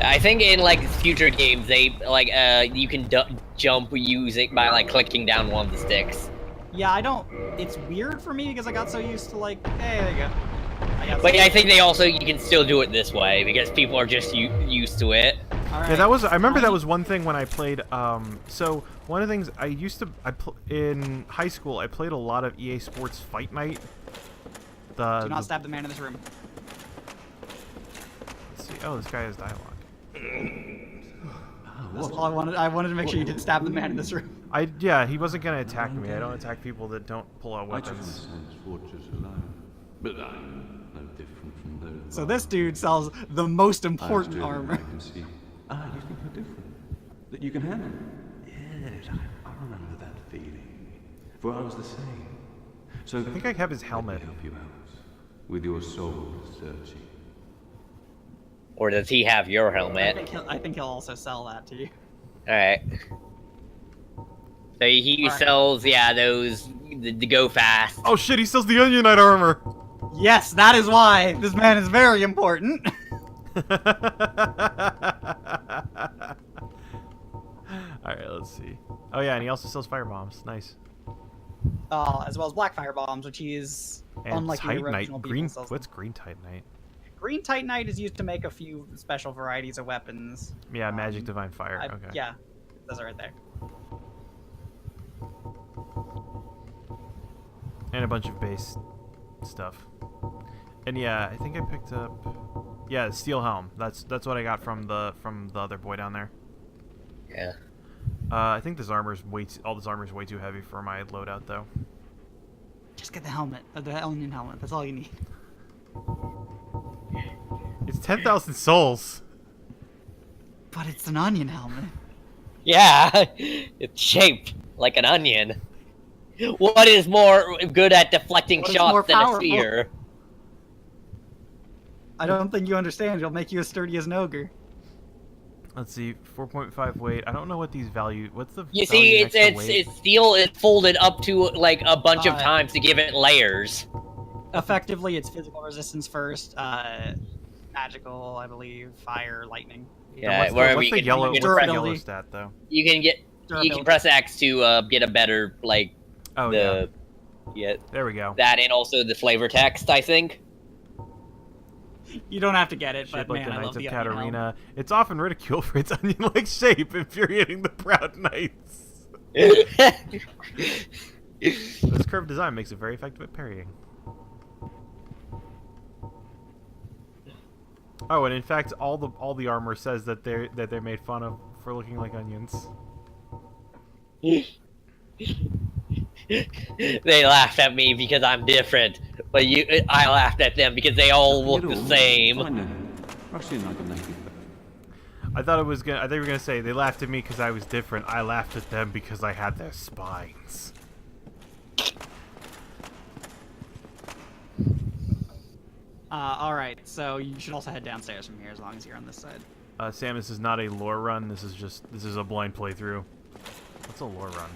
S2: I think in like future games, they like you can jump using by like clicking down one of the sticks.
S4: Yeah, I don't. It's weird for me because I got so used to like, hey, there you go.
S2: But I think they also you can still do it this way because people are just used to it.
S1: Yeah, that was. I remember that was one thing when I played. So one of the things I used to. In high school, I played a lot of EA Sports Fight Night.
S4: Do not stab the man in this room.
S1: Let's see. Oh, this guy has dialogue.
S4: That's all I wanted. I wanted to make sure you didn't stab the man in this room.
S1: Yeah, he wasn't gonna attack me. I don't attack people that don't pull out
S5: I took my
S1: weapons.
S5: sense fortress alone, but I'm no different from those.
S4: So this dude sells the most important
S5: I
S4: armor.
S5: can see. You think you're different? That you can handle? Yes, I remember that feeling. For I was the same. So
S1: I think I have his
S5: let me
S1: helmet.
S5: help you out with your soul searching.
S2: Or does he have your
S4: I
S2: helmet?
S4: think he'll also sell that to you.
S2: Alright. So he
S4: Alright.
S2: sells, yeah, those the go fast.
S1: Oh shit! He sells the Onion Knight armor.
S4: Yes, that is why this man is very important.
S1: Alright, let's see. Oh yeah, and he also sells fire bombs. Nice.
S4: As well as black fire bombs, which he is
S1: And
S4: unlike the
S1: Titanite.
S4: original people.
S1: Green.
S4: sells
S1: What's green Titanite?
S4: Green Titanite is used to make a few special varieties of weapons.
S1: Yeah, Magic Divine Fire. Okay.
S4: Yeah, those are right there.
S1: And a bunch of base stuff. And yeah, I think I picked up. Yeah, the steel helm. That's what I got from the other boy down there.
S2: Yeah.
S1: I think this armor's all this armor's way too heavy for my loadout though.
S4: Just get the helmet, the onion helmet. That's all you need.
S1: It's 10,000 souls.
S4: But it's an onion helmet.
S2: Yeah, it's shaped like an onion. What is more good at deflecting
S4: What is more
S2: shots than a
S4: powerful?
S2: spear?
S4: I don't think you understand. It'll make you as sturdy as an ogre.
S1: Let's see, 4.5 weight. I don't know what these value. What's the
S2: You
S1: value
S2: see,
S1: next to weight?
S2: it's steel is folded up to like a bunch of
S4: Uh,
S2: times to give it layers.
S4: Effectively, it's physical resistance first, magical, I believe, fire, lightning.
S2: Yeah,
S1: what's
S2: wherever
S1: what's
S2: you
S1: the
S2: can,
S1: yellow?
S2: you
S1: What's
S2: can,
S1: the
S2: press,
S1: yellow
S4: Durability.
S1: stat though?
S2: you can
S4: Durability.
S2: press X to get a better like
S1: Oh yeah,
S2: yeah
S1: there we go.
S2: that, and also the flavor text, I think.
S4: You don't have to get it,
S1: Shaped
S4: but
S1: like
S4: man,
S1: the
S4: I
S1: Knights
S4: love
S1: of
S4: the onion helm.
S1: Katarina. It's often ridiculed for its onion-like shape, infuriating the proud knights. This curved design makes it very effective at parrying. Oh, and in fact, all the armor says that they're made fun of for looking like onions.
S2: They laughed at me because I'm different, but I laughed at them because they all look the same.
S5: Fine then. Rush in like a native.
S1: I thought you were gonna say they laughed at me because I was different. I laughed at them because I had their spines.
S4: Alright, so you should also head downstairs from here as long as you're on this side.
S1: Sam, this is not a lore run. This is a blind playthrough. What's a lore run?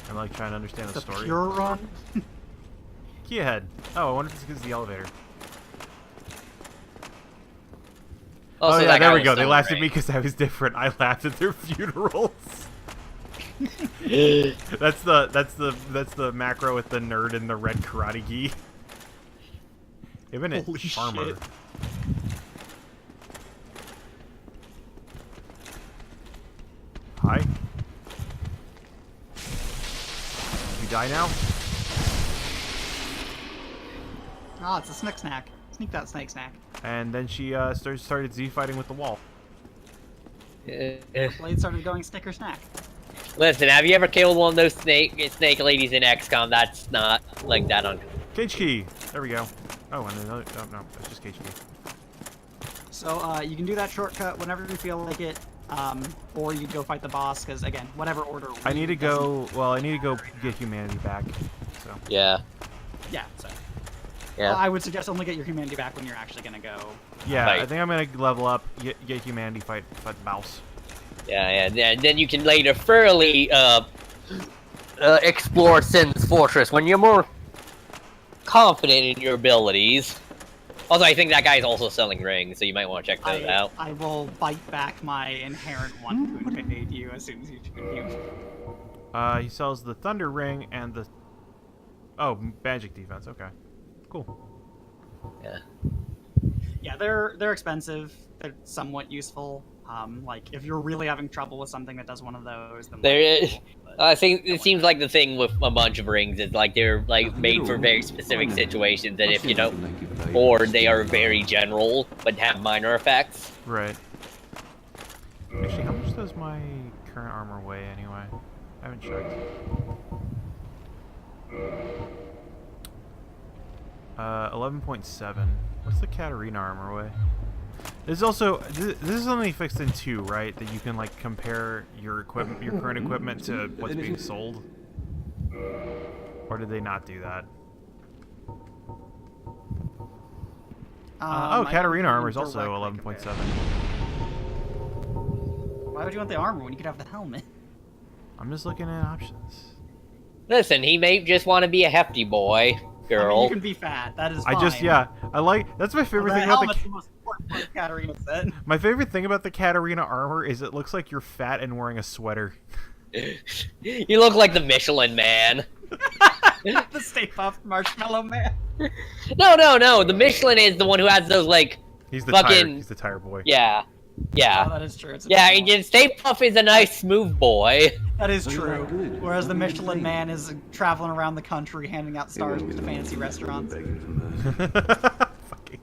S1: I'm like trying to understand the
S4: The
S1: story.
S4: pure run?
S1: Key ahead. Oh, I wonder if it's because of the elevator.
S2: Also,
S1: oh yeah,
S2: that guy
S1: there we
S2: was
S1: go. They
S2: so
S1: laughed at
S2: great.
S1: me because I was different. I laughed at their funerals. that's the macro with the nerd and the red karate gi. Even it
S4: Holy
S1: armor.
S4: shit.
S1: Hi. You die now?
S4: Ah, it's a snake snack. Sneak that snake snack.
S1: And then she started Z fighting with the wall.
S4: Blade started going snicker snack.
S2: Listen, have you ever killed one of those snake ladies in XCOM? That's not like that on.
S1: Cage key. There we go. Oh, and another. Oh no, that's just cage key.
S4: So you can do that shortcut whenever you feel like it, or you go fight the boss. Because again, whatever order.
S1: I need to go. Well, I need to go get humanity back. So.
S2: Yeah.
S4: Yeah. So.
S2: Yeah.
S4: I would suggest only get your humanity back when you're actually gonna go.
S1: Yeah,
S2: Right.
S1: I think I'm gonna level up, get humanity, fight the mouse.
S2: Yeah. Then you can later thoroughly explore Sin's Fortress when you're more confident in your abilities. Also, I think that guy's also selling rings, so you might want to check those out.
S4: I will bite back my inherent one to invade you as soon as you choose.
S1: He sells the thunder ring and the. Oh, magic defense. Okay, cool.
S2: Yeah.
S4: Yeah, they're expensive. They're somewhat useful. Like if you're really having trouble with something that does one of those, then
S2: There is. I think it seems like the thing with a bunch of rings is like they're like made for very specific situations, and if you don't, or they are very general but have minor effects.
S1: Right. Actually, how much does my current armor weigh anyway? I haven't checked. 11.7. What's the Katarina armor weigh? There's also this is only fixed in 2, right? That you can like compare your equipment, your current equipment, to what's being sold. Or did they not do that? Oh, Katarina armor is also 11.7.
S4: Why would you want the armor when you could have the helmet?
S1: I'm just looking at options.
S2: Listen, he may just want to be a hefty boy, girl.
S4: I mean, you can be fat. That is fine.
S1: I like. That's my favorite thing about
S4: helmet's the most important part of Katarina said.
S1: My favorite thing about the Katarina armor is it looks like you're fat and wearing a sweater.
S2: You look like the Michelin Man.
S4: The Stay Puft Marshmallow Man.
S2: No. The Michelin is the one who has those like.
S1: He's the
S2: fucking.
S1: tire. He's the tire boy.
S2: Yeah.
S4: Oh, that is true. It's a
S2: Yeah,
S4: bit more.
S2: and Stay Puft is a nice, smooth boy.
S4: That is
S5: Oh, you're
S4: true.
S5: not good.
S4: Whereas the
S5: What do you
S4: Michelin
S5: think?
S4: Man is traveling around the country handing out stars
S5: It won't
S4: to
S5: be
S4: fancy
S5: long
S4: restaurants.
S5: begging for mercy.
S1: Fucking.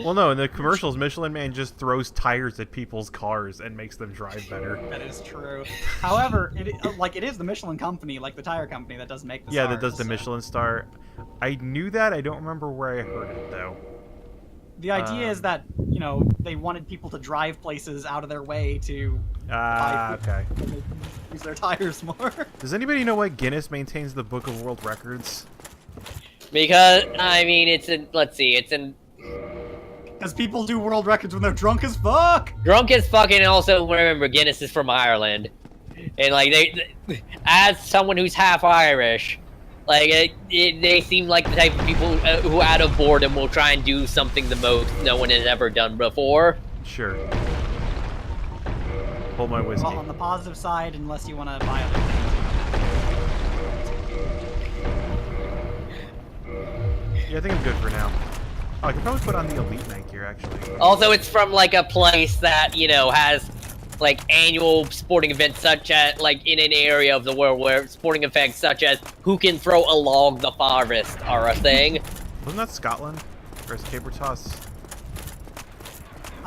S1: Well, no. In the commercials, Michelin Man just throws tires at people's cars and makes them drive better.
S4: That is true. However, it is the Michelin company, like the tire company, that does make the
S1: Yeah,
S4: stars.
S1: that does the
S4: so-
S1: Michelin star. I knew that. I don't remember where I heard it though.
S4: The idea is that, you know, they wanted people to drive places out of their way to buy food
S1: Okay.
S4: and they can use their tires more.
S1: Does anybody know why Guinness maintains the Book of World Records?
S2: Because, I mean, it's in, let's see, it's in
S4: Because people do world records when they're drunk as fuck!
S2: drunk as fucking. Also, remember, Guinness is from Ireland. And, like, as someone who's half Irish, like, they seem like the type of people who, out of boredom, will try and do something the most no one has ever done before.
S1: Sure. Hold my whiskey.
S4: Well, on the positive side, unless you want to buy other
S1: Yeah, I think I'm good for now. Oh, I could probably put on the Elite Night gear, actually.
S2: Also, it's from, like, a place that, you know, has, like, annual sporting events such as, like, in an area of the world where sporting events such as who can throw a log the farthest are a thing.
S1: Wasn't that Scotland? Or is Caber Toss?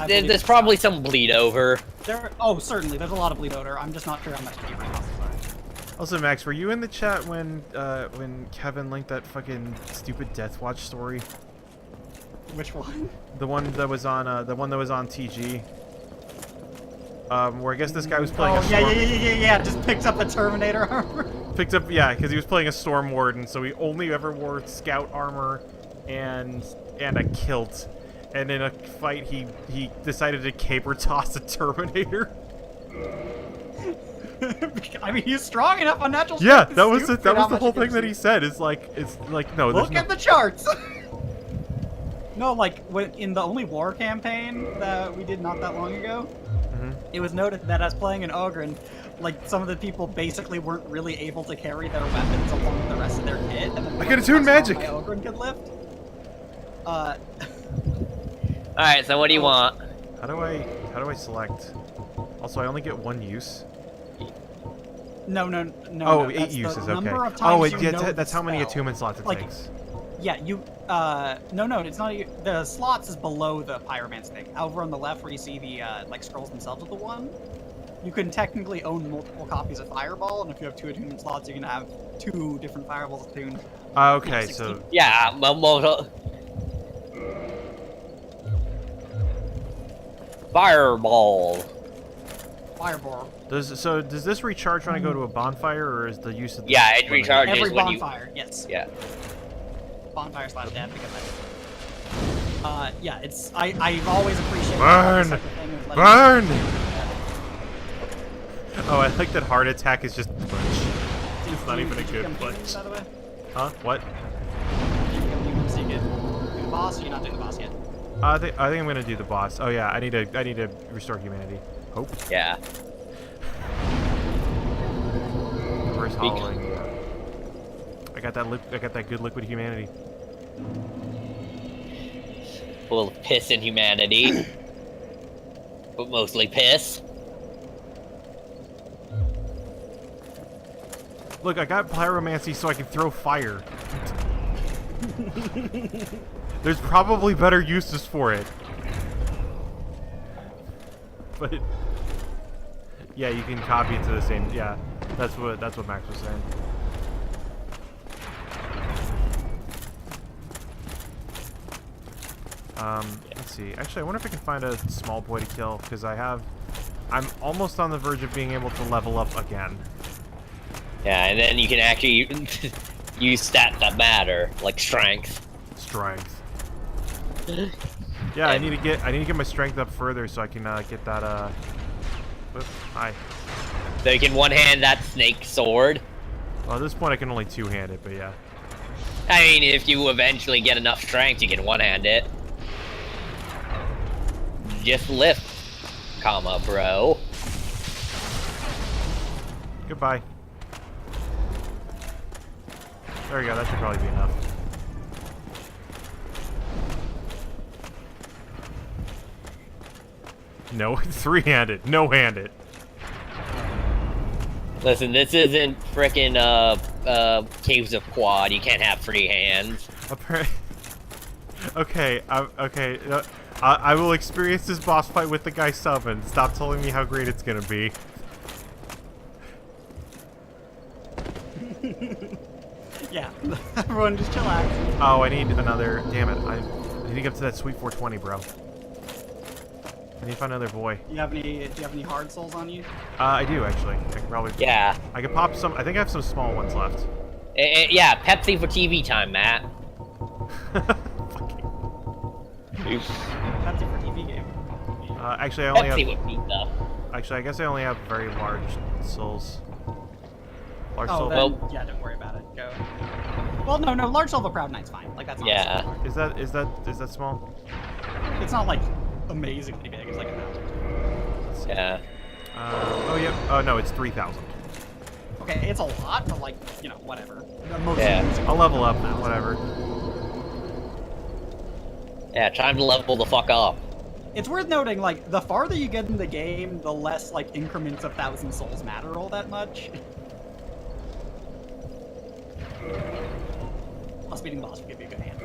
S2: There's probably some bleed over.
S4: Oh, certainly. There's a lot of bleed odor. I'm just not sure how much paper costs.
S1: Also, Max, were you in the chat when Kevin linked that fucking stupid Death Watch story?
S4: Which one?
S1: The one that was on TG. Where I guess this guy was playing a storm.
S4: Yeah. Just picked up a Terminator armor.
S1: Picked up, yeah, because he was playing a Storm Warden, so he only ever wore Scout armor and a kilt. And in a fight, he decided to caber toss a Terminator.
S4: I mean, he's strong enough on natural
S1: Yeah,
S4: strength.
S1: that was
S4: Stupid
S1: the
S4: how much
S1: whole
S4: he
S1: thing
S4: can
S1: that he
S4: see.
S1: said. It's like no.
S4: Look at the charts. No, like in the Only War campaign that we did not that long ago, it was noted that as playing an Ogren, like some of the people basically weren't really able to carry their weapons along with the rest of their kit. And then
S1: I can attune magic.
S4: My Ogren could lift.
S2: Alright, so what do you want?
S1: How do I select? Also, I only get one use.
S4: No.
S1: Oh,
S4: no,
S1: 8
S4: that's
S1: uses.
S4: the
S1: okay.
S4: number of
S1: Oh,
S4: times you know
S1: that's
S4: the
S1: how many
S4: spell.
S1: attunement slots it
S4: Like,
S1: takes.
S4: Yeah, you, no, it's not, the slots is below the Pyromancer thing. Over on the left where you see the, like, scrolls themselves with the one, you can technically own multiple copies of Fireball, and if you have 2 attunement slots, you can have 2 different Fireballs attuned.
S1: Okay,
S4: 60.
S1: so
S2: Yeah, Fireball.
S4: Fireball.
S1: does this recharge when I go to a bonfire, or is the use of the
S2: Yeah, it
S1: limited?
S2: recharges
S4: Every
S2: when you...
S4: bonfire, yes.
S2: Yeah.
S4: Bonfire slash death, because that's... yeah, it's, I've always appreciated
S1: Burn!
S4: that thing of letting-
S1: Burn! Oh, I like that heart attack is just punch. It's not even a
S4: Did you
S1: good
S4: complete
S1: punch.
S4: it, by the way?
S1: Huh? What?
S4: So you get do the boss, or you're not doing the boss yet?
S1: I think I'm gonna do the boss. Oh yeah, I need to restore humanity. Hope.
S2: Yeah.
S1: Reverse hollowing. Yeah. I got that good liquid humanity.
S2: Full of piss and humanity. But mostly piss.
S1: Look, I got pyromancy so I can throw fire. There's probably better uses for it. But yeah, you can copy it to the same. Yeah, that's what Max was saying. Let's see. Actually, I wonder if I can find a small boy to kill, because I'm almost on the verge of being able to level up again.
S2: Yeah, and then you can actually use stats that matter, like strength.
S1: Strength. Yeah, I need to get my strength up further so I can get that whoop, hi.
S2: So you can one-hand that snake sword.
S1: Well, at this point I can only two-hand it, but yeah.
S2: I mean, if you eventually get enough strength, you can one-hand it. Just lift, comma, bro.
S1: Goodbye. There we go, that should probably be enough. No, three-handed, no-handed.
S2: Listen, this isn't frickin' Caves of Quad. You can't have free hands.
S1: Okay, okay. I will experience this boss fight with the guy summoned. Stop telling me how great it's gonna be.
S4: Yeah, everyone just chillax.
S1: Oh, I need another. Damn it! need to get up to that sweet 420, bro. I need to find another boy.
S4: Do you have any hard souls on you?
S1: I do actually. I could probably.
S2: Yeah.
S1: I could pop some. I think I have some small ones left.
S2: Yeah, Pepsi for TV time, Matt.
S1: Fucking.
S4: That's a for TV game.
S1: Actually, I only
S2: Pepsi
S1: have.
S2: with pizza.
S1: Actually, I guess I only have very large souls. Large
S4: Oh,
S1: soul.
S4: then,
S2: Well-
S4: yeah, don't worry about it. Go. Well, no, large soul of a Proud Knight's fine. Like, that's not
S2: Yeah.
S4: so hard.
S1: Is that small?
S4: It's not, like, amazingly big. It's like a mountain.
S2: Yeah.
S1: Oh yeah. Oh no, it's 3,000.
S4: Okay, it's a lot, but, like, you know, whatever. Most
S2: Yeah.
S4: music
S1: I'll level up.
S4: 1,000.
S1: Whatever.
S2: Yeah, time to level the fuck up.
S4: It's worth noting, like, the farther you get in the game, the less, like, increments of 1,000 souls matter all that much. Plus, beating the boss will give you a good hand.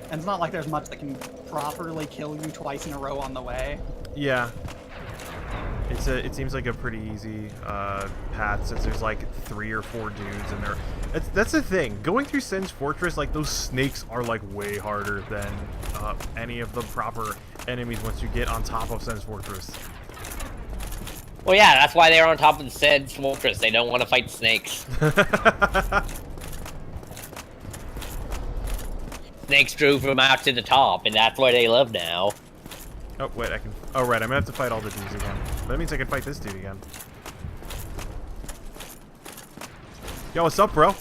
S4: And it's not like there's much that can properly kill you twice in a row on the way.
S1: Yeah. It seems like a pretty easy path since there's like 3 or 4 dudes in there. That's the thing. Going through Sen's Fortress, like those snakes are like way harder than any of the proper enemies once you get on top of Sen's Fortress.
S2: Well, yeah, that's why they're on top of the said fortress. They don't want to fight snakes. Snakes drove them out to the top, and that's where they live now.
S1: Oh wait, I can. Oh right, I'm gonna have to fight all the dudes again. That means I can fight this dude again. Yo, what's up, bro?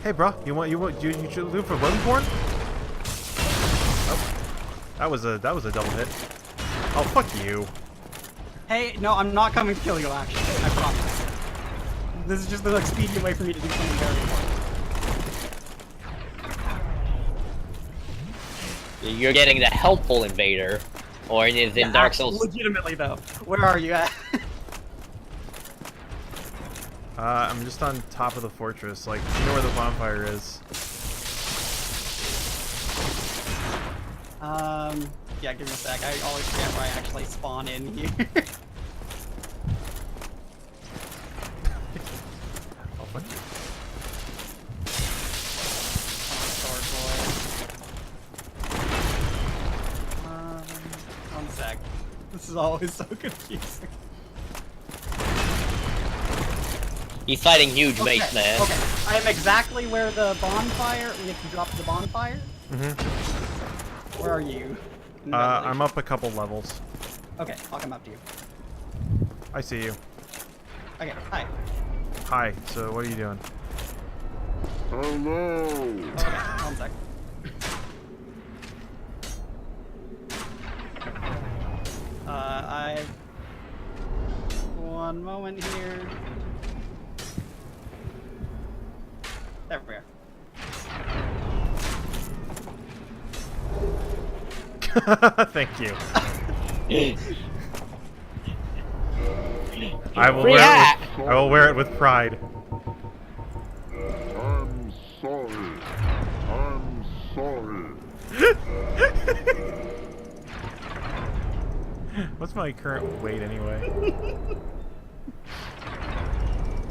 S1: Hey, bro, you should do for rodent porn? Oh, that was a double hit. Oh, fuck you.
S4: Hey, no, I'm not coming to kill you, actually. I promise. This is just the expedient way for me to do something very important.
S2: You're getting the helpful invader, or it is in Dark Souls.
S4: Legitimately, though. Where are you at?
S1: I'm just on top of the fortress. Like, you know where the bonfire is.
S4: Yeah, give me a sec. I always forget where I actually spawn in here.
S1: Oh, fuck you.
S4: Sword boy. One sec. This is always so confusing.
S2: He's fighting huge
S4: Okay,
S2: mates, man.
S4: okay. I am exactly where the bonfire. We have to drop to the bonfire. Where are you?
S1: I'm up a couple levels.
S4: Okay, I'll come up to you.
S1: I see you.
S4: Okay, hi.
S1: Hi, so what are you doing?
S5: Hello.
S4: Okay, one sec. I've... One moment here. There we are.
S1: Thank you. I will
S2: Free
S1: wear
S2: hat.
S1: it with, I will wear it with pride.
S5: I'm sorry. I'm sorry.
S1: What's my current weight anyway?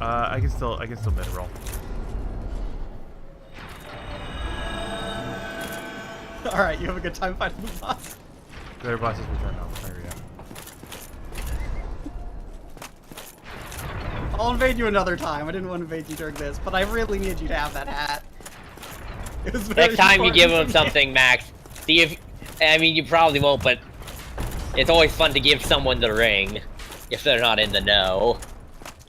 S1: I can still mid roll.
S4: Alright, you have a good time fighting the boss.
S1: Their bosses return now. There we go.
S4: I'll invade you another time. I didn't want to invade you during this, but I really need you to have that hat. It was very
S2: Next time you give him
S4: important to me.
S2: something, Max, see if... I mean, you probably won't, but it's always fun to give someone the ring, if they're not in the know.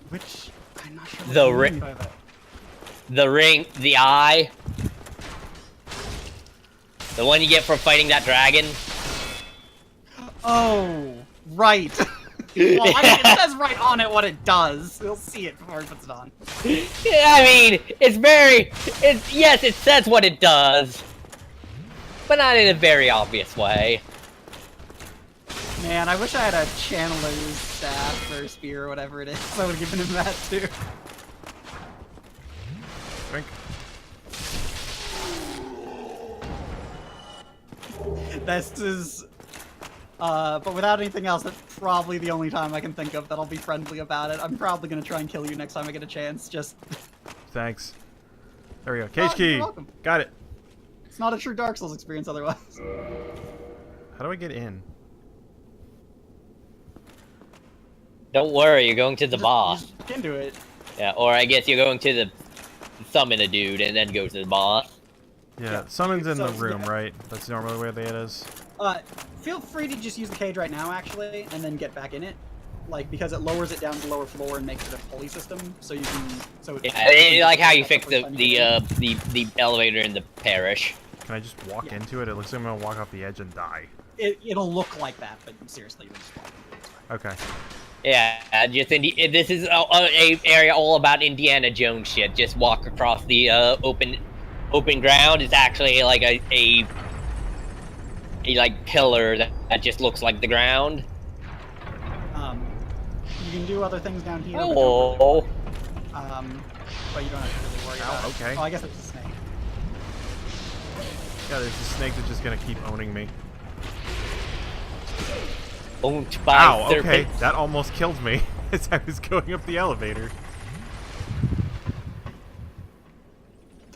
S4: Which, I'm not sure what
S2: The
S4: you
S2: ri-
S4: mean by that.
S2: The ring, the eye. The one you get for fighting that dragon.
S4: Oh, right. Well, I mean, it says right on it what it does. We'll see it before he puts it on.
S2: I mean, yes, it says what it does, but not in a very obvious way.
S4: Man, I wish I had a channeler's staff or spear or whatever it is. I would have given him that too.
S1: Drink.
S4: This is, but without anything else, that's probably the only time I can think of that I'll be friendly about it. I'm probably gonna try and kill you next time I get a chance. Just,
S1: Thanks. There we go. Cage
S4: Oh,
S1: key.
S4: you're welcome.
S1: Got it.
S4: It's not a true Dark Souls experience otherwise.
S1: How do I get in?
S2: Don't worry, you're going to the boss.
S4: Just look into it.
S2: Yeah, or I guess you're going to the summon a dude and then go to the boss.
S1: Yeah, summons in
S4: so,
S1: the room,
S4: yeah.
S1: right? That's normally where it is.
S4: Feel free to just use the cage right now, actually, and then get back in it. Like, because it lowers it down to the lower floor and makes it a pulley system, so you can... So
S2: Yeah, like how you fix the elevator in the parish.
S1: Can I just walk into it? It looks like I'm gonna walk off the edge and die.
S4: It'll look like that, but seriously, you just walk into it. It's fine.
S1: Okay.
S2: Yeah, just this is a area all about Indiana Jones shit. Just walk across the open ground. It's actually like a like pillar that just looks like the ground.
S4: You can do other things down here.
S2: Oh.
S4: But you don't have to really worry about it.
S1: Okay.
S4: Oh, I guess it's a snake.
S1: Yeah, there's a snake that's just gonna keep owning me.
S2: Owned by
S1: Ow, okay.
S2: serpents.
S1: That almost killed me as I was going up the elevator.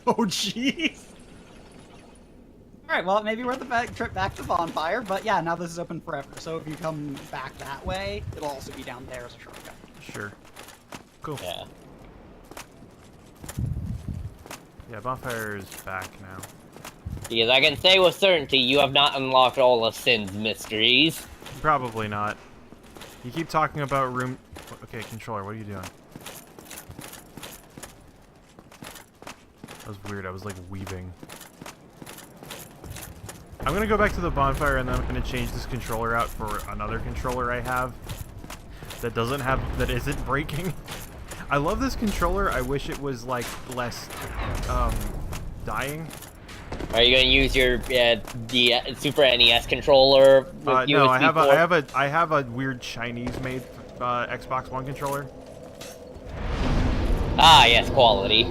S4: Oh, jeez. Alright, well, it may be worth the trip back to the bonfire, but yeah, now this is open forever. So if you come back that way, it'll also be down there as a shortcut.
S1: Sure. Cool.
S2: Yeah.
S1: Yeah, bonfire is back now.
S2: Because I can say with certainty, you have not unlocked all of Sin's mysteries.
S1: Probably not. You keep talking about room... Okay, controller, what are you doing? That was weird, I was like weaving. I'm gonna go back to the bonfire and then I'm gonna change this controller out for another controller I have that doesn't have... that isn't breaking. I love this controller, I wish it was like less dying.
S2: Are you going to use your the Super NES controller with
S1: No,
S2: USB
S1: I have a weird Chinese-made Xbox One controller.
S2: Ah, yes, quality.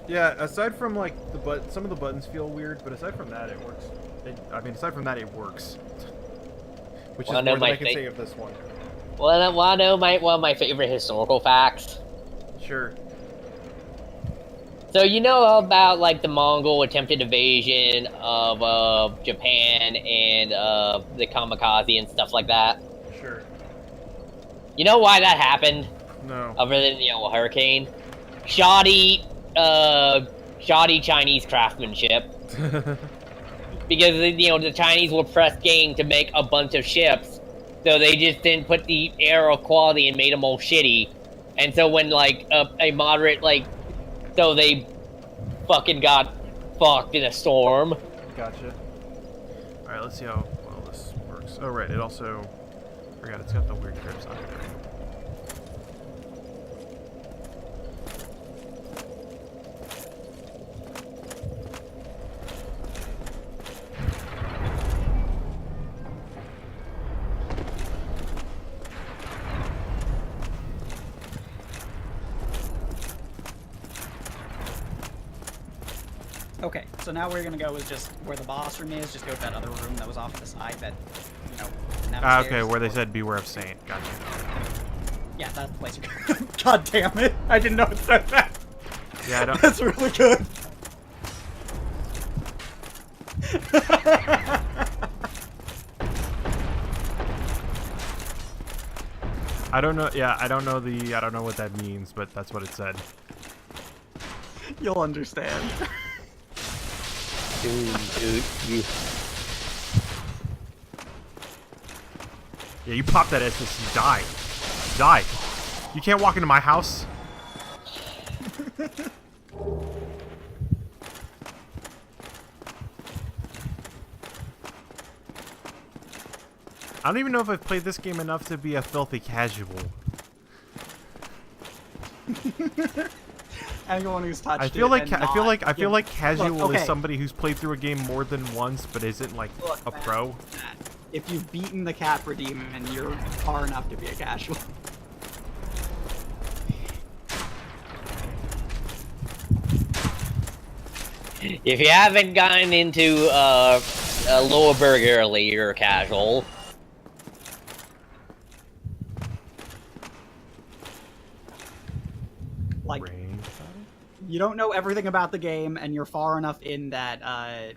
S1: Yeah, aside from like some of the buttons feel weird, but aside from that, it works. Aside from that, it works. Which is more than I can say of this one.
S2: Well, I want to know one of my favorite historical facts.
S1: Sure.
S2: So you know about like the Mongol attempted invasion of Japan and the kamikaze and stuff like that?
S1: Sure.
S2: You know why that happened?
S1: No.
S2: Other than, a hurricane? Shoddy Chinese craftsmanship. Because, the Chinese were pressed game to make a bunch of ships, so they just didn't put the air of quality and made them all shitty. And so when, like, a moderate, like, so they fucking got fucked in a storm.
S1: Gotcha. Alright, let's see how well this works. Oh, right, it also... forgot, it's got the weird grips on it.
S4: Okay, so now where you're gonna go is just where the boss room is. Just go to that other room that was off to the side that,
S1: Okay, where they said beware of Saint. Gotcha.
S4: Yeah, that's the place you're going. God damn it! I didn't know it said that.
S1: Yeah, I don't...
S4: That's really good.
S1: I don't know, yeah, I don't know what that means, but that's what it said.
S4: You'll understand.
S2: Dude, you...
S1: Yeah, you pop that SSC, die. Die. You can't walk into my house. I don't even know if I've played this game enough to be a filthy casual.
S4: Anyone who's touched
S1: I feel like casual
S4: Look,
S1: is somebody who's played through a game more than once but isn't like a pro.
S4: If you've beaten the Capra Demon, you're far enough to be a casual.
S2: If you haven't gotten into a lower burger early, you're a casual.
S4: Like,
S1: Rain.
S4: You don't know everything about the game, and you're far enough in that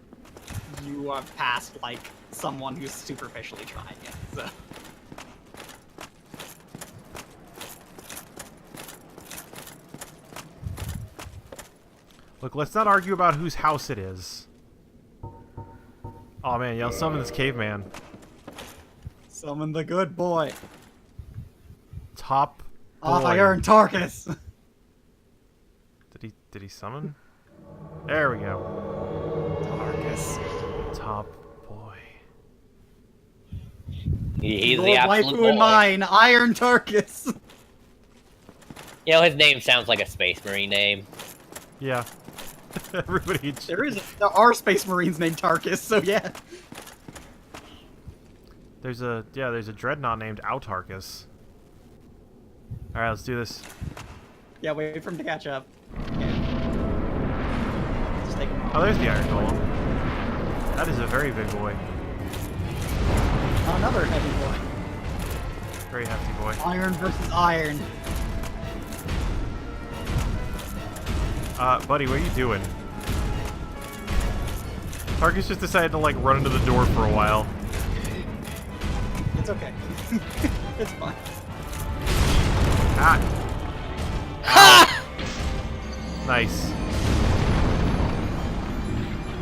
S4: you are past like someone who's superficially trying it. So.
S1: Look, let's not argue about whose house it is. Oh man, yeah, I'll summon this caveman.
S4: Summon the good boy.
S1: Top boy.
S4: Iron Tarkus.
S1: Did he summon? There we go.
S4: Tarkus.
S1: Top boy.
S2: He's
S4: Lord
S2: the absolute
S4: waifu
S2: boy.
S4: and mine, Iron Tarkus.
S2: You know, his name sounds like a Space Marine name.
S1: Yeah. Everybody.
S4: There are Space Marines named Tarkus, so yeah.
S1: There's a dreadnought named Autarkus. All right, let's do this.
S4: Yeah, wait for him to catch up. Yeah. Just take him
S1: Oh, there's the iron golem. That is a very big boy.
S4: Another heavy boy.
S1: Very hefty boy.
S4: Iron versus iron.
S1: Buddy, what are you doing? Tarkus just decided to like run into the door for a while.
S4: It's okay. It's fine.
S1: Ah. Ha! Nice.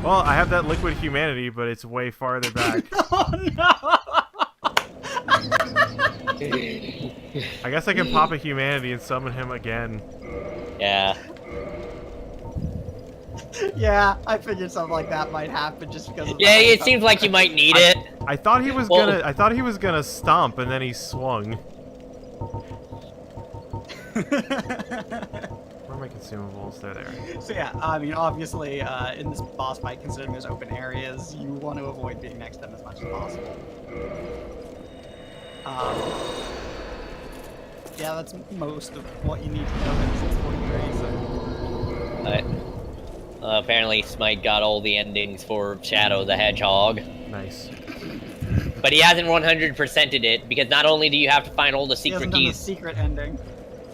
S1: Well, I have that liquid humanity, but it's way farther back.
S4: Oh no!
S1: I guess I can pop a humanity and summon him again.
S2: Yeah.
S4: Yeah, I figured something like that might happen just because of
S2: Yeah, it seems like you might need it.
S1: I thought he was
S2: Well-
S1: gonna stomp and then he swung. Where are my consumables? They're there.
S4: So yeah, I mean, obviously, in this boss fight, considering there's open areas, you want to avoid being next to them as much as possible. Yeah, that's most of what you need to know in 643, so...
S2: But, apparently Smite got all the endings for Shadow the Hedgehog.
S1: Nice.
S2: But he hasn't 100%ed it, because not only do you have to find all the
S4: He
S2: secret
S4: hasn't done the
S2: keys...
S4: secret ending.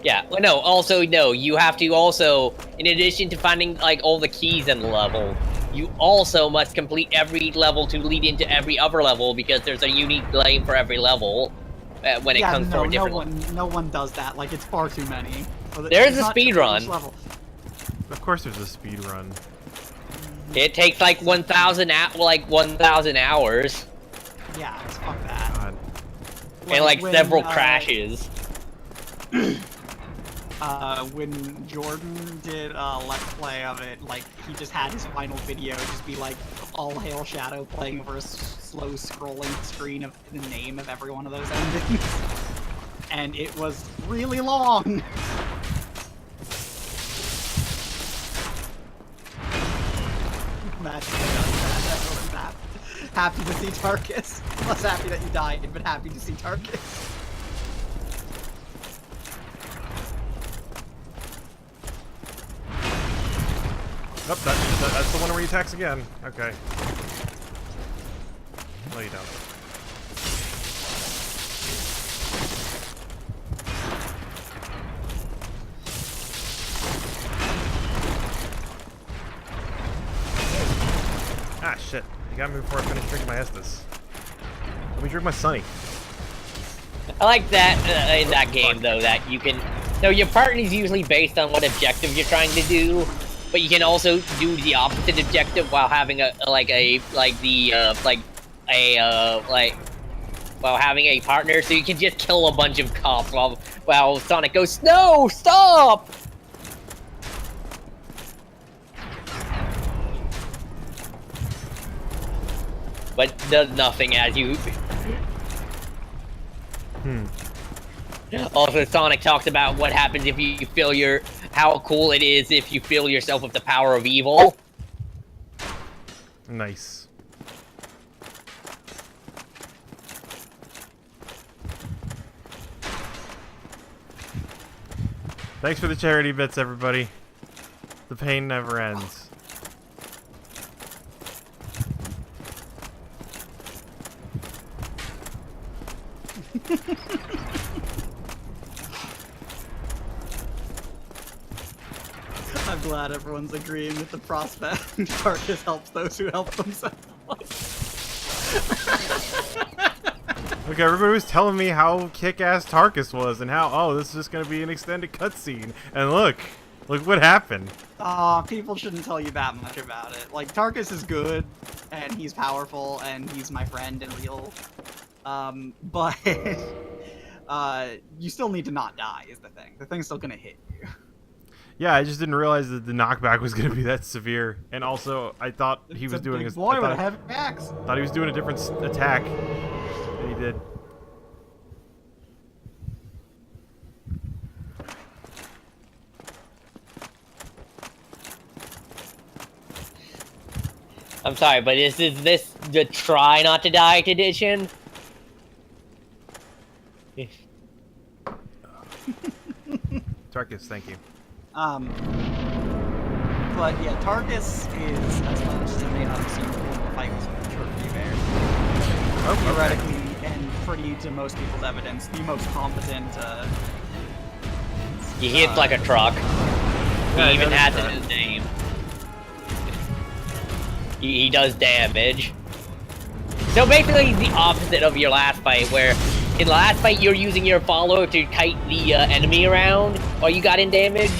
S2: Yeah, well, no, also, no, you have to also, in addition to finding, like, all the keys in the level, you also must complete every level to lead into every other level, because there's a unique lane for every level when it comes from a different
S4: no one does that. Like, it's far too many.
S2: There's
S4: It's
S2: a
S4: not
S2: speed
S4: just for
S2: run.
S4: each level.
S1: Of course, there's a speed run.
S2: It takes, like, 1,000 hours,
S4: Yeah, it's fuck that.
S1: God.
S2: and, like,
S4: when,
S2: several crashes.
S4: When Jordan did a Let's Play of it, like, he just had his final video just be like, All Hail Shadow playing over a slow scrolling screen of the name of every one of those endings. And it was really long! Imagine if he does that, everyone's happy to see Tarkus. Less happy that you died, but happy to see Tarkus.
S1: Oh, that's the one where he attacks again. Okay. No, you don't. Ah, shit. You got me before I finish drinking my Estus. Let me drink my Sunny.
S2: I like that in that game, though, that you can... So your partner is usually based on what objective you're trying to do, but you can also do the opposite objective while having while having a partner, so you can just kill a bunch of cops while Sonic goes, "No, stop!" But does nothing as you... Also, Sonic talks about what happens if you feel how cool it is if you fill yourself with the power of evil.
S1: Nice. Thanks for the charity bits, everybody. The pain never ends.
S4: I'm glad everyone's agreeing with the prospect. Tarkus helps those who help themselves.
S1: Look, everybody was telling me how kick-ass Tarkus was and how, oh, this is just going to be an extended cutscene. And look what happened.
S4: Aw, people shouldn't tell you that much about it. Like, Tarkus is good, and he's powerful, and he's my friend and real. But you still need to not die, is the thing. The thing's still gonna hit you.
S1: Yeah, I just didn't realize that the knockback was going to be that severe. And also, I thought he was doing his...
S4: boy with a heavy axe.
S1: Thought he was doing a different attack. And he did.
S2: I'm sorry, but is this the try not to die edition?
S1: Tarkus, thank you.
S4: But yeah, Tarkus is, as much as it may not seem cool to fight with Carefree Bear, theoretically, and pretty to most people's evidence, the most competent,
S2: He hits like a truck.
S1: Yeah,
S2: He even has
S1: that.
S2: it in his name. He does damage. So basically, he's the opposite of your last fight, where in the last fight you're using your follower to kite the enemy around while you got in damage.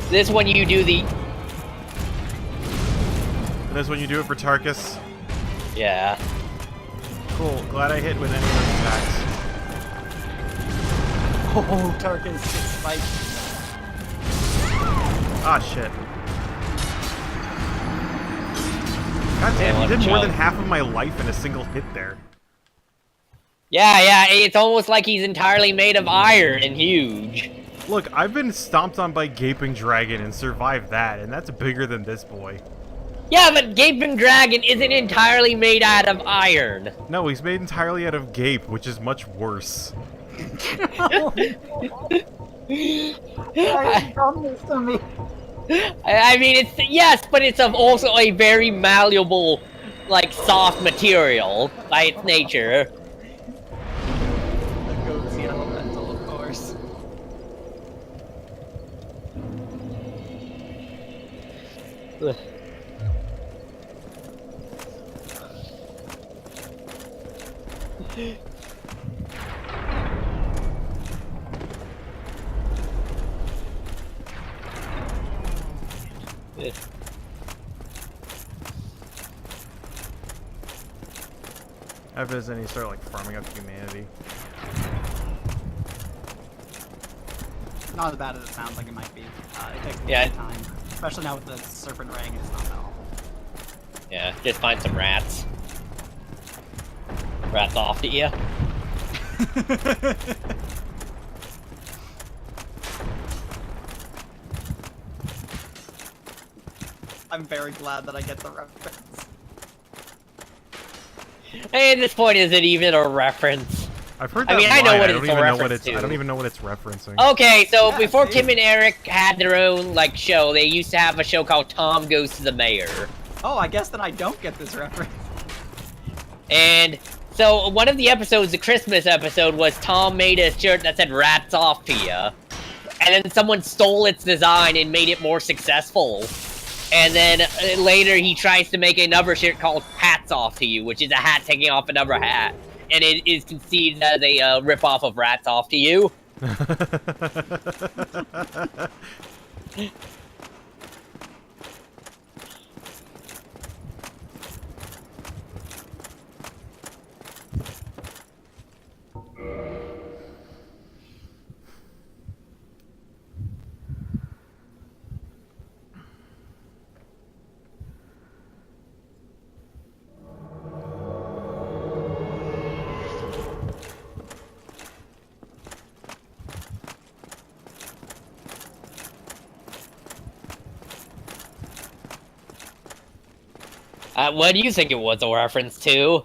S2: This one you do the...
S1: And that's when you do it for Tarkus.
S2: Yeah.
S1: Cool, glad I hit with any of those attacks.
S4: oh, Tarkus gets spiked.
S1: Ah, shit. God damn, he did more than half of my life in a single hit there.
S2: Yeah, it's almost like he's entirely made of iron and huge.
S1: Look, I've been stomped on by Gaping Dragon and survived that, and that's bigger than this boy.
S2: Yeah, but Gaping Dragon isn't entirely made out of iron.
S1: No, he's made entirely out of Gape, which is much worse.
S2: I mean, it's yes, but it's also a very malleable, like soft material by its nature.
S4: The goat's the elemental, of course.
S1: After this, then you start like farming up humanity.
S4: Not as bad as it sounds like it might be. It takes a
S2: Yeah.
S4: long time. Especially now with the serpent ring, it's not that awful.
S2: Yeah, just find some rats. Rats off to you.
S4: I'm very glad that I get the reference.
S2: Hey, at this point, is it even a reference?
S1: I've heard
S2: I
S1: that
S2: mean, I know
S1: line,
S2: what
S1: don't
S2: it's a
S1: even know what
S2: reference
S1: it's.
S2: to.
S1: I don't even know what it's referencing.
S2: Okay, so
S4: Yeah,
S2: before
S4: see?
S2: Tim and Eric had their own like show, they used to have a show called Tom Goes to the Mayor.
S4: Oh, I guess then I don't get this reference.
S2: And so one of the episodes, the Christmas episode, was Tom made a shirt that said "Rats off to ya," and then someone stole its design and made it more successful. And then later he tries to make another shirt called "Hats off to you," which is a hat taking off another hat, and it is conceived as a rip-off of "Rats off to you." What do you think it was a reference to?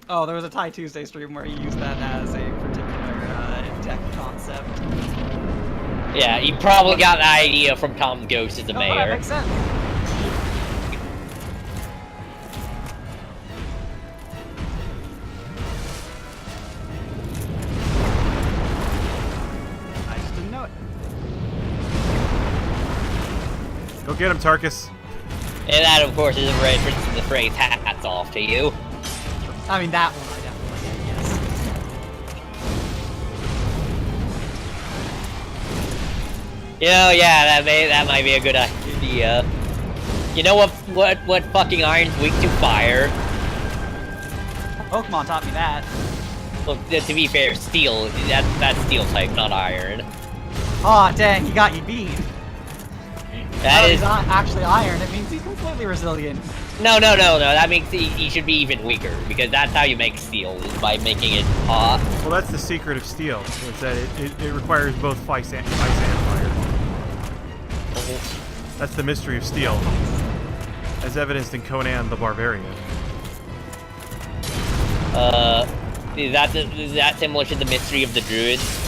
S4: Oh, there was a Thai Tuesday stream where he used that as a particular deck concept.
S2: Yeah, he probably got the idea from Tom Goes to the
S4: Oh, that
S2: Mayor.
S4: makes sense. I just didn't know it.
S1: get him, Tarkus.
S2: And that, of course, is a reference to the phrase "hats off" to you.
S4: I mean, that one I definitely get, yes.
S2: You know, yeah, that might be a good idea. You know what fucking iron's weak to fire?
S4: Pokemon taught me that.
S2: Well, to be fair, steel. That's steel type, not iron.
S4: Aw, dang, he got you beat.
S2: That
S4: Oh,
S2: is
S4: he's not actually iron. It means he's completely resilient.
S2: no. That means he should be even weaker because that's how you make steel is by making it hot.
S1: Well, that's the secret of steel. Is that it requires both ice and fire. That's the mystery of steel, as evidenced in Conan the Barbarian.
S2: Is that similar to the mystery of the druids?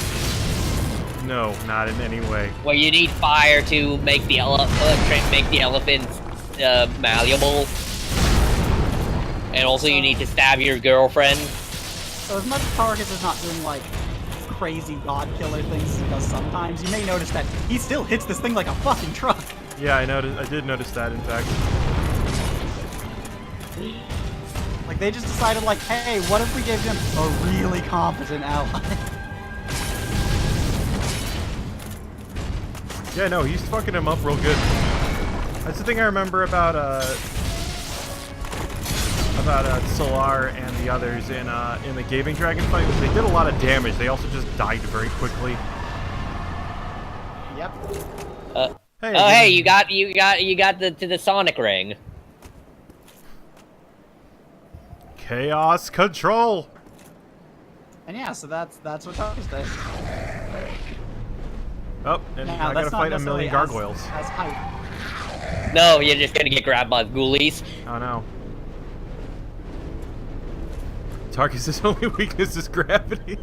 S1: No, not in any way.
S2: Where you need fire to make the elephants malleable, and also you need to stab your girlfriend.
S4: So as much as Tarkus is not doing, like, crazy god killer things as he does sometimes, you may notice that he still hits this thing like a fucking truck.
S1: Yeah, I did notice that, in fact.
S4: Like, they just decided, like, hey, what if we gave him a really competent ally?
S1: Yeah, no, he's fucking him up real good. That's the thing I remember about Solar and the others in the Gaping Dragon fight was they did a lot of damage. They also just died very quickly.
S4: Yep.
S1: Hey,
S2: You got the Sonic ring.
S1: Chaos Control.
S4: And yeah, so that's what Tarkus does.
S1: Oh, and
S4: Now,
S1: I
S4: that's
S1: gotta
S4: not
S1: fight a
S4: necessarily
S1: million gargoyles.
S4: As hype.
S2: No, you're just gonna get grabbed by ghoulies.
S1: Oh no. Tarkus' only weakness is gravity.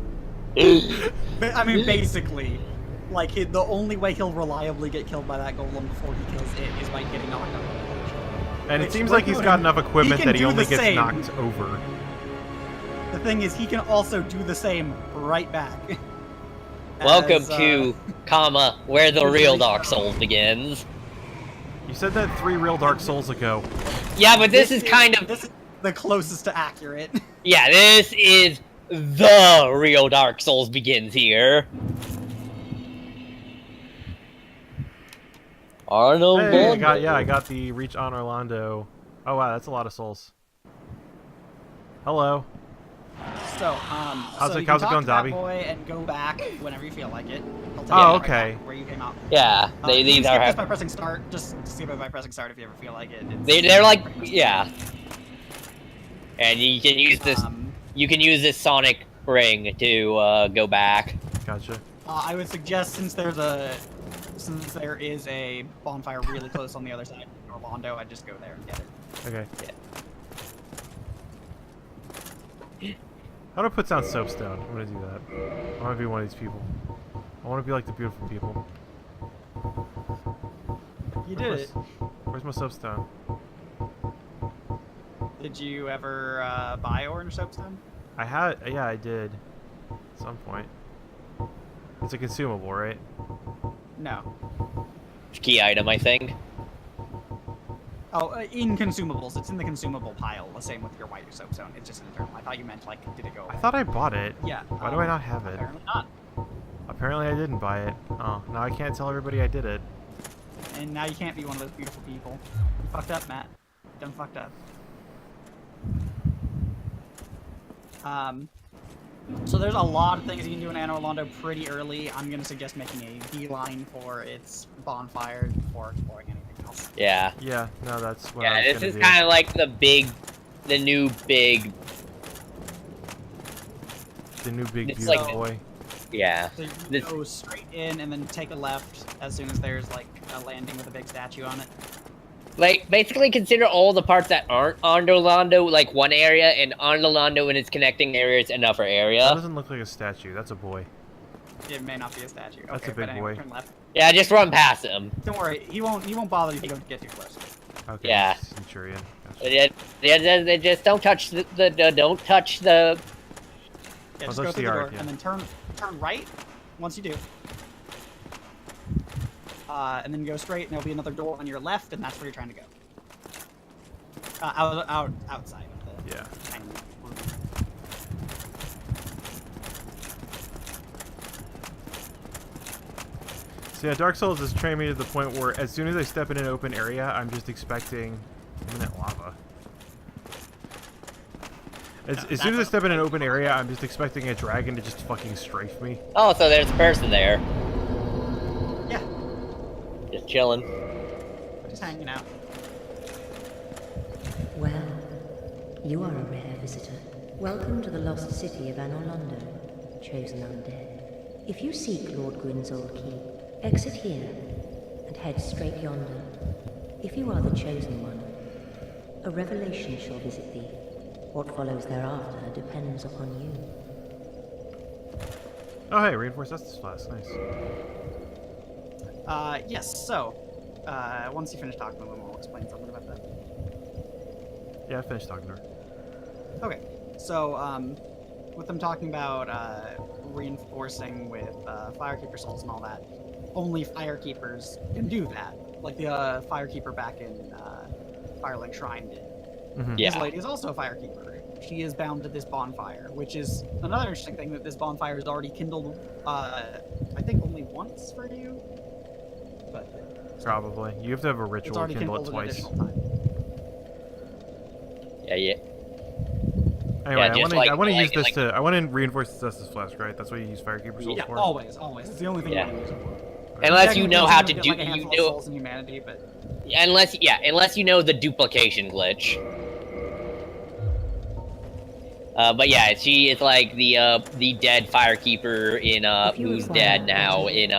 S4: I mean, basically, like, the only way he'll reliably get killed by that golem before he kills it is by getting knocked out.
S1: And it
S4: Which,
S1: seems
S4: we're
S1: like he's
S4: doing.
S1: got enough equipment
S4: He can
S1: that he
S4: do
S1: only
S4: the
S1: gets
S4: same.
S1: knocked over.
S4: The thing is, he can also do the same right back.
S2: Welcome
S4: As,
S2: to, where the real
S4: really
S2: Dark
S4: strong.
S2: Souls begins.
S1: You said that 3 real Dark Souls ago.
S2: Yeah, but this is kind of,
S4: This is the closest to accurate.
S2: yeah, this is the real Dark Souls begins here. Arnold
S1: Hey,
S2: Voldemort.
S1: I got the Reach on Orlando. Oh wow, that's a lot of souls. Hello.
S4: So,
S1: How's
S4: so
S1: it
S4: you can
S1: going,
S4: talk to
S1: Dobby?
S4: that boy and go back whenever you feel like it. He'll take
S1: Oh,
S4: you right
S1: okay.
S4: back where you came out.
S2: Yeah,
S4: You
S2: these
S4: can skip
S2: are
S4: this by pressing start. Just skip it by pressing start if you ever feel like it.
S2: they're like, yeah. And you can use this.
S4: Um,
S2: You can use this Sonic ring to go back.
S1: Gotcha.
S4: I would suggest since there is a bonfire really close on the other side of Orlando, I'd just go there and get it.
S1: Okay.
S2: Yeah.
S1: How do I put down soapstone? I'm gonna do that. I wanna be one of these people. I wanna be like the beautiful people.
S4: You did it.
S1: Where's my soapstone?
S4: Did you ever buy orange soapstone?
S1: Yeah, I did. At some point. It's a consumable, right?
S4: No.
S2: Key item, I think.
S4: Oh, in consumables. It's in the consumable pile. The same with your white soapstone. It's just an internal. I thought you meant, like, did it go away?
S1: I thought I bought it.
S4: Yeah.
S1: Why do I not have it?
S4: Apparently not.
S1: Apparently I didn't buy it. Oh, now I can't tell everybody I did it.
S4: And now you can't be one of those beautiful people. You fucked up, Matt. You done fucked up. So there's a lot of things you can do in Anne Orlando pretty early. I'm gonna suggest making a beeline for its bonfire before exploring anything else.
S2: Yeah.
S1: Yeah, no, that's what I
S2: Yeah,
S1: was
S2: this
S1: gonna
S2: is
S1: do.
S2: kind of like the new big.
S1: The new big
S2: It's
S1: beautiful
S2: like-
S1: boy.
S2: Yeah.
S4: So you
S2: This-
S4: go straight in and then take a left as soon as there's like a landing with a big statue on it.
S2: Like, basically consider all the parts that aren't on Orlando like one area, and on Orlando and its connecting areas another
S1: That
S2: area.
S1: doesn't look like a statue. That's a boy.
S4: It may not be a statue.
S1: That's
S4: Okay,
S1: a big
S4: but anyway,
S1: boy.
S4: turn left.
S2: Yeah, just run past him.
S4: Don't worry, he won't bother you if you don't get too close.
S1: Okay.
S2: Yeah.
S1: Centurion. Gotcha.
S2: They just don't touch don't touch the.
S4: Yeah,
S1: I'll
S4: just go
S1: touch
S4: through
S1: the
S4: the door
S1: arc, yeah.
S4: and then turn right once you do. and then go straight, and there'll be another door on your left, and that's where you're trying to go. Outside of the
S1: Yeah.
S4: tiny room.
S1: So yeah, Dark Souls has trained me to the point where as soon as I step in an open area, I'm just expecting imminent lava. As soon as I step in an open area, I'm just expecting a dragon to just fucking strafe me.
S2: Oh, so there's a person there.
S4: Yeah,
S2: Just chilling.
S4: just hanging out.
S6: Well, you are a rare visitor. Welcome to the lost city of Anorlando, chosen undead. If you seek Lord Gwyn's old keep, exit here and head straight yonder. If you are the chosen one, a revelation shall visit thee. What follows thereafter depends upon you.
S1: Oh hey, reinforced Estus Flask, nice.
S4: Yes, so, once you finish talking to them, I'll explain something about that.
S1: Yeah, I finished talking to her.
S4: Okay, so, with them talking about, reinforcing with, Firekeeper souls and all that, only Firekeepers can do that. Like the, Firekeeper back in, Firelink Shrine did.
S1: Mm-hmm.
S2: Yeah.
S4: This lady is also a Firekeeper. She is bound to this bonfire, which is another interesting thing that this bonfire is already kindled, I think only once for you? But
S1: Probably. You have to have a
S4: it's
S1: ritual
S4: already
S1: kindle it
S4: kindled an
S1: twice.
S4: additional time.
S2: Yeah.
S1: Anyway,
S2: just
S1: I want to
S2: like-
S1: use this
S2: like-
S1: to. I want to reinforce the Estus Flask, right? That's what you use Firekeeper souls
S4: Yeah,
S1: for.
S4: always. It's the only thing
S2: Yeah.
S4: you can use it for.
S2: Unless you know how to
S4: get,
S2: do,
S4: like, a
S2: you
S4: handful of
S2: do.
S4: souls in humanity, but
S2: Unless you know the duplication glitch. But yeah, she is like the dead Firekeeper in
S6: If you
S2: who's
S6: require
S2: dead now
S6: urgent-
S2: in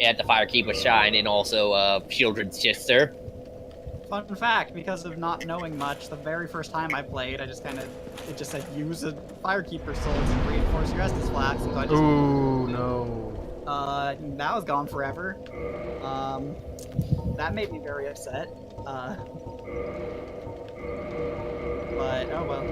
S2: at the Firekeeper Shrine, and also Shieldred's sister.
S4: fun fact, because of not knowing much, the very first time I played, I just it just said use a Firekeeper soul to reinforce your Estus Flask, and so I just
S1: Ooh no.
S4: that was gone forever. That made me very upset. But oh well.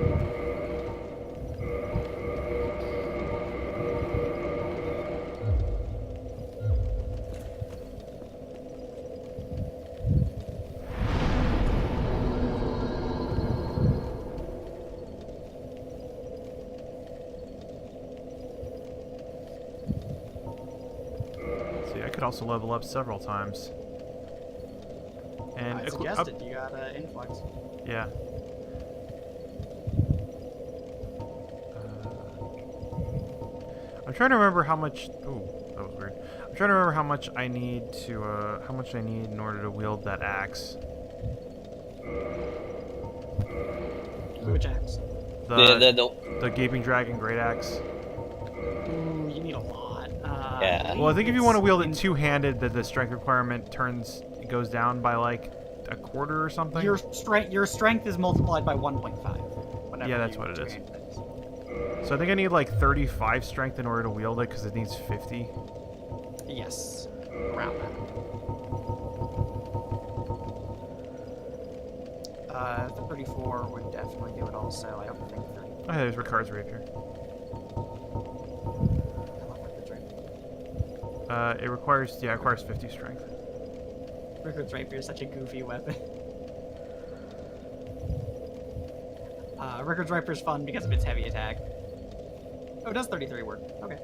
S1: See, I could also level up several times. And
S4: I suggested you got influx.
S1: yeah. I'm trying to remember how much. Ooh, that was weird. I'm trying to remember how much I need to. How much I need in order to wield that axe.
S4: Which axe?
S1: The Gaping Dragon Great Axe.
S4: Ooh, you need a lot.
S2: Yeah.
S1: Well, I think if you
S4: it's
S1: want to wield it
S4: in-
S1: two-handed, the strength requirement goes down by like a quarter or something.
S4: Your strength is multiplied by 1.5. whenever
S1: Yeah, that's
S4: you
S1: what it is.
S4: two-handed it.
S1: So I think I need like 35 strength in order to wield it because it needs 50.
S4: Yes, around that. 34 would definitely do it also. I don't think 30.
S1: Oh, hey, there's Ricard's rapier.
S4: I love Rickard's Rapier.
S1: It requires 50 strength.
S4: Rickard's Rapier is such a goofy weapon. Rickard's Rapier is fun because of its heavy attack. Oh, it does 33 work. Okay.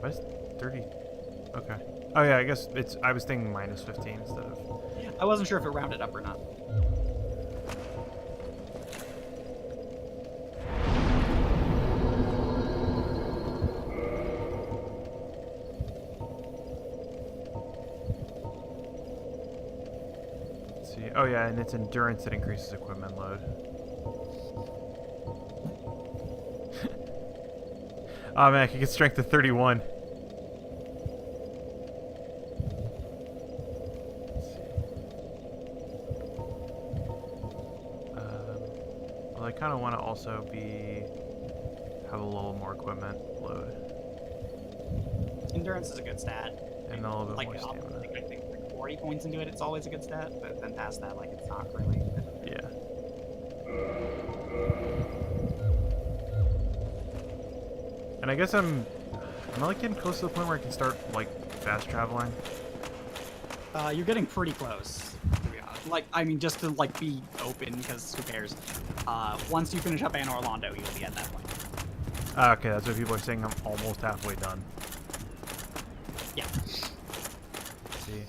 S1: Why is 30? Okay. Oh yeah, I guess it's. I was thinking minus 15 instead of.
S4: I wasn't sure if it rounded up or not.
S1: Let's see. Oh yeah, and its endurance it increases equipment load. Oh man, I can get strength to 31. Let's see. Well, I kind of want to also have a little more equipment load
S4: Endurance is a good stat.
S1: and a little bit
S4: Like,
S1: more stamina.
S4: I think like 40 points into it, it's always a good stat. But then past that, like, it's not really.
S1: Yeah. And I guess I'm Am I like getting close to the point where I can start like fast traveling?
S4: You're getting pretty close, to be honest. Like, I mean, just to like be open, because who cares? Once you finish up Anor Londo, you'll be at that point.
S1: Okay, that's what people are saying. I'm almost halfway done.
S4: Yeah.
S1: See.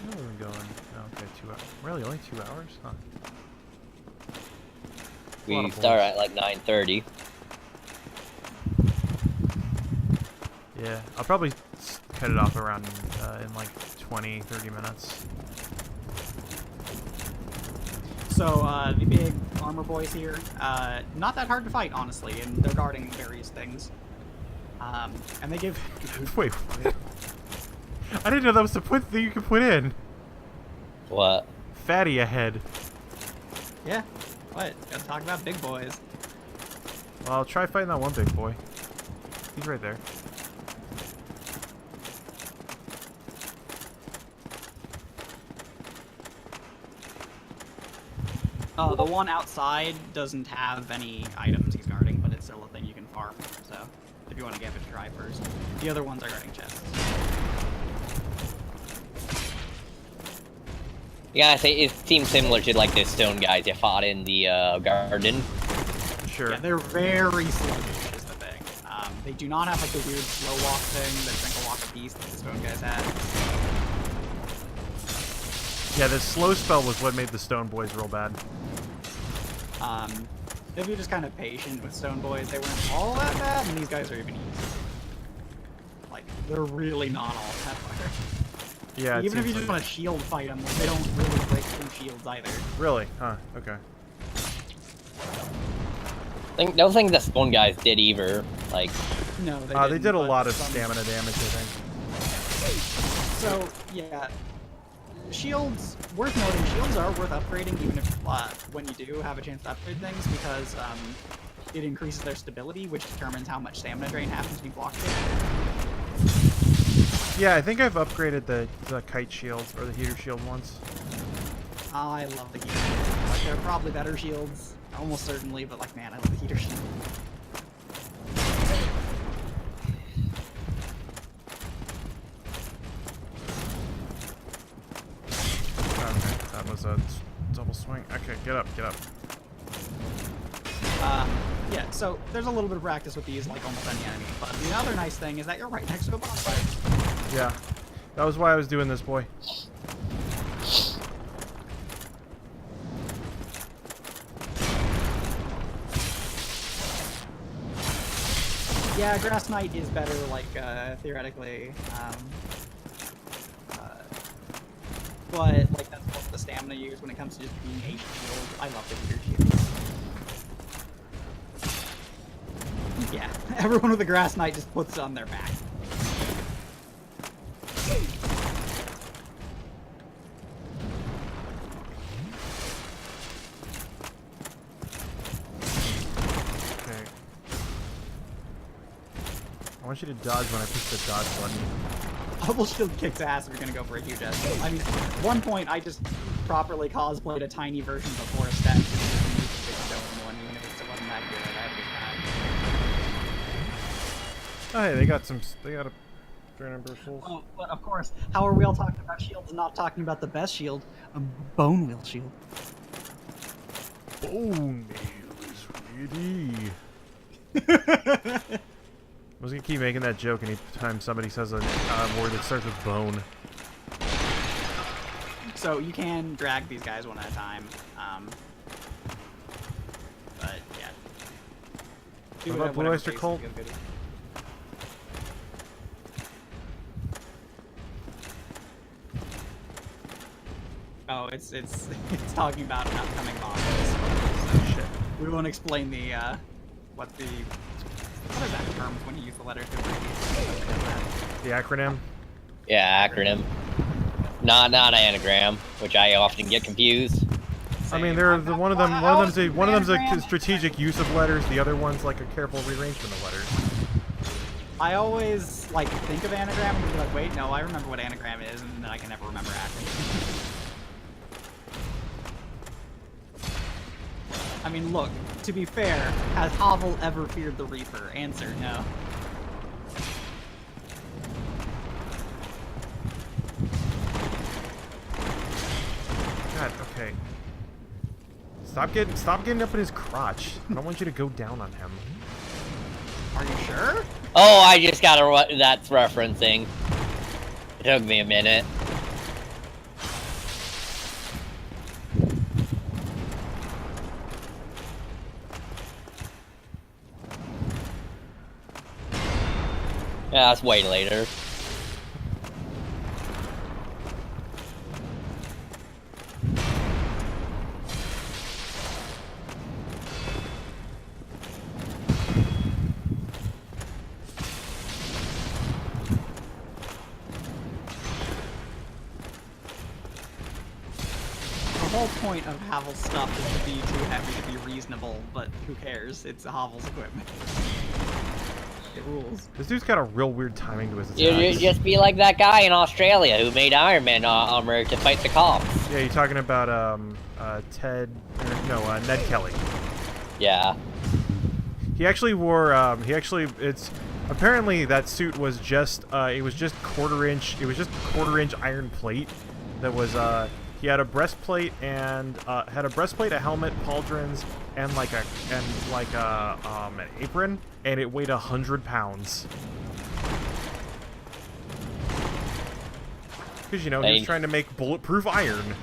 S1: Where are we going? Oh, okay, 2 hours. Really, only 2 hours? Huh.
S2: We start at like 9:30.
S1: Yeah, I'll probably cut it off around in like 20, 30 minutes.
S4: So, the big armor boys here, not that hard to fight, honestly, and they're guarding various things. And they give...
S1: Wait. I didn't know that was the point that you could put in.
S2: What?
S1: Fatty ahead.
S4: Yeah, what? Gotta talk about big boys.
S1: Well, I'll try fighting that one big boy. He's right there.
S4: The one outside doesn't have any items he's guarding, but it's still a thing you can farm, so if you want to give it a try first. The other ones are guarding chests.
S2: Yeah, it seems similar to like the stone guys you fought in the garden.
S1: Sure.
S4: Yeah, they're very sluggish is the thing. They do not have like the weird slow walk thing, the twinkle walk of peace that the stone guys had.
S1: Yeah, the slow spell was what made the stone boys real bad.
S4: If you're just kind of patient with stone boys, they weren't all that bad, and these guys are even easy. Like, they're really not all that hard.
S1: Yeah, it
S4: Even if you
S1: seems
S4: just
S1: like
S4: want to shield fight them, they don't really break through shields either.
S1: Really? Huh, okay.
S2: Don't think the stone guys did either. Like,
S4: No, they
S1: They
S4: didn't,
S1: did a
S4: but
S1: lot of
S4: some-
S1: stamina damage, I think.
S4: So, yeah. Shields, worth noting, shields are worth upgrading even if, when you do have a chance to upgrade things, because, it increases their stability, which determines how much stamina drain happens when you block it.
S1: Yeah, I think I've upgraded the kite shield, or the heater shield once.
S4: I love the heater shield. Like, they're probably better shields, almost certainly, but like, man, I love the heater shield.
S1: Okay, that was a double swing. Okay, get up, get up.
S4: Yeah, so there's a little bit of practice with these, like almost any enemy, but the other nice thing is that you're right next to a bonfire.
S1: Yeah, that was why I was doing this, boy.
S4: Yeah, Grass Knight is better, like, theoretically, but, like, that's what the stamina used when it comes to just being a shield. I love the heater shield. Yeah, everyone with a Grass Knight just puts it on their back.
S1: Okay. I want you to dodge when I push the dodge button.
S4: Bubble Shield kicks ass if you're gonna go for a huge S. I mean, at one point I just properly cosplayed a tiny version of a forest step just to use the big stone one, even if it wasn't that good. I had a good time.
S1: Oh, hey, they got a fair number of souls.
S4: Oh, but of course, how are we all talking about shields and not talking about the best shield? A bone wheel shield.
S1: Bone nail is ready. I was gonna keep making that joke anytime somebody says a word that starts with bone.
S4: So you can drag these guys one at a time. But yeah. Do
S1: What about Blue
S4: whatever
S1: Oyster
S4: pace
S1: Cult?
S4: you feel good. Oh, it's talking about an upcoming boss. So
S1: Shit.
S4: we won't explain the what is that term when you use the letter to
S1: The acronym?
S2: yeah, acronym. Not anagram, which I often get confused.
S1: I mean, they're one of them's a strategic use of letters. The other one's like a careful rearrangement of letters.
S4: I always like think of anagram and be like, wait, no, I remember what anagram is, and then I can never remember acronym. I mean, look, to be fair, has Havel ever feared the Reaper? Answer, no.
S1: God, okay. Stop getting up in his crotch. I don't want you to go down on him.
S4: Are you sure?
S2: Oh, I just got what that's referencing. It took me a minute. Yeah, that's way later.
S4: The whole point of Havel's stuff is to be too heavy to be reasonable, but who cares? It's Havel's equipment. It rules.
S1: This dude's got a real weird timing to his attacks.
S2: You just be like that guy in Australia who made Iron Man armor to fight the cops.
S1: Yeah, you're talking about Ned Kelly.
S2: Yeah.
S1: He actually wore it's apparently that suit was just it was just quarter inch iron plate that was he had a breastplate and a helmet, pauldrons, and an apron, and it weighed 100 pounds. Because he was trying to make bulletproof iron.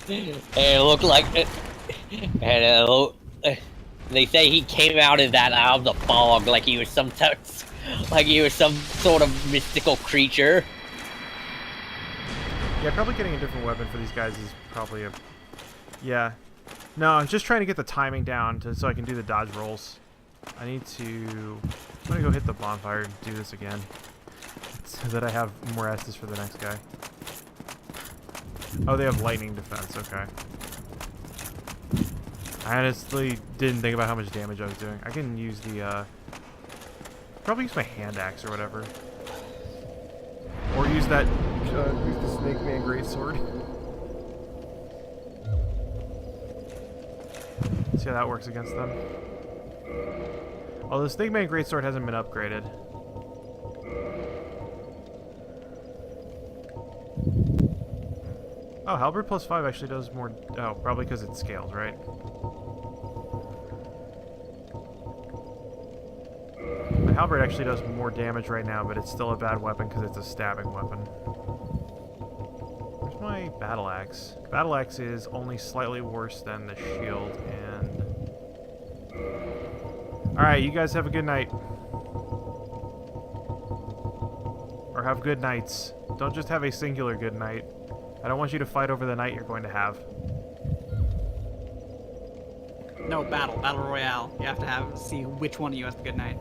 S2: And it looked like they say he came out of the fog like he was some sort of mystical creature.
S1: Yeah, probably getting a different weapon for these guys is probably a... Yeah. No, I'm just trying to get the timing down so I can do the dodge rolls. I need to... I'm gonna go hit the bonfire and do this again. So that I have more S's for the next guy. Oh, they have lightning defense, okay. I honestly didn't think about how much damage I was doing. I can use the, probably use my hand axe or whatever. Or use that, use the Snake Man Greatsword. See how that works against them. Although the Snake Man Greatsword hasn't been upgraded. Oh, Halberd plus 5 actually does more... Oh, probably because it scales, right? My Halberd actually does more damage right now, but it's still a bad weapon because it's a stabbing weapon. Where's my Battle Axe? Battle Axe is only slightly worse than the shield, and... Alright, you guys have a good night. Or have good nights. Don't just have a singular good night. I don't want you to fight over the night you're going to have.
S4: No, battle royale. You have to see which one of you has the good night.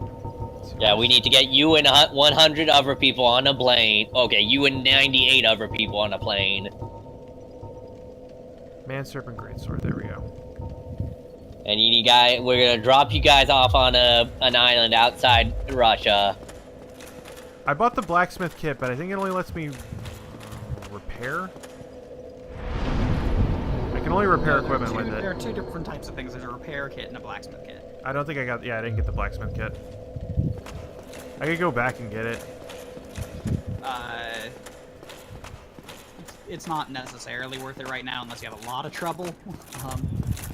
S2: Yeah, we need to get you and 100 other people on a plane. Okay, you and 98 other people on a plane.
S1: Man Serpent Greatsword, there we go.
S2: And we're gonna drop you guys off on an island outside Russia.
S1: I bought the blacksmith kit, but I think it only lets me repair. I can only repair equipment with it.
S4: There are two different types of things. There's a repair kit and a blacksmith kit.
S1: I don't think I got... Yeah, I didn't get the blacksmith kit. I could go back and get it.
S4: It's not necessarily worth it right now unless you have a lot of trouble.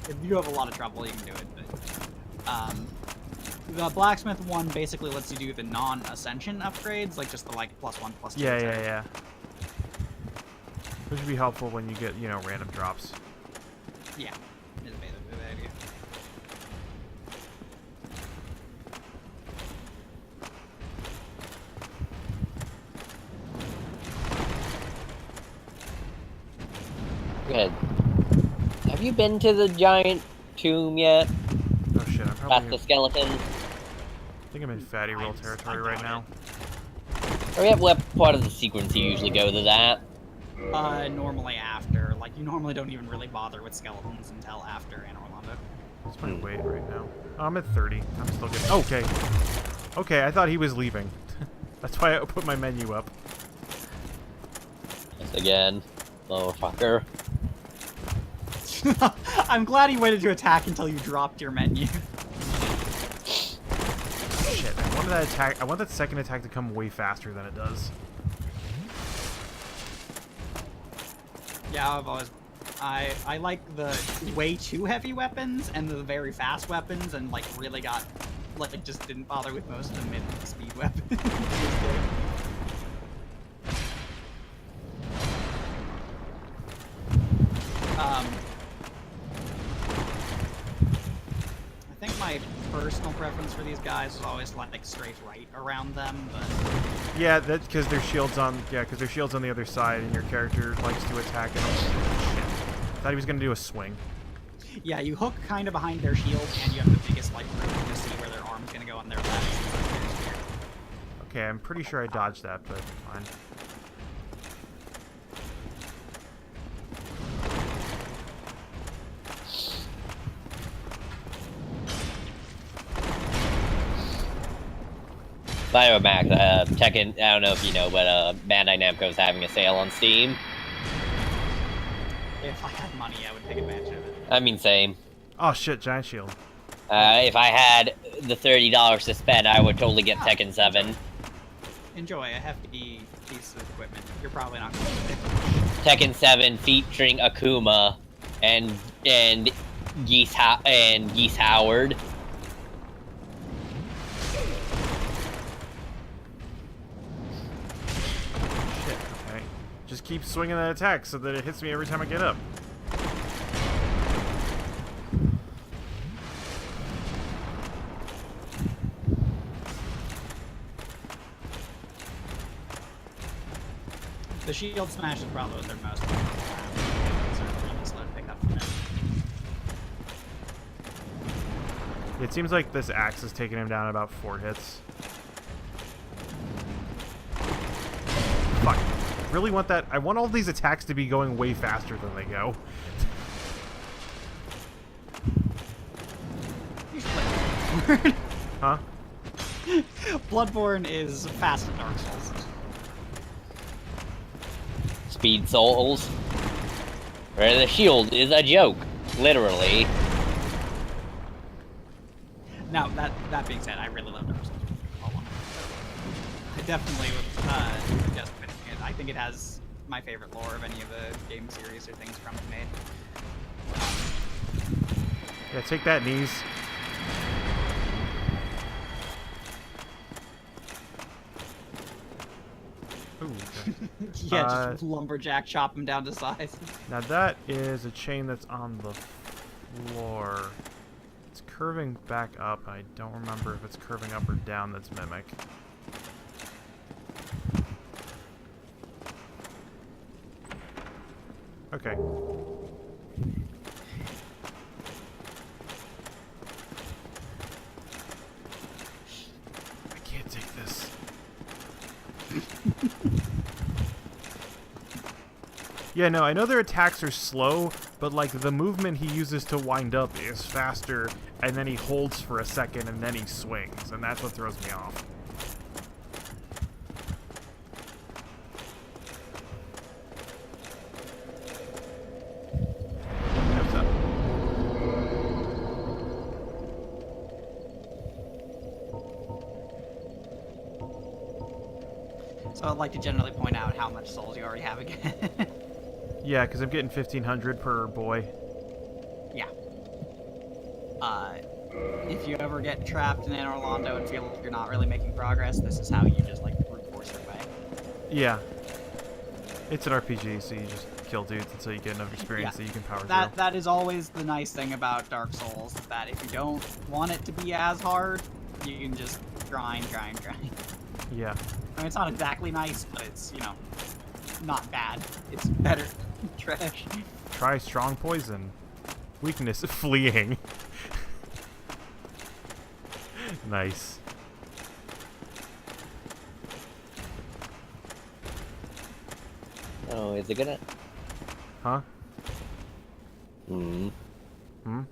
S4: If you have a lot of trouble, you can do it. But, the blacksmith one basically lets you do the non-ascension upgrades, like just the +1, +2.
S1: Yeah. Which would be helpful when you get, random drops.
S4: Yeah. It's basically the idea.
S2: Good. Have you been to the giant tomb yet?
S1: Oh shit, I'm
S2: That's
S1: probably...
S2: the skeleton.
S1: I think I'm in fatty roll territory right now.
S2: Or what part of the sequence you usually go to that?
S4: Normally after. Like, you normally don't even really bother with skeletons until after Anor Londo.
S1: What's my weight right now? Oh, I'm at 30. I'm still getting... Okay. Okay, I thought he was leaving. That's why I put my menu up.
S2: Yes, again. motherfucker.
S4: I'm glad he waited to attack until you dropped your menu.
S1: Shit, I wanted that attack. I want that second attack to come way faster than it does.
S4: Yeah, I've always... I like the way too heavy weapons and the very fast weapons, and like really got... like just didn't bother with most of the mid-speed weapons. I think my personal preference for these guys was always like straight right around them, but
S1: Yeah, that's because their shields on. Yeah, because their shields on the other side, and your character likes to attack it. Shit. Thought he was gonna do a swing.
S4: yeah, you hook kind of behind their shield, and you have the biggest like room to see where their arm's gonna go on their left.
S1: Okay, I'm pretty sure I dodged that, but fine.
S2: By the way, Max, Tekken, I don't know if you know, but Bandai Namco is having a sale on Steam.
S4: If I had money, I would take advantage of it.
S2: I mean, same.
S1: Oh shit, giant shield.
S2: If I had the $30 to spend, I would totally get Tekken 7.
S4: Enjoy a hefty piece of equipment. You're probably not going to use it.
S2: Tekken 7 featuring Akuma and Geese Howard.
S1: Shit. Okay. Just keep swinging that attack so that it hits me every time I get up.
S4: The shield smash is probably what they're most certainly slow to pick up from it.
S1: It seems like this axe is taking him down about 4 hits. Fuck. Really want that. I want all these attacks to be going way faster than they go.
S4: You should play Bloodborne.
S1: Huh?
S4: Bloodborne is fast as Dark Souls.
S2: Speed Souls. Where the shield is a joke. Literally.
S4: Now, that being said, I really love Dark Souls. I definitely would suggest finishing it. I think it has my favorite lore of any of the game series or things from it made.
S1: Yeah, take that, knees. Ooh, okay.
S4: Yeah, just lumberjack chop him down to size.
S1: Now that is a chain that's on the floor. It's curving back up. I don't remember if it's curving up or down. That's Mimic. Okay. I can't take this. Yeah, no, I know their attacks are slow, but like the movement he uses to wind up is faster, and then he holds for a second and then he swings, and that's what throws me off. What's up?
S4: So I'd like to generally point out how much souls you already have again.
S1: Yeah, because I'm getting 1,500 per boy.
S4: Yeah. If you ever get trapped in Anor Londo and feel like you're not really making progress, this is how you just like brute force your way.
S1: Yeah. It's an RPG, so you just kill dudes until you get enough experience that you can power through.
S4: That is always the nice thing about Dark Souls, is that if you don't want it to be as hard, you can just grind.
S1: Yeah.
S4: I mean, it's not exactly nice, but it's, you know, not bad. It's better than trash.
S1: Try strong poison. Weakness, fleeing. Nice.
S2: Oh, is it gonna?
S1: Huh?
S2: Hmm.
S1: Hmm?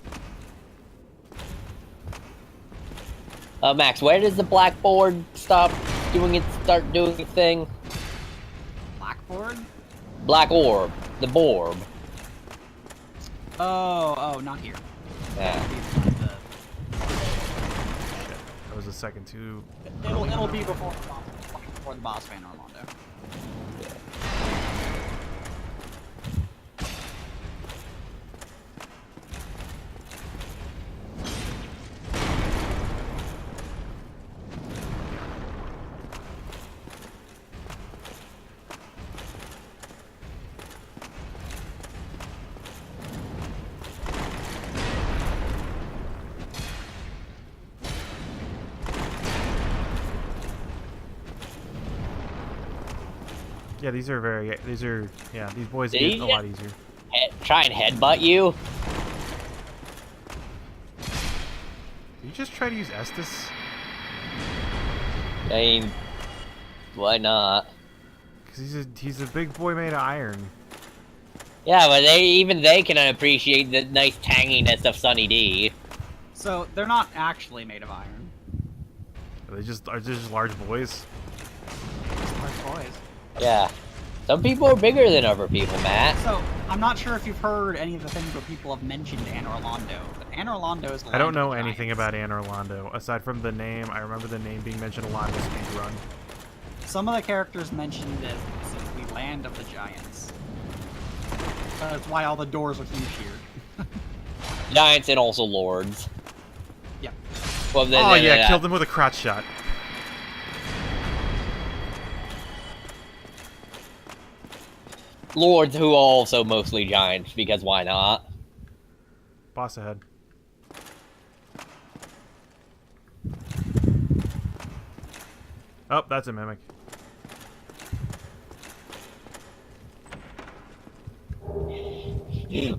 S2: Max, where does the blackboard start doing its thing?
S4: Blackboard?
S2: Black orb. The Borb.
S4: Oh, not here.
S2: Yeah.
S1: That was a second too.
S4: It'll be before the boss fan Orlando.
S1: Yeah, these boys
S2: Did
S1: get
S2: he
S1: a lot easier.
S2: Try and headbutt you?
S1: Did you just try to use Estus?
S2: I mean, why not?
S1: Because he's a big boy made of iron.
S2: Yeah, but even they can appreciate the nice tanginess of Sunny D.
S4: So they're not actually made of iron.
S1: Are they just large boys?
S4: Just large boys.
S2: Yeah. Some people are bigger than other people, Matt.
S4: So I'm not sure if you've heard any of the things where people have mentioned Anor Londo, but Anor Londo is.
S1: I don't know anything about Anor Londo aside from the name. I remember the name being mentioned a lot in the speedrun.
S4: Some of the characters mentioned it as the land of the giants. That's why all the doors are huge here.
S2: Giants and also lords.
S4: Yep.
S2: Well,
S1: Oh yeah, killed him with a crotch shot.
S2: Lords who are also mostly giants, because why not?
S1: Boss ahead. Oh, that's a mimic.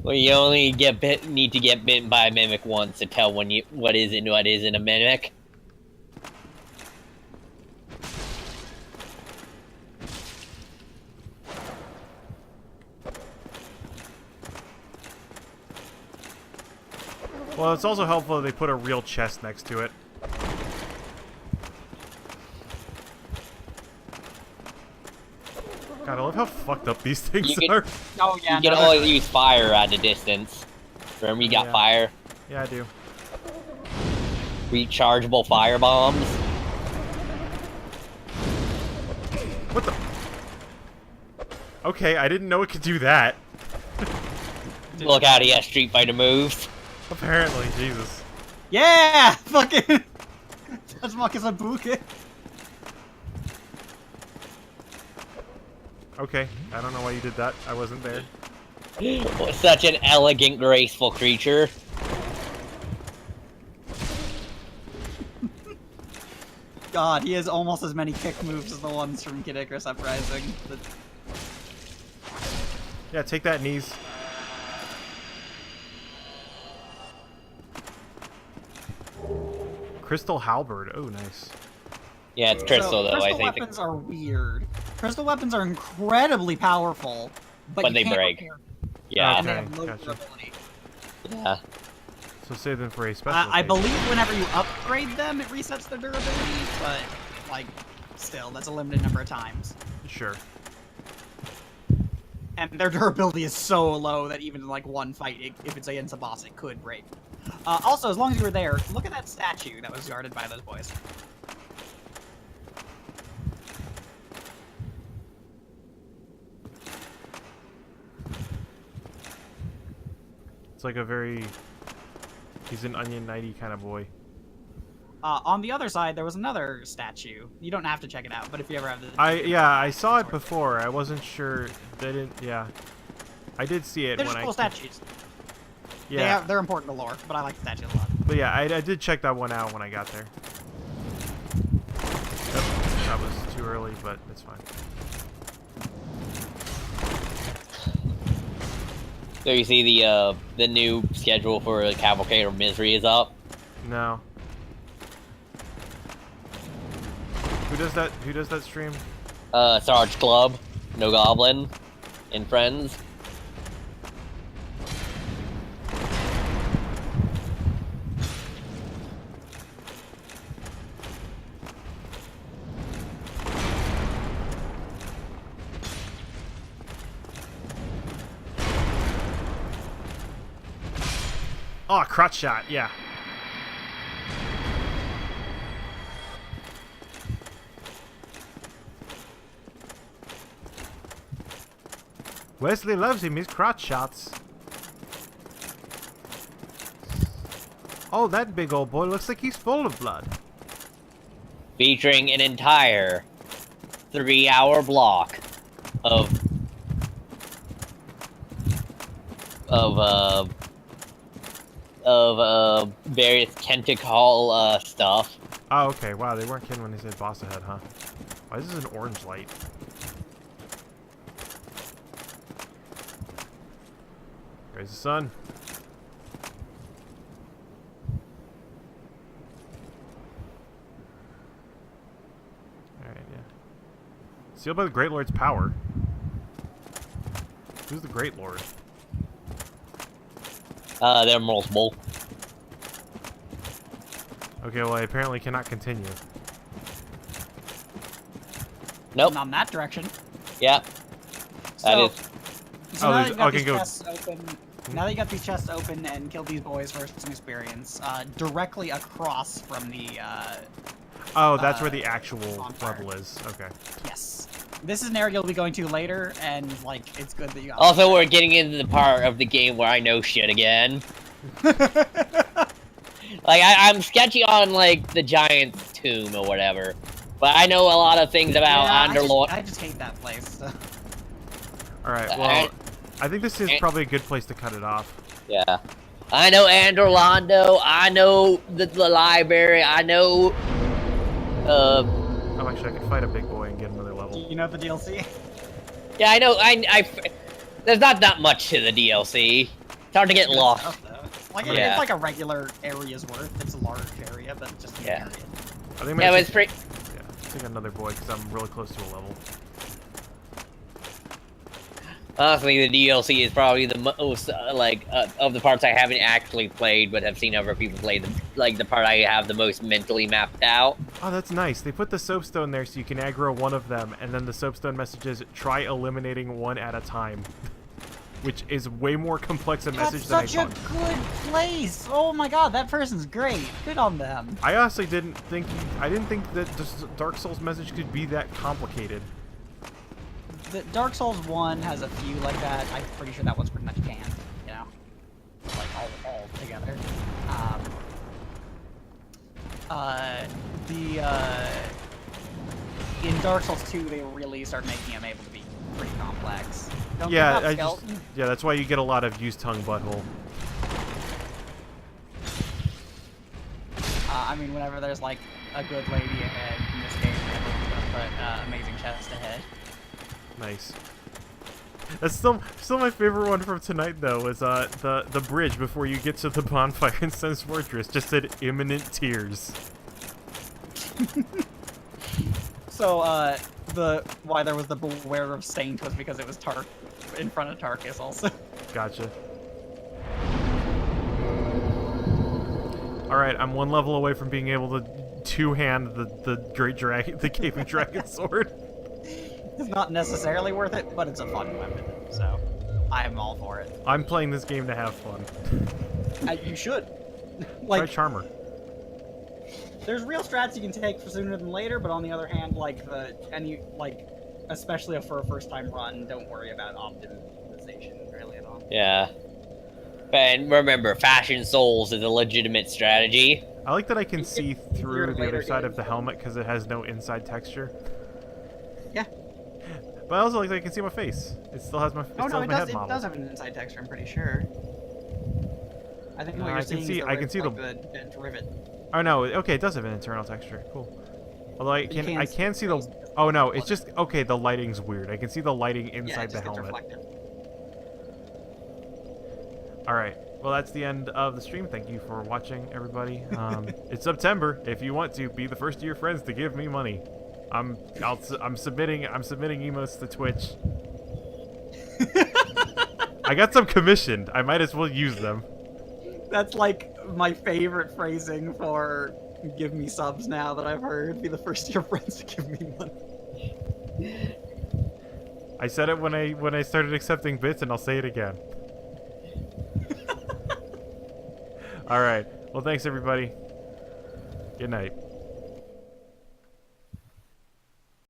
S2: Well, you only need to get bitten by a mimic once to tell what is and what isn't a mimic.
S1: Well, it's also helpful that they put a real chest next to it. God, I love how fucked up these things are.
S4: Oh yeah.
S2: You can only use fire at a distance. Remember, you got fire.
S1: Yeah, I do.
S2: Rechargeable fire bombs.
S1: What the? Okay, I didn't know it could do that.
S2: Look out, he has Street Fighter moves.
S1: Apparently, Jesus.
S4: Yeah, fucking. That's fucking Sabuke.
S1: Okay, I don't know why you did that. I wasn't there.
S2: Such an elegant, graceful creature.
S4: God, he has almost as many kick moves as the ones from Kid Icarus Uprising.
S1: Yeah, take that, knees. Crystal halberd. Oh, nice.
S2: Yeah, it's crystal though.
S4: Crystal
S2: I think.
S4: weapons are weird. Crystal weapons are incredibly powerful, but
S2: they
S4: you can't
S2: break.
S4: repair them.
S2: Yeah.
S4: And they
S1: Okay,
S4: have low
S1: gotcha.
S4: durability.
S2: Yeah.
S1: So save them for a special.
S4: I
S1: occasion.
S4: believe whenever you upgrade them, it resets their durability, but like, still, that's a limited number of times.
S1: Sure.
S4: And their durability is so low that even in like one fight, if it's against a boss, it could break. Also, as long as you were there, look at that statue that was guarded by those boys.
S1: It's like a very... He's an Onion Knighty kind of boy.
S4: On the other side, there was another statue. You don't have to check it out, but if you ever have the...
S1: I saw it before. I wasn't sure. They didn't... Yeah. I did see it
S4: They're
S1: when
S4: just
S1: I...
S4: cool statues.
S1: Yeah.
S4: They're important to lore, but I like the statues a lot.
S1: But yeah, I did check that one out when I got there. That was too early, but it's fine.
S2: So you see the new schedule for the Cavalcade of Misery is up.
S1: No. Who does that? Who does that stream?
S2: Sarge Club, No Goblin, and friends.
S1: Oh, crotch shot, yeah. Wesley loves him, his crotch shots. Oh, that big old boy looks like he's full of blood.
S2: Featuring an entire 3-hour block of various tentacle stuff.
S1: Oh, okay. Wow, they weren't kidding when they said boss ahead, huh? Why is this an orange light? There's the sun. Alright, yeah. Sealed by the Great Lord's power. Who's the Great Lord?
S2: They're multiple.
S1: Okay, well, I apparently cannot continue.
S2: Nope.
S4: Not in that direction.
S2: Yep. That
S4: So,
S2: is.
S4: so
S1: Oh,
S4: now
S1: there's-
S4: that you got
S1: okay,
S4: these
S1: go.
S4: chests open, now that you got these chests open and killed these boys for some experience, directly across from the
S1: Oh, that's where the actual
S4: bonfire.
S1: level is. Okay.
S4: yes, this is an area you'll be going to later, and like it's good that you got.
S2: Also, we're getting into the part of the game where I know shit again. Like, I'm sketchy on, like, the Giant's tomb or whatever. But I know a lot of things about Underlord.
S4: I just hate that place. So.
S1: Alright, well, I think this is probably a good place to cut it off.
S2: Yeah. I know Andorlando, I know the library, I know...
S1: Oh, actually, I could fight a big boy and get another
S4: Do
S1: level.
S4: you know the DLC?
S2: Yeah, I know, there's not that much to the DLC. It's hard to get lost.
S4: Stuff, though. Like
S2: Yeah.
S4: it's like a regular area's worth. It's a large area, but just an
S2: Yeah.
S4: area.
S1: I think
S2: Yeah,
S1: I'm
S2: but it's pretty...
S1: yeah, take another boy because I'm really close to a level.
S2: Honestly, the DLC is probably the most, of the parts I haven't actually played, but have seen other people play, the part I have the most mentally mapped out.
S1: Oh, that's nice. They put the soapstone there so you can aggro one of them, and then the soapstone messages try eliminating one at a time. Which is way more complex a message
S4: That's
S1: than I
S4: such a
S1: thought.
S4: good place. Oh my god, that person's great. Good on them.
S1: I honestly didn't think that this Dark Souls message could be that complicated.
S4: The Dark Souls 1 has a few like that. I'm pretty sure that one's pretty much canned, you know? Like, all together. In Dark Souls 2, they really start making them able to be pretty complex. Don't give
S1: Yeah,
S4: up,
S1: I
S4: skeleton.
S1: just that's why you get a lot of used tongue butthole.
S4: I mean, whenever there's like a good lady ahead in this game, they put amazing chest ahead.
S1: Nice. That's still my favorite one from tonight though. Was the bridge before you get to the bonfire in Sen's Fortress just said imminent tears.
S4: So, why there was the Beware of Saint was because it was in front of Tarkus also.
S1: Gotcha. Alright, I'm one level away from being able to two-hand the great dragon, the Cave of Dragon sword.
S4: It's not necessarily worth it, but it's a fun weapon, so I'm all for it.
S1: I'm playing this game to have fun.
S4: You should.
S1: Try
S4: Like,
S1: Charmer.
S4: there's real strats you can take for sooner than later, but on the other hand, especially for a first-time run, don't worry about optimization really at all.
S2: Yeah. And remember, Fashion Souls is a legitimate strategy.
S1: I like that I can see through the
S4: later
S1: other side of
S4: games,
S1: the helmet because it has no inside texture.
S4: Yeah.
S1: But I also like that I can see my face. It still has my
S4: Oh no,
S1: has
S4: it
S1: my
S4: does.
S1: head
S4: It
S1: model.
S4: does have an inside texture. I'm pretty sure. I think what
S1: I
S4: you're
S1: can
S4: seeing
S1: see-
S4: is
S1: I can see the-
S4: bent rivet.
S1: Oh no, okay, it does have an internal texture. Cool. Although I
S4: You
S1: can see the. Oh no, it's just okay. The lighting's weird. I can see the lighting
S4: Yeah,
S1: inside
S4: it
S1: the
S4: just gets
S1: helmet.
S4: reflective.
S1: All right. Well, that's the end of the stream. Thank you for watching, everybody. It's September. If you want to, be the first of your friends to give me money. I'm submitting emotes to Twitch. I got some commissioned. I might as well use them.
S4: That's like my favorite phrasing for give me subs now that I've heard. Be the first of your friends to give me money.
S1: I said it when I started accepting bits, and I'll say it again. All right. Well, thanks everybody. Good night.